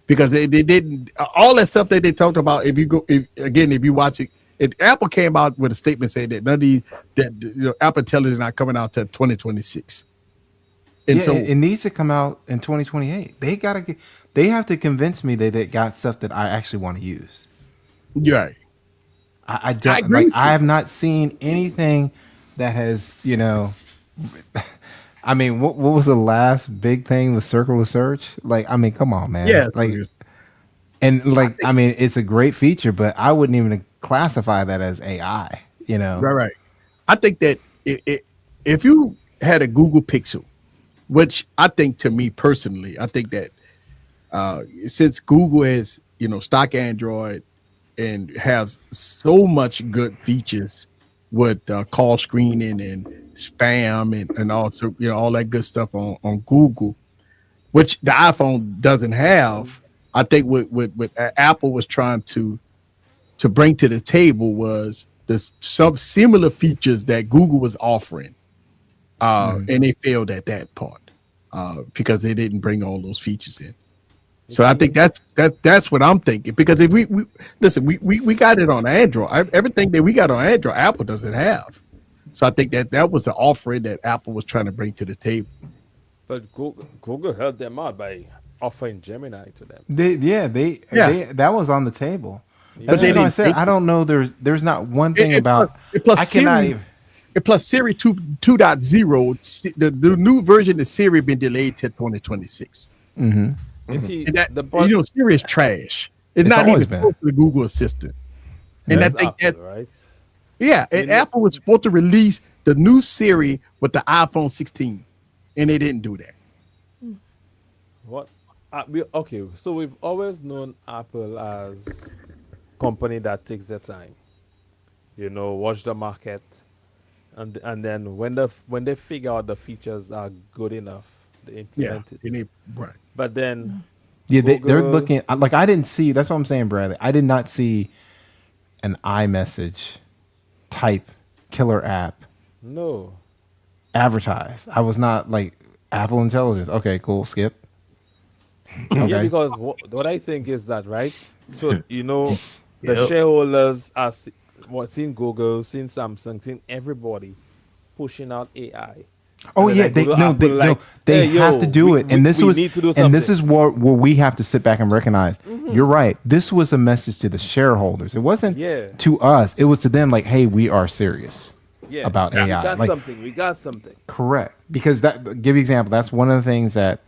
because they didn't all that stuff that they talked about. If you watch it, Apple came out with a statement saying that none of these Apple Intelligence is not coming out till 2026. And so it needs to come out in 2028. They have to convince me that they got stuff that I actually want to use. Right. I don't like. I have not seen anything that has, I mean, what was the last big thing? The circle of search? Like, I mean, come on, man. Yeah. Like, I mean, it's a great feature, but I wouldn't even classify that as AI. Right. I think that if you had a Google Pixel, which I think, to me personally, I think that since Google is stock Android and has so much good features with call screening and spam and also all that good stuff on Google, which the iPhone doesn't have. I think what Apple was trying to bring to the table was some similar features that Google was offering, and they failed at that part because they didn't bring all those features in. So I think that's what I'm thinking, because if we listen, we got it on Android. Everything that we got on Android, Apple doesn't have. So I think that was the offering that Apple was trying to bring to the table. But Google helped them out by offering Gemini to them. They that was on the table. That's what I said. I don't know. There's not one thing about. Plus Siri 2.0, the new version of Siri been delayed till 2026. Mm-hmm. You see, Siri is trash. It's not even close to the Google Assistant. And I think that's right. Yeah, and Apple was supposed to release the new Siri with the iPhone 16, and they didn't do that. What? Okay, so we've always known Apple as company that takes their time. Watch the market, and then when they figure out the features are good enough, they implement it. Right. But then, they're looking like I didn't see. That's what I'm saying, Bradley. I did not see an iMessage type killer app advertised. I was not like Apple Intelligence. Okay, cool. Skip. Okay. Yeah, because what I think is that, right? So the shareholders are seeing Google, seeing Samsung, seeing everybody pushing out AI. Oh And then yeah, I go they to no, Apple they like, they "Hey, have yo, to do it, and this we was need to do and this something." is where we have to sit back and recognize. You're right. This was a message to the shareholders. It wasn't Yeah. to us. It was to them. Like, hey, we are serious Yeah, about we AI. got Like, something. We got something. correct, because that give you example. That's one of the things that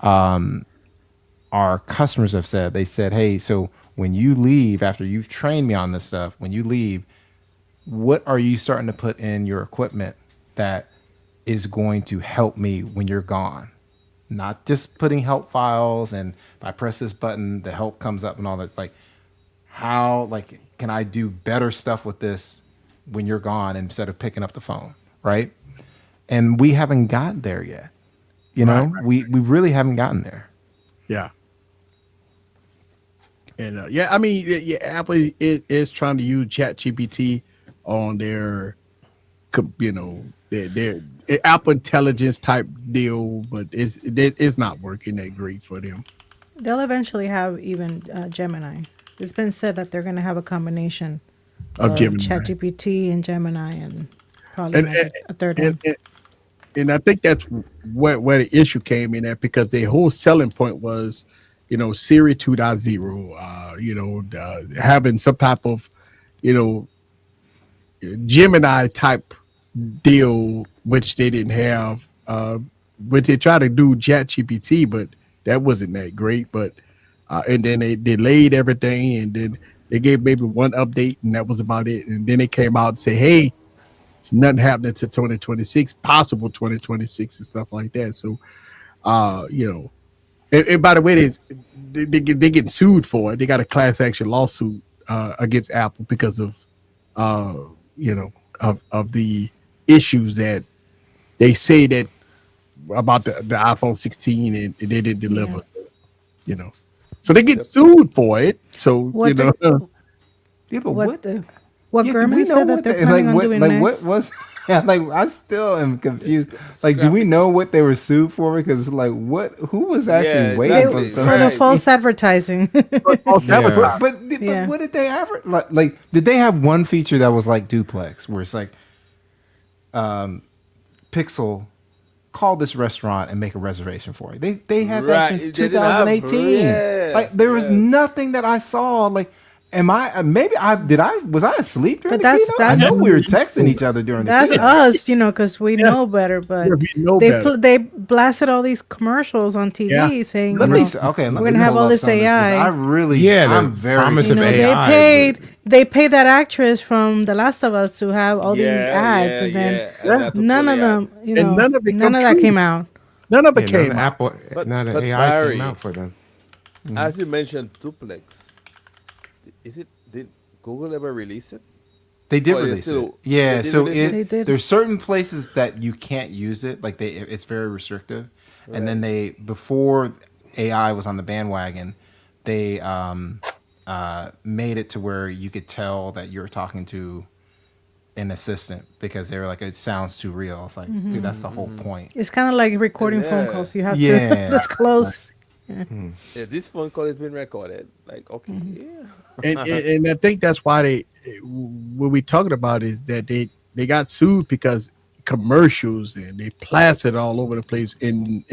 our customers have said. They said, hey, so when you leave after you've trained me on this stuff, when you leave, what are you starting to put in your equipment that is going to help me when you're gone? Not just putting help files and if I press this button, the help comes up and all that. Like, how can I do better stuff with this when you're gone instead of picking up the phone, right? And we haven't gotten there yet. You know, we really haven't gotten there. Yeah. And I mean, yeah, Apple is trying to use ChatGPT on their, their Apple Intelligence type deal, but it's not working that great for them. They'll eventually have even Gemini. It's been said that they're going to have a combination Of of Gemini. ChatGPT and Gemini, and probably a third one. And I think that's where the issue came in at, because their whole selling point was, Siri 2.0, having some type of, Gemini type deal, which they didn't have, which they tried to do ChatGPT, but that wasn't that great. But and then they delayed everything, and then they gave maybe one update, and that was about it. And then they came out and say, "Hey, it's nothing happening to 2026, possible 2026 and stuff like that." So, and by the way, they get sued for it. They got a class action lawsuit against Apple because of of the issues that they say that about the iPhone 16 and they didn't deliver. Yeah. So they get sued for it. So What Yeah, but what do Gurman we know said that what they're they- planning on what, doing like next. what was I still am confused. Like, do we know what they were sued for? Because who was actually Yeah, waiting exactly. for some For the Right. false advertising. Yeah. But Yeah. what did they ever like? Did they have one feature that was like duplex, where it's like, Pixel, call this restaurant and make a reservation for it. They had that Right. since They didn't have- 2018. yes, Like, there was yes. nothing that I saw. Like, was I asleep during But the that's- keynote? that's- I know we were texting each other during the That's keynote. us, because we know better. But Yeah, we know better. they blasted all these commercials on TV saying, Let you me know, see. Okay, we're gonna have all this AI. I really, Yeah, the I'm very. promise You of know, AI, they paid that actress from The Last of Us to have all these ads, and then and that to none pull of the ad. them, And none of it none come of that true. came out. None of it yeah, none came of out. Apple, But- none of but AI Barry, came out for them. As you mentioned, duplex. Did Google ever release it? They did Oh, it's release still- it. Yeah, they did so release it? They did. there's certain places that you can't use it. Like, it's very restrictive. And then before AI was on the bandwagon, they made it to where you could tell that you're talking to an assistant, because they were like, it sounds too real. It's like, dude, that's the whole point. It's kind of like recording phone Yeah. calls. You have Yeah. to disclose. Yeah, this phone call has been recorded. Like, okay, yeah. And I think that's why what we talking about is that they got sued because commercials, and they plastered all over the place and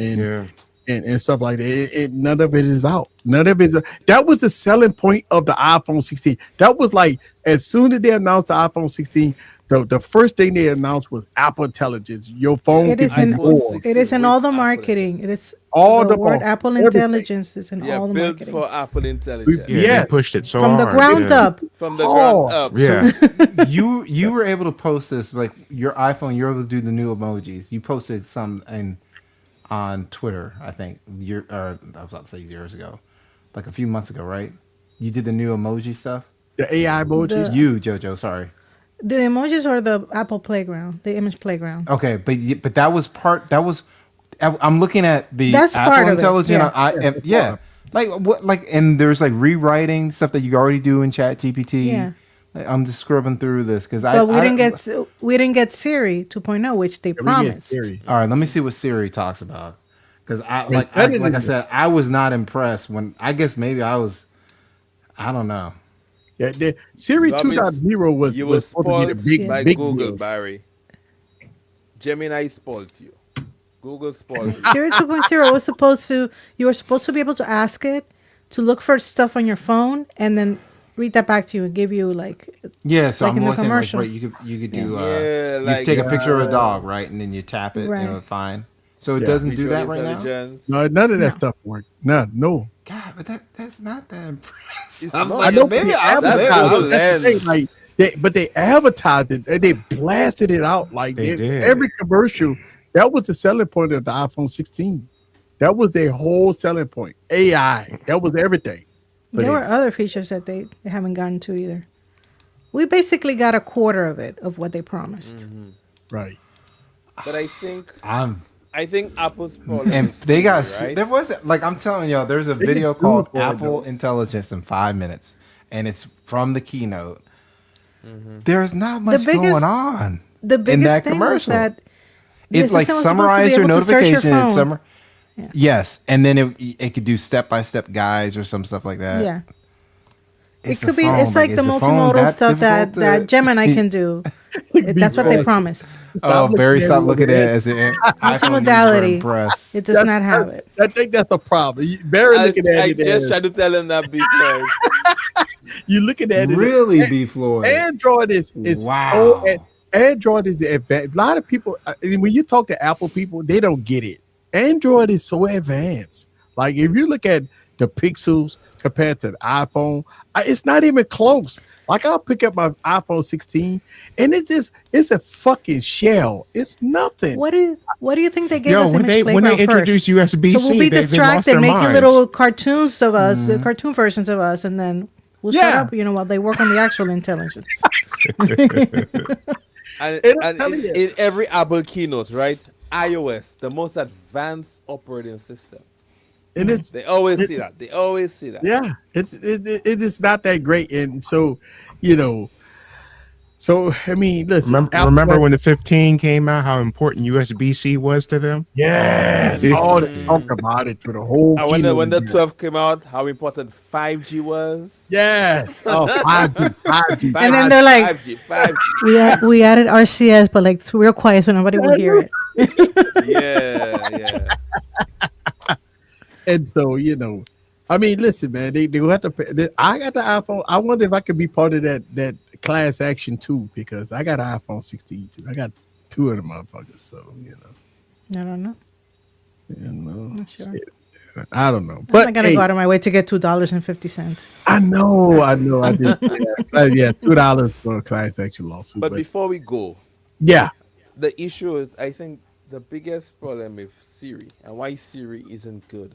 stuff like that. None of it is out. None of it is. That was the selling point of the iPhone 16. That was like, as soon as they announced the iPhone 16, the first thing they announced was Apple Intelligence. Your phone It can is do in more. it is in all the Apple marketing. It is All the the word mar- Apple everything. Intelligence is in Yeah, all the built marketing for Apple Intelligence. Yeah, Yeah. they pushed it so from the hard, ground yeah. up. From the Oh. ground up. Yeah, You were able to post this, like, your iPhone. You're able to do the new emojis. You posted some on Twitter, I think. I was about to say years ago, like a few months ago, right? You did the new emoji stuff. The AI emojis. You, JoJo, sorry. The emojis are the Apple Playground, the image playground. Okay, but that was part. That was. I'm looking at the That's Apple part of it, Intelligence. yeah. Yeah. Like what? Like, and there's like rewriting stuff that you already do in Chat GPT. Yeah. Like, I'm just scrubbing through this because But we didn't get Siri 2.0, which they We get promised. Siri. All right, let me see what Siri talks about. Because like better than I said, I was not impressed when. I guess maybe I was. I don't know. Yeah, Siri You want me to- 2.0 was You were supposed to be the spoiled big by big Google, deal. Barry. Gemini spoiled you. Google spoiled you. Siri 2.0 was you were supposed to be able to ask it to look for stuff on your phone and then read that back to you and give you like Yeah, so like I'm in the looking commercial. like, right, you could do Yeah, you like, take a picture of a dog, right, and then you tap it, Right. fine. So it Yeah. doesn't do visual that right now. intelligence. No, none of that stuff worked. No. God, but that's not that impressive. It's I'm not. like, I know maybe they I'm That's there. Google I'm- That's the thing, Lens. but they advertised it and they blasted it out like They did. every commercial. That was the selling point of the iPhone 16. That was their whole selling point. AI. That was everything. for There them. were other features that they haven't gotten to either. We basically got a quarter of it of what they promised. Right. But I think I'm Apple's problem. and is they got Siri, right? there was like I'm telling y'all, there's a They video get sued called for it, Apple though. Intelligence in 5 minutes, and it's from the keynote. There's not much biggest- going on. The in biggest that thing commercial. was that the It like assistant was supposed to be summarized your able to search notification and phone. yes, and then it could do step by step guides or some stuff like that. Yeah. It's It could a be. phone, It's like the is the phone multimodal that stuff that difficult to- Gemini can do. That's what they promise. Oh, Barry, stop looking at it as an iPhone user Multimodality. impressed. It does not have it. I think that's a problem. Barry looking at I it. just as- tried to tell him that before. You looking at it. Really, B. Floyd? Android is Wow. so. Android is advanced. A lot of people, when you talk to Apple people, they don't get it. Android is so advanced. Like if you look at the Pixels compared to the iPhone, it's not even close. Like I'll pick up my iPhone 16, and it's a fucking shell. It's nothing. What do you think they gave Yo, us when Image they Playground introduced first? USB-C, So we'll be they lost distracted, their making minds. little cartoons of us, cartoon versions of us, and then we'll shut Yeah. up, while they work on the actual intelligence. And, I'm and telling you. in every Apple keynote, right? iOS, the most advanced operating system. And it's They always see that. They always see that. yeah, it is not that great. And so, I mean, listen. Remember when the 15 came out? How important USB-C was to them? Yes, all the talk about it to the whole. And when the keynote. 12 came out, how important 5G was. Yes, 5G. And then they're like, 5G. we added RCS, but like real quiet so nobody will hear it. Yeah. And so, I mean, listen, man, they will have to pay. I got the iPhone. I wonder if I could be part of that class action too, because I got an iPhone 16 too. I got two of them motherfuckers. So, I don't know. Not sure. I don't know. I'm But not gonna go out of my way to get $2.50. I know. I just $2 for a class action lawsuit. But before we go, yeah, the issue is, I think the biggest problem with Siri and why Siri isn't good.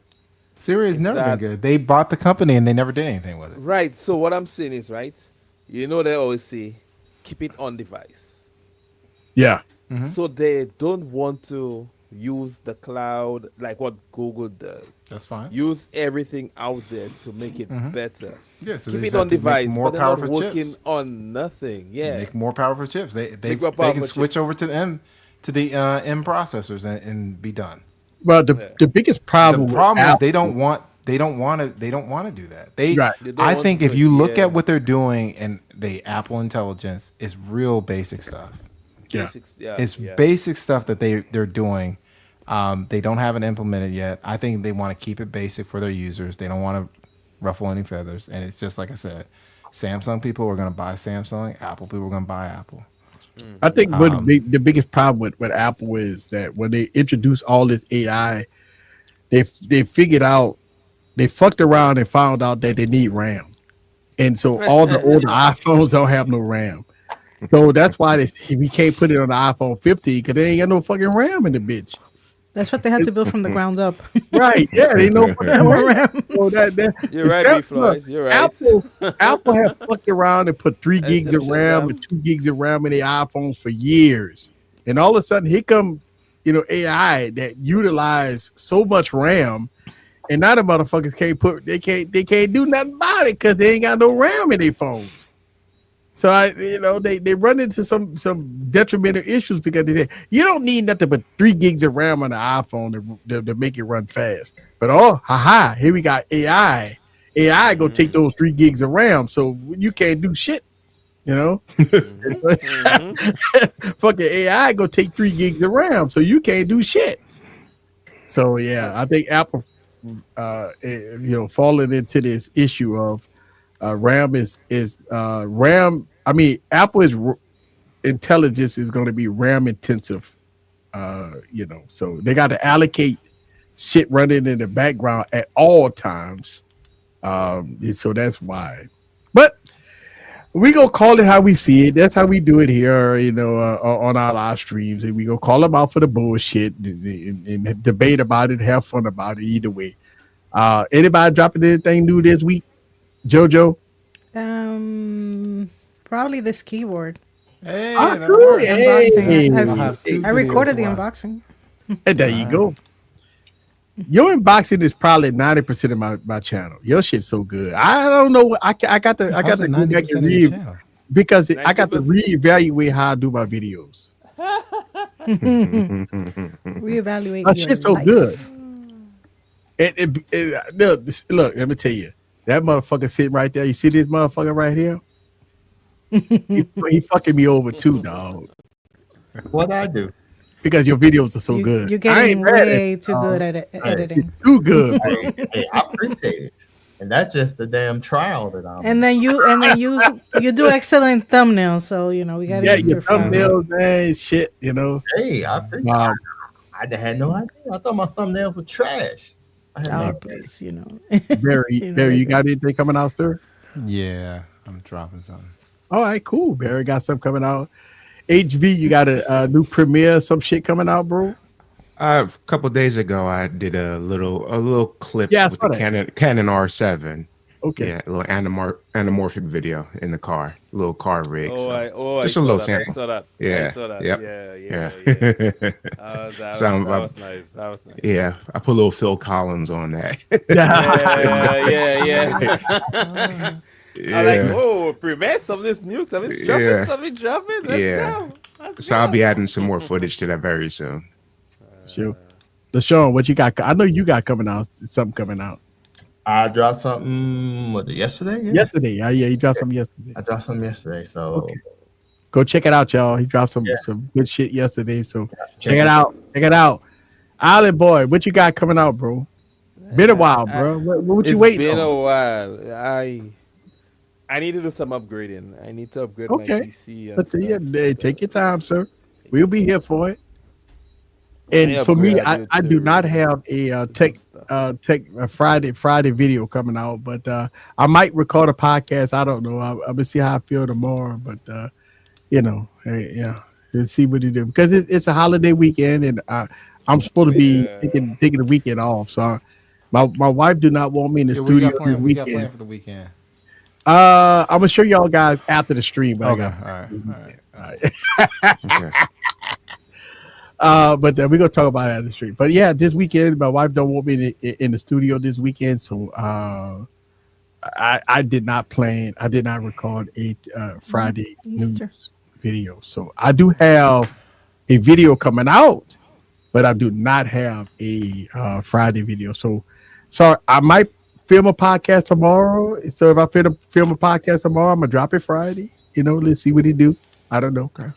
Siri has Is never that- been good. They bought the company and they never did anything with it. Right. So what I'm saying is, right, they always say, keep it on device. yeah. So they don't want to use the cloud like what Google does. That's fine. Use everything out there to make it better. Yeah, so Keep they it just have on to make device, more but they're not powerful working chips. on nothing. Yeah. Make more powerful chips. They more can powerful switch chips. over to the M processors and be done. Well, the biggest problem. The problem with is Apple- they don't want to do that. They Right. They don't I want think to if do you it, look yeah. at what they're doing and the Apple Intelligence is real basic stuff. Yeah. It's basic stuff that they're doing. They don't have it implemented yet. I think they want to keep it basic for their users. They don't want to ruffle any feathers. And it's just like I said, Samsung people are going to buy Samsung. Apple people are going to buy Apple. I think the biggest problem with Apple is that when they introduced all this AI, they figured out, they fucked around and found out that they need RAM, and so all the older iPhones don't have no RAM. So that's why we can't put it on the iPhone 15 because they ain't got no fucking RAM in the bitch. That's what they had to build from the ground up. Right? Yeah, they know fucking RAM. So You're right, B. Floyd. You're right. Apple have fucked around and put 3 gigs of RAM and 2 gigs of RAM in their iPhones for years, and all of a sudden here come AI that utilize so much RAM, and now the motherfuckers can't do nothing about it because they ain't got no RAM in their phones. So they run into some detrimental issues because you don't need nothing but 3 gigs of RAM on the iPhone to make it run fast. But here we got AI. AI gonna take those 3 gigs of RAM, so you can't do shit. You know, Mm-hmm. fucking AI gonna take 3 gigs of RAM, so you can't do shit. So yeah, I think Apple, falling into this issue of RAM is RAM. I mean, Apple is intelligence is going to be RAM intensive. So they got to allocate shit running in the background at all times. So that's why. But we gonna call it how we see it. That's how we do it here, on our live streams, and we gonna call them out for the bullshit and debate about it, have fun about it. Either way, anybody dropping anything new this week, JoJo? Probably this keyboard. Hey, Ah, that cool. works. Hey. I'll have two I recorded the videos. unboxing. And there you go. Your unboxing is probably 90% of my channel. Your shit's so good. I don't know. I got to How's it go back 90% and of your read channel? because I got to 90%. reevaluate how I do my videos. Reevaluate My your shit's so life. good. Look, let me tell you. That motherfucker sitting right there. You see this motherfucker right here? he fucking me over too, dog. What I do? Because your videos are so good. You're I getting ain't mad at way you, too dog. good at editing. Too good, bro. Hey, I appreciate it. And that's just the damn trial that I'm. And then you do excellent thumbnails, so we gotta Yeah, keep your your phone. thumbnails, man, shit, Hey, I appreciate Um, I had no idea. I thought my thumbnails were trash. I had Oh, no please, Barry, You Barry, know, you got anything coming out, sir? Yeah, I'm dropping something. All right, cool. Barry got something coming out. HV, you got a new premiere, some shit coming out, bro? A couple days ago, I did a little clip Yeah, I with saw the that. Canon R7. Okay. Yeah, a little anamorphic video in the car, little car rig. Oh, so I just a saw little that. sample. I saw that. Yeah, I saw that. yep, Yeah. That So was nice. That was nice. yeah, I put a little Phil Collins on that. Yeah. Yeah. I like, oh, premiere something's new, something's dropping, Yeah. something dropping. Let's Yeah. go. Let's So I'll go. be adding some more footage to that very soon. Sure. LaShawn, what you got? I know you got coming out. Something coming out. I dropped something. Was it yesterday? Yeah. Yesterday. Yeah, he dropped something yesterday. I dropped something yesterday. So Okay. Go check it out, y'all. He dropped some good shit yesterday. So check it out. Check it out. Island Boy, what you got coming out, bro? Been a while, bro. What you waiting It's been on? a while. I need to do some upgrading. I need to upgrade my Okay. PC. And But stuff. yeah, take your time, sir. We'll be here for it. And Yeah, for me, upgrade, I do do too. not have a tech Friday video coming out, but I might record a podcast. I don't know. I'm gonna see how I feel tomorrow, but hey, yeah, let's see what he do because it's a holiday weekend, and I'm supposed to be taking the weekend off. So my wife do not want me in the Yeah, studio this we got weekend. planned for the weekend. I'm gonna show y'all guys after the stream. But I Okay, got- all right. Okay. But we're gonna talk about it at the street. But yeah, this weekend, my wife don't want me in the studio this weekend, so I did not plan. I did not record a Friday Easter. news video. So I do have a video coming out, but I do not have a Friday video. So I might film a podcast tomorrow. So if I film a podcast tomorrow, I'm gonna drop it Friday. Let's see what he do. I don't know. Okay.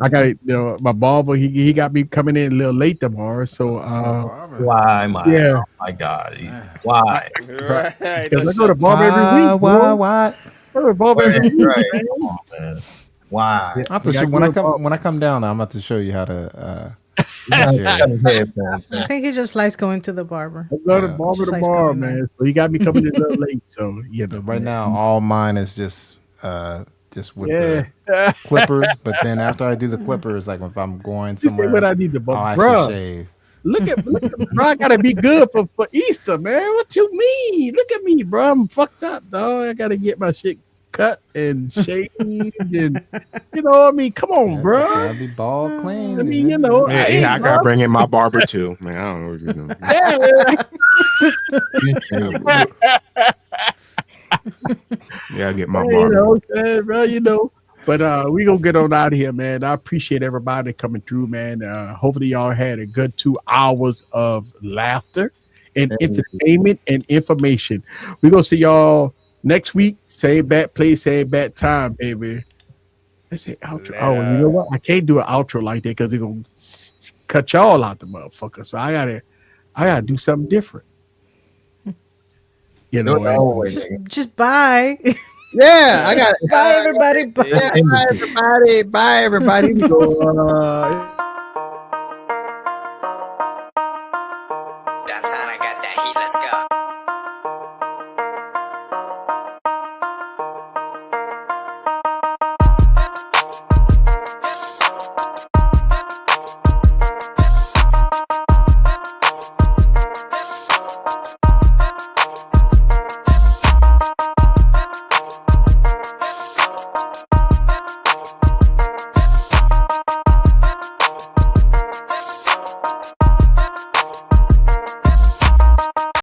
I got my barber. He got me coming in a little late tomorrow. So why, my yeah. oh my God, why? Right. Because I go to barber every week. bro. Why? I go to barber every week. Right. man. Come on, man. Why? I have to You show, gotta when go I to come barber. when I come down, I'm about to show you how to. Headphones. I think he just likes going to the barber. I go to Yeah. barber Just like tomorrow, going there. man. So he got me coming in a little late. So Right now, all mine is just with Yeah. the clippers. But then after I do the clippers, like if I'm going You say somewhere, what I need to, I'll bro. actually shave. Look at bro. I gotta be good for Easter, man. What you mean? Look at me, bro. I'm fucked up, dog. I gotta get my shit cut and shaved, and I mean, come on, bro. Gotta be bald clean. I mean, Yeah, I bro. gotta bring in my barber too, man. I don't know what you're doing. Yeah, I get my You barber. know what I'm saying, bro, But we gonna get on out of here, man. I appreciate everybody coming through, man. Hopefully y'all had a good 2 hours of laughter and entertainment and information. We're gonna see y'all next week. Same bat place, same bat time, baby. I say outro. Oh, you know what? I can't do an outro like that because it's gonna cut y'all out the motherfucker. So I gotta do something different. You know, just bye. Yeah, I got Bye everybody. Bye. Bye everybody. Bye everybody.